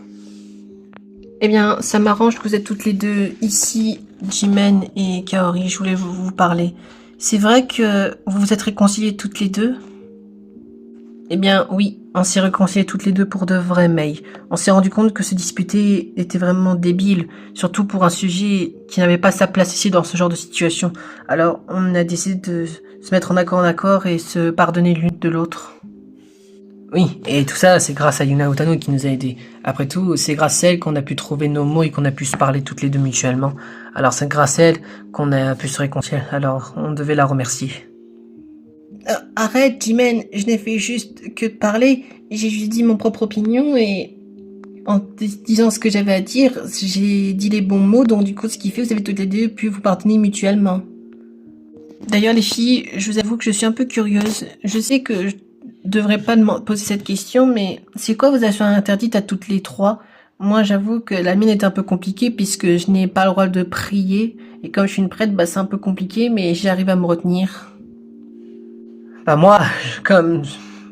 Eh bien, ça m'arrange que vous êtes toutes les deux ici, Jimen et Kaori. Je voulais vous parler. C'est vrai que vous vous êtes réconciliées toutes les deux? Eh bien, oui, on s'est réconciliées toutes les deux pour de vrai, Mei. On s'est rendu compte que se disputer était vraiment débile, surtout pour un sujet qui n'avait pas sa place ici dans ce genre de situation. Alors, on a décidé de se mettre en accord et se pardonner l'une de l'autre. Oui, et tout ça, c'est grâce à Yuna Utano qui nous a aidés. Après tout, c'est grâce à elle qu'on a pu trouver nos mots et qu'on a pu se parler toutes les deux mutuellement. Alors c'est grâce à elle qu'on a pu se réconcilier. Alors, on devait la remercier. Arrête, Jimen, je n'ai fait juste que de parler. J'ai juste dit mon propre opinion et en disant ce que j'avais à dire, j'ai dit les bons mots. Donc du coup, ce qui fait, vous avez toutes les deux pu vous pardonner mutuellement. D'ailleurs, les filles, je vous avoue que je suis un peu curieuse. Je sais que je devrais pas poser cette question, mais c'est quoi vos actions interdites à toutes les trois? Moi, j'avoue que la mienne est un peu compliquée puisque je n'ai pas le droit de prier. Et comme je suis une prêtre, bah c'est un peu compliqué, mais j'arrive à me retenir. Bah moi, comme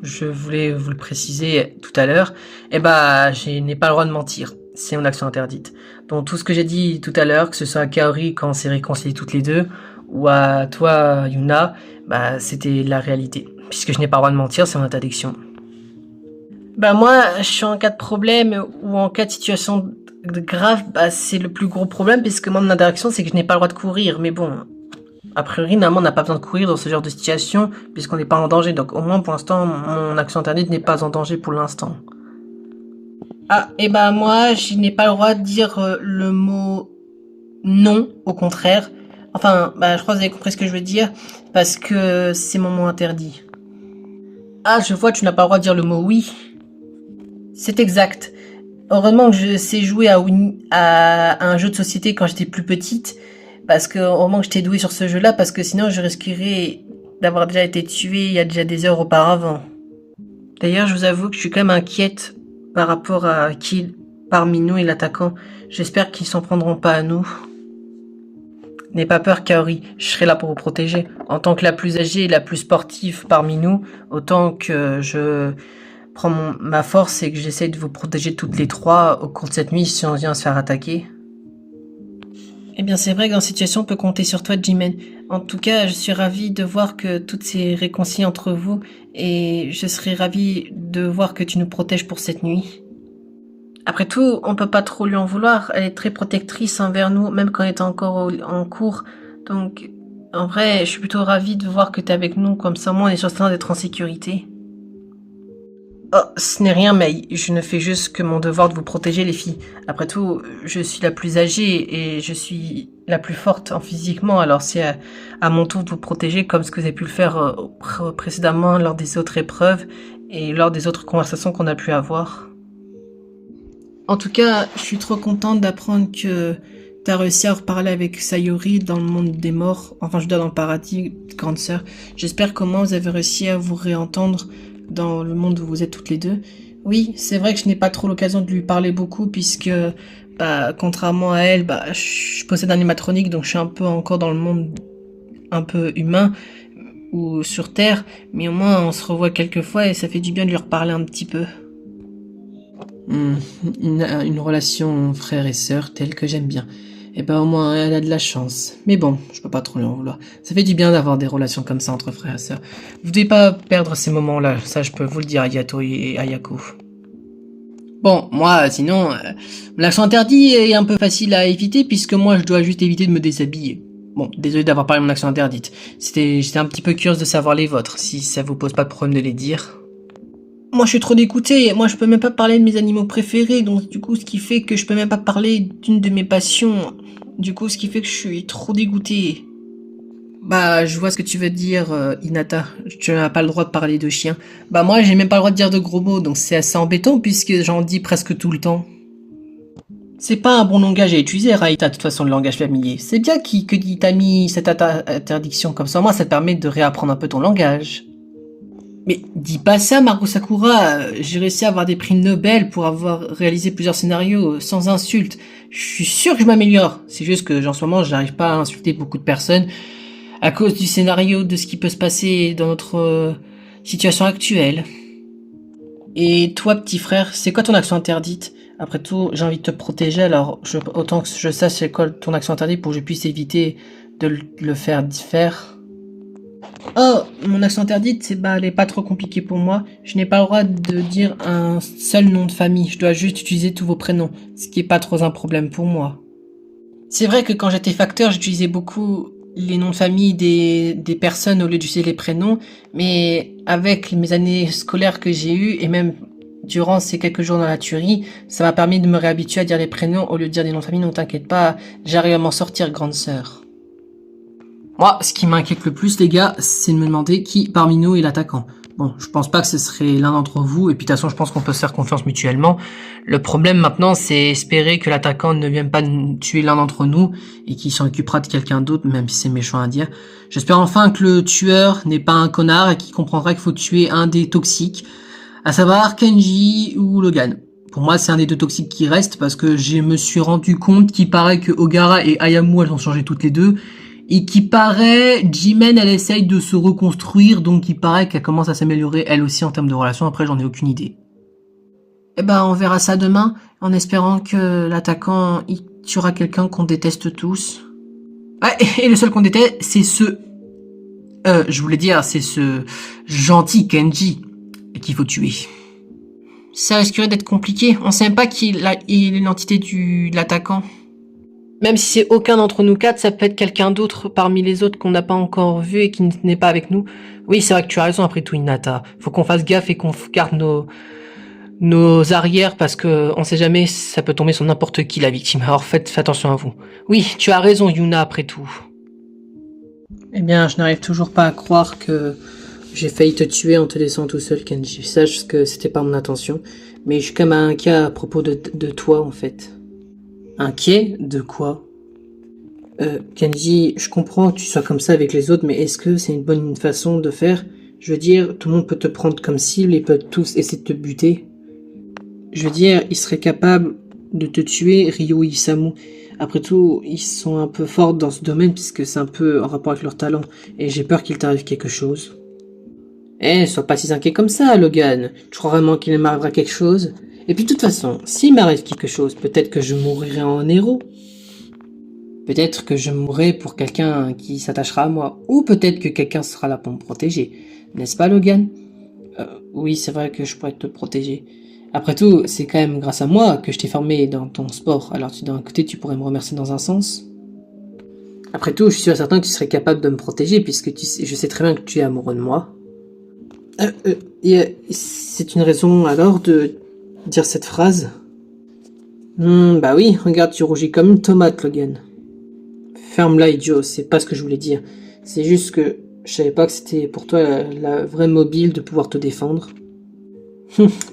je voulais vous le préciser tout à l'heure, je n'ai pas le droit de mentir. C'est une action interdite. Donc tout ce que j'ai dit tout à l'heure, que ce soit à Kaori quand on s'est réconciliés toutes les deux, ou à toi, Yuna, bah c'était la réalité. Puisque je n'ai pas le droit de mentir, c'est mon interdiction. Bah moi, je suis en cas de problème ou en cas de situation grave, bah c'est le plus gros problème puisque moi mon interaction c'est que je n'ai pas le droit de courir. Mais bon, a priori normalement on n'a pas besoin de courir dans ce genre de situation puisqu'on n'est pas en danger. Donc au moins pour l'instant mon action interdite n'est pas en danger pour l'instant. Ah et bah moi je n'ai pas le droit de dire le mot non, au contraire. Enfin, bah je crois que vous avez compris ce que je veux dire parce que c'est mon mot interdit. Ah je vois tu n'as pas le droit de dire le mot oui. C'est exact. Heureusement que je sais jouer à un jeu de société quand j'étais plus petite, parce que heureusement que j'étais douée sur ce jeu-là, parce que sinon je risquerais d'avoir déjà été tuée il y a déjà des heures auparavant. D'ailleurs, je vous avoue que je suis quand même inquiète par rapport à qui parmi nous est l'attaquant. J'espère qu'ils s'en prendront pas à nous. N'aie pas peur, Kaori, je serai là pour vous protéger. En tant que la plus âgée et la plus sportive parmi nous, autant que je prends ma force et que j'essaie de vous protéger toutes les trois au cours de cette nuit si on vient se faire attaquer. Eh bien, c'est vrai que dans cette situation, on peut compter sur toi, Jimen. En tout cas, je suis ravie de voir que tout s'est réconcilié entre vous et je serais ravie de voir que tu nous protèges pour cette nuit. Après tout, on peut pas trop lui en vouloir. Elle est très protectrice envers nous, même quand elle est encore en cours. Donc, en vrai, je suis plutôt ravie de voir que t'es avec nous. Comme ça, moi, on est certain d'être en sécurité. Oh, ce n'est rien, Mei. Je ne fais juste que mon devoir de vous protéger, les filles. Après tout, je suis la plus âgée et je suis la plus forte physiquement. Alors c'est à mon tour de vous protéger comme ce que vous avez pu le faire précédemment lors des autres épreuves et lors des autres conversations qu'on a pu avoir. En tout cas, je suis trop contente d'apprendre que t'as réussi à reparler avec Sayori dans le monde des morts. Enfin, je dois dans le paradis, grande sœur. J'espère qu'au moins vous avez réussi à vous réentendre dans le monde où vous êtes toutes les deux. Oui, c'est vrai que je n'ai pas trop l'occasion de lui parler beaucoup puisque, bah, contrairement à elle, bah, je possède un animatronique donc je suis un peu encore dans le monde un peu humain ou sur Terre, mais au moins on se revoit quelques fois et ça fait du bien de lui reparler un petit peu. Une relation frère et sœur telle que j'aime bien. Et ben au moins elle a de la chance. Mais bon, je peux pas trop lui en vouloir. Ça fait du bien d'avoir des relations comme ça entre frères et sœurs. Vous devez pas perdre ces moments-là, ça je peux vous le dire, Ayato et Ayako. Bon, moi sinon, l'accent interdit est un peu facile à éviter puisque moi je dois juste éviter de me déshabiller. Bon, désolé d'avoir parlé de mon action interdite. J'étais un petit peu curieuse de savoir les vôtres, si ça vous pose pas de problème de les dire. Moi je suis trop dégoûté, moi je peux même pas parler de mes animaux préférés, donc du coup ce qui fait que je peux même pas parler d'une de mes passions, du coup ce qui fait que je suis trop dégoûté. Bah je vois ce que tu veux dire Hinata, tu n'as pas le droit de parler de chiens. Bah moi j'ai même pas le droit de dire de gros mots, donc c'est assez embêtant puisque j'en dis presque tout le temps. C'est pas un bon langage à utiliser, Raïta, de toute façon, le langage familier. C'est bien que t'as mis cette interdiction comme ça, moi ça te permet de réapprendre un peu ton langage. Mais dis pas ça, Maru Sakura, j'ai réussi à avoir des prix Nobel pour avoir réalisé plusieurs scénarios sans insulte. Je suis sûr que je m'améliore. C'est juste que en ce moment, j'arrive pas à insulter beaucoup de personnes à cause du scénario de ce qui peut se passer dans notre situation actuelle. Et toi, petit frère, c'est quoi ton action interdite? Après tout, j'ai envie de te protéger, alors autant que je sache c'est quoi ton action interdite pour que je puisse éviter de le faire faire. Oh, mon action interdite, elle est pas trop compliquée pour moi. Je n'ai pas le droit de dire un seul nom de famille. Je dois juste utiliser tous vos prénoms, ce qui est pas trop un problème pour moi. C'est vrai que quand j'étais facteur, j'utilisais beaucoup les noms de famille des personnes au lieu d'utiliser les prénoms, mais avec mes années scolaires que j'ai eues, et même durant ces quelques jours dans la tuerie, ça m'a permis de me réhabituer à dire les prénoms au lieu de dire des noms de famille. Donc t'inquiète pas, j'arrive à m'en sortir, grande sœur. Moi, ce qui m'inquiète le plus, les gars, c'est de me demander qui parmi nous est l'attaquant. Bon, je pense pas que ce serait l'un d'entre vous, et puis de toute façon, je pense qu'on peut se faire confiance mutuellement. Le problème maintenant, c'est espérer que l'attaquant ne vienne pas tuer l'un d'entre nous, et qu'il s'en occupera de quelqu'un d'autre, même si c'est méchant à dire. J'espère enfin que le tueur n'est pas un connard, et qu'il comprendra qu'il faut tuer un des toxiques, à savoir Kenji ou Logan. Pour moi, c'est un des deux toxiques qui reste, parce que je me suis rendu compte qu'il paraît que Ogara et Ayamu, elles ont changé toutes les deux, et qui paraît, Jimen, elle essaye de se reconstruire, donc il paraît qu'elle commence à s'améliorer elle aussi en termes de relations. Après, j'en ai aucune idée. Eh ben, on verra ça demain, en espérant que l'attaquant, il tuera quelqu'un qu'on déteste tous. Ouais, et le seul qu'on déteste, c'est je voulais dire, c'est ce gentil Kenji qu'il faut tuer. Ça risquerait d'être compliqué. On sait même pas il est l'entité de l'attaquant. Même si c'est aucun d'entre nous quatre, ça peut être quelqu'un d'autre parmi les autres qu'on n'a pas encore vu et qui n'est pas avec nous. Oui, c'est vrai que tu as raison après tout, Hinata. Faut qu'on fasse gaffe et qu'on garde nos arrières parce que on sait jamais, ça peut tomber sur n'importe qui la victime. Alors faites attention à vous. Oui, tu as raison, Yuna, après tout. Eh bien, je n'arrive toujours pas à croire que j'ai failli te tuer en te laissant tout seul, Kenji. Sache que c'était pas mon intention, mais je suis quand même inquiet à propos de toi, en fait. Inquiet de quoi? Kenji, je comprends que tu sois comme ça avec les autres, mais est-ce que c'est une bonne façon de faire? Je veux dire, tout le monde peut te prendre comme cible et peuvent tous essayer de te buter. Je veux dire, ils seraient capables de te tuer, Ryo et Isamu. Après tout, ils sont un peu forts dans ce domaine puisque c'est un peu en rapport avec leur talent, et j'ai peur qu'il t'arrive quelque chose. Sois pas si inquiet comme ça, Logan. Tu crois vraiment qu'il m'arrivera quelque chose? Et puis de toute façon, s'il m'arrive quelque chose, peut-être que je mourrai en héros. Peut-être que je mourrai pour quelqu'un qui s'attachera à moi. Ou peut-être que quelqu'un sera là pour me protéger. N'est-ce pas, Logan? Oui, c'est vrai que je pourrais te protéger. Après tout, c'est quand même grâce à moi que je t'ai formé dans ton sport. Alors d'un côté, tu pourrais me remercier dans un sens. Après tout, je suis certain que tu serais capable de me protéger puisque je sais très bien que tu es amoureux de moi. C'est une raison alors de dire cette phrase? Bah oui, regarde, tu rougis comme une tomate, Logan. Ferme-la, idiot, c'est pas ce que je voulais dire. C'est juste que je savais pas que c'était pour toi la vraie mobile de pouvoir te défendre.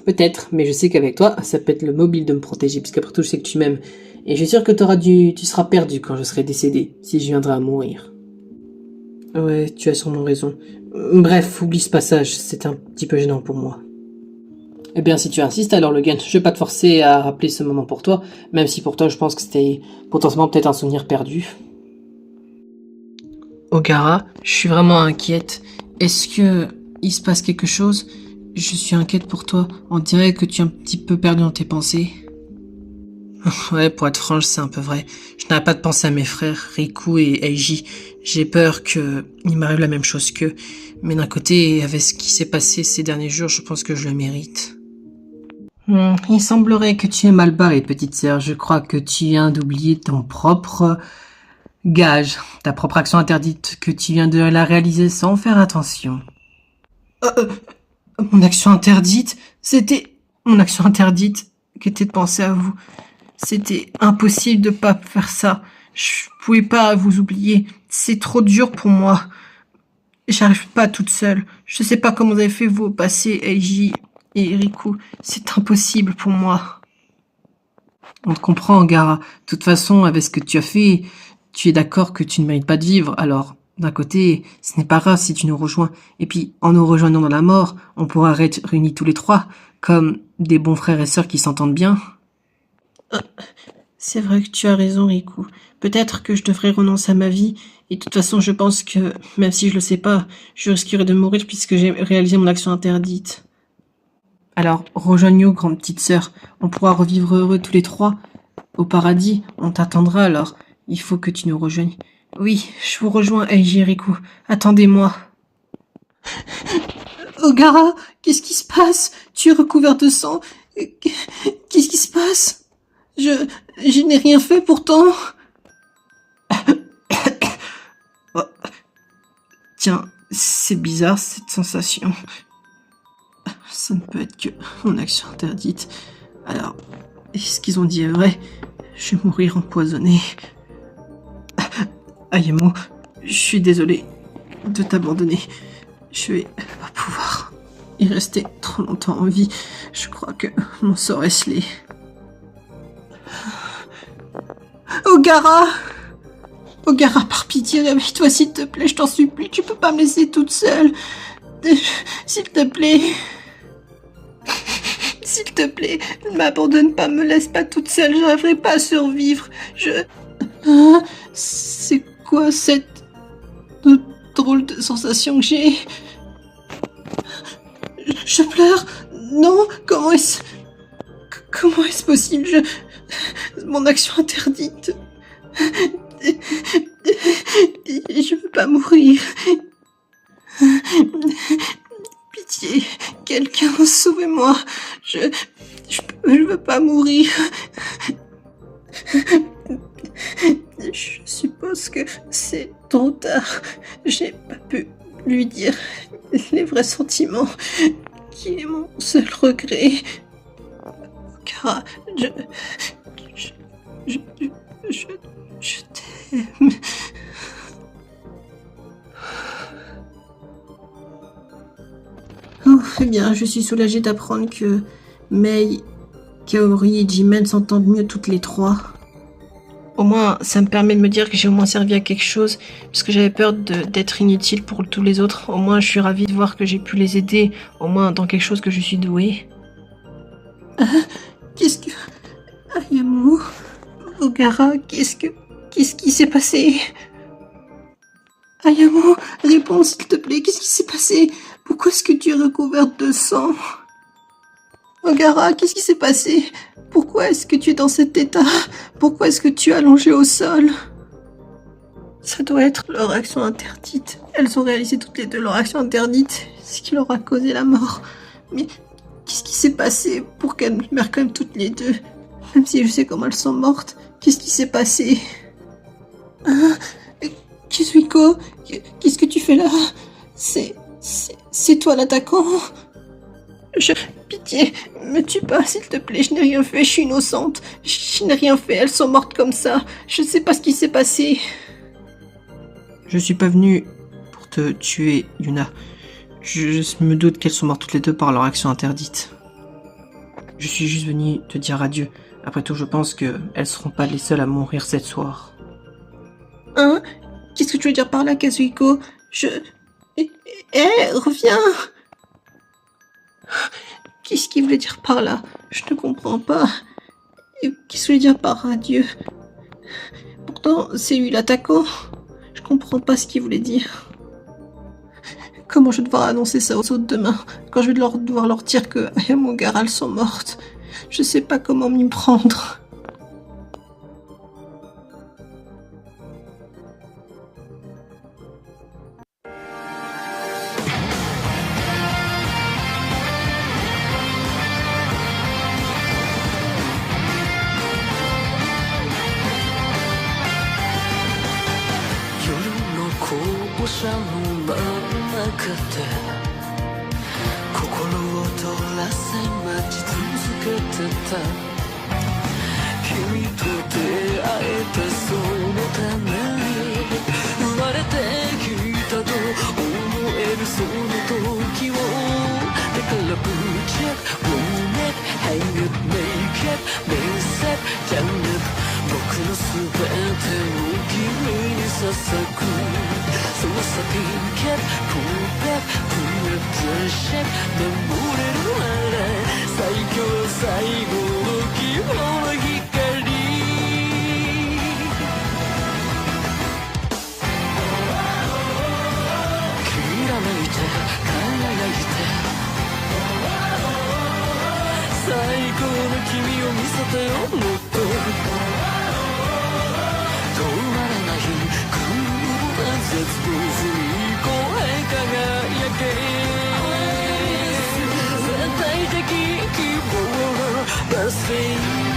Peut-être, mais je sais qu'avec toi, ça peut être le mobile de me protéger, puisqu'après tout, je sais que tu m'aimes. Et je suis sûr que tu seras perdu quand je serai décédé, si je viendrai à mourir. Ouais, tu as sûrement raison. Bref, oublie ce passage, c'est un petit peu gênant pour moi. Eh bien, si tu insistes, alors Logan, je vais pas te forcer à rappeler ce moment pour toi, même si pour toi, je pense que c'était potentiellement peut-être un souvenir perdu. Ogara, je suis vraiment inquiète. Est-ce que il se passe quelque chose? Je suis inquiète pour toi. On dirait que tu es un petit peu perdu dans tes pensées. Ouais, pour être franche, c'est un peu vrai. Je n'arrête pas de penser à mes frères, Riku et Eiji. J'ai peur qu'il m'arrive la même chose qu'eux. Mais d'un côté, avec ce qui s'est passé ces derniers jours, je pense que je le mérite. Il semblerait que tu es mal barrée, petite sœur. Je crois que tu viens d'oublier ton propre gage, ta propre action interdite, que tu viens de la réaliser sans faire attention. Mon action interdite? C'était mon action interdite qui était de penser à vous. C'était impossible de pas faire ça. Je pouvais pas vous oublier. C'est trop dur pour moi. J'arrive pas toute seule. Je sais pas comment vous avez fait vous au passé, Eiji et Riku. C'est impossible pour moi. On te comprend, Gara. De toute façon, avec ce que tu as fait, tu es d'accord que tu ne mérites pas de vivre. Alors, d'un côté, ce n'est pas grave si tu nous rejoins. Et puis, en nous rejoignant dans la mort, on pourra être réunis tous les trois, comme des bons frères et sœurs qui s'entendent bien. C'est vrai que tu as raison, Riku. Peut-être que je devrais renoncer à ma vie. Et de toute façon, je pense que, même si je le sais pas, je risquerais de mourir puisque j'ai réalisé mon action interdite. Alors, rejoigne-nous, grande petite sœur. On pourra revivre heureux tous les trois. Au paradis, on t'attendra alors. Il faut que tu nous rejoignes. Oui, je vous rejoins, Eiji et Riku. Attendez-moi. Ogara, qu'est-ce qui se passe? Tu es recouvert de sang. Qu'est-ce qui se passe? Je n'ai rien fait pourtant. Oh. Tiens, c'est bizarre cette sensation. Ça ne peut être que mon action interdite. Alors, est-ce qu'ils ont dit est vrai? Je vais mourir empoisonné. Ayemo, je suis désolé de t'abandonner. Je vais pas pouvoir y rester trop longtemps en vie. Je crois que mon sort est scellé. Ogara! Ogara, par pitié, réveille-toi s'il te plaît, je t'en supplie, tu peux pas me laisser toute seule. S'il te plaît. S'il te plaît, ne m'abandonne pas, me laisse pas toute seule, je n'arriverai pas à survivre. C'est quoi cette drôle de sensation que j'ai? Je pleure? Non, comment est-ce possible? Mon action interdite. Je veux pas mourir. Pitié, quelqu'un, sauvez-moi. Je veux pas mourir. Je suppose que c'est trop tard. J'ai pas pu lui dire les vrais sentiments, qui est mon seul regret. Car je t'aime. Oh, eh bien, je suis soulagée d'apprendre que Mei, Kaori et Jimen s'entendent mieux toutes les trois. Au moins, ça me permet de me dire que j'ai au moins servi à quelque chose, parce que j'avais peur d'être inutile pour tous les autres. Au moins, je suis ravie de voir que j'ai pu les aider, au moins dans quelque chose que je suis douée. Qu'est-ce que... Ayamo... Ogara, qu'est-ce qui s'est passé? Ayamo, réponds s'il te plaît, qu'est-ce qui s'est passé? Pourquoi est-ce que tu es recouverte de sang? Ogara, qu'est-ce qui s'est passé? Pourquoi est-ce que tu es dans cet état? Pourquoi est-ce que tu es allongée au sol? Ça doit être leur action interdite. Elles ont réalisé toutes les deux leur action interdite, ce qui leur a causé la mort. Mais qu'est-ce qui s'est passé pour qu'elles meurent comme toutes les deux? Même si je sais comment elles sont mortes, qu'est-ce qui s'est passé? Kizuiko, qu'est-ce que tu fais là? C'est toi l'attaquant? Pitié, me tue pas, s'il te plaît, je n'ai rien fait, je suis innocente. Je n'ai rien fait, elles sont mortes comme ça. Je ne sais pas ce qui s'est passé. Je suis pas venu pour te tuer, Yuna. Je me doute qu'elles sont mortes toutes les deux par leur action interdite. Je suis juste venu te dire adieu. Après tout, je pense qu'elles seront pas les seules à mourir cette soir. Hein? Qu'est-ce que tu veux dire par là, Kazuhiko? Reviens! Qu'est-ce qu'il voulait dire par là? Je ne comprends pas. Qu'est-ce qu'il voulait dire par adieu? Pourtant, c'est lui l'attaquant. Je comprends pas ce qu'il voulait dire. Comment je vais devoir annoncer ça aux autres demain, quand je vais devoir leur dire que Ayamo et Ogara sont mortes? Je sais pas comment m'y prendre. Let's see.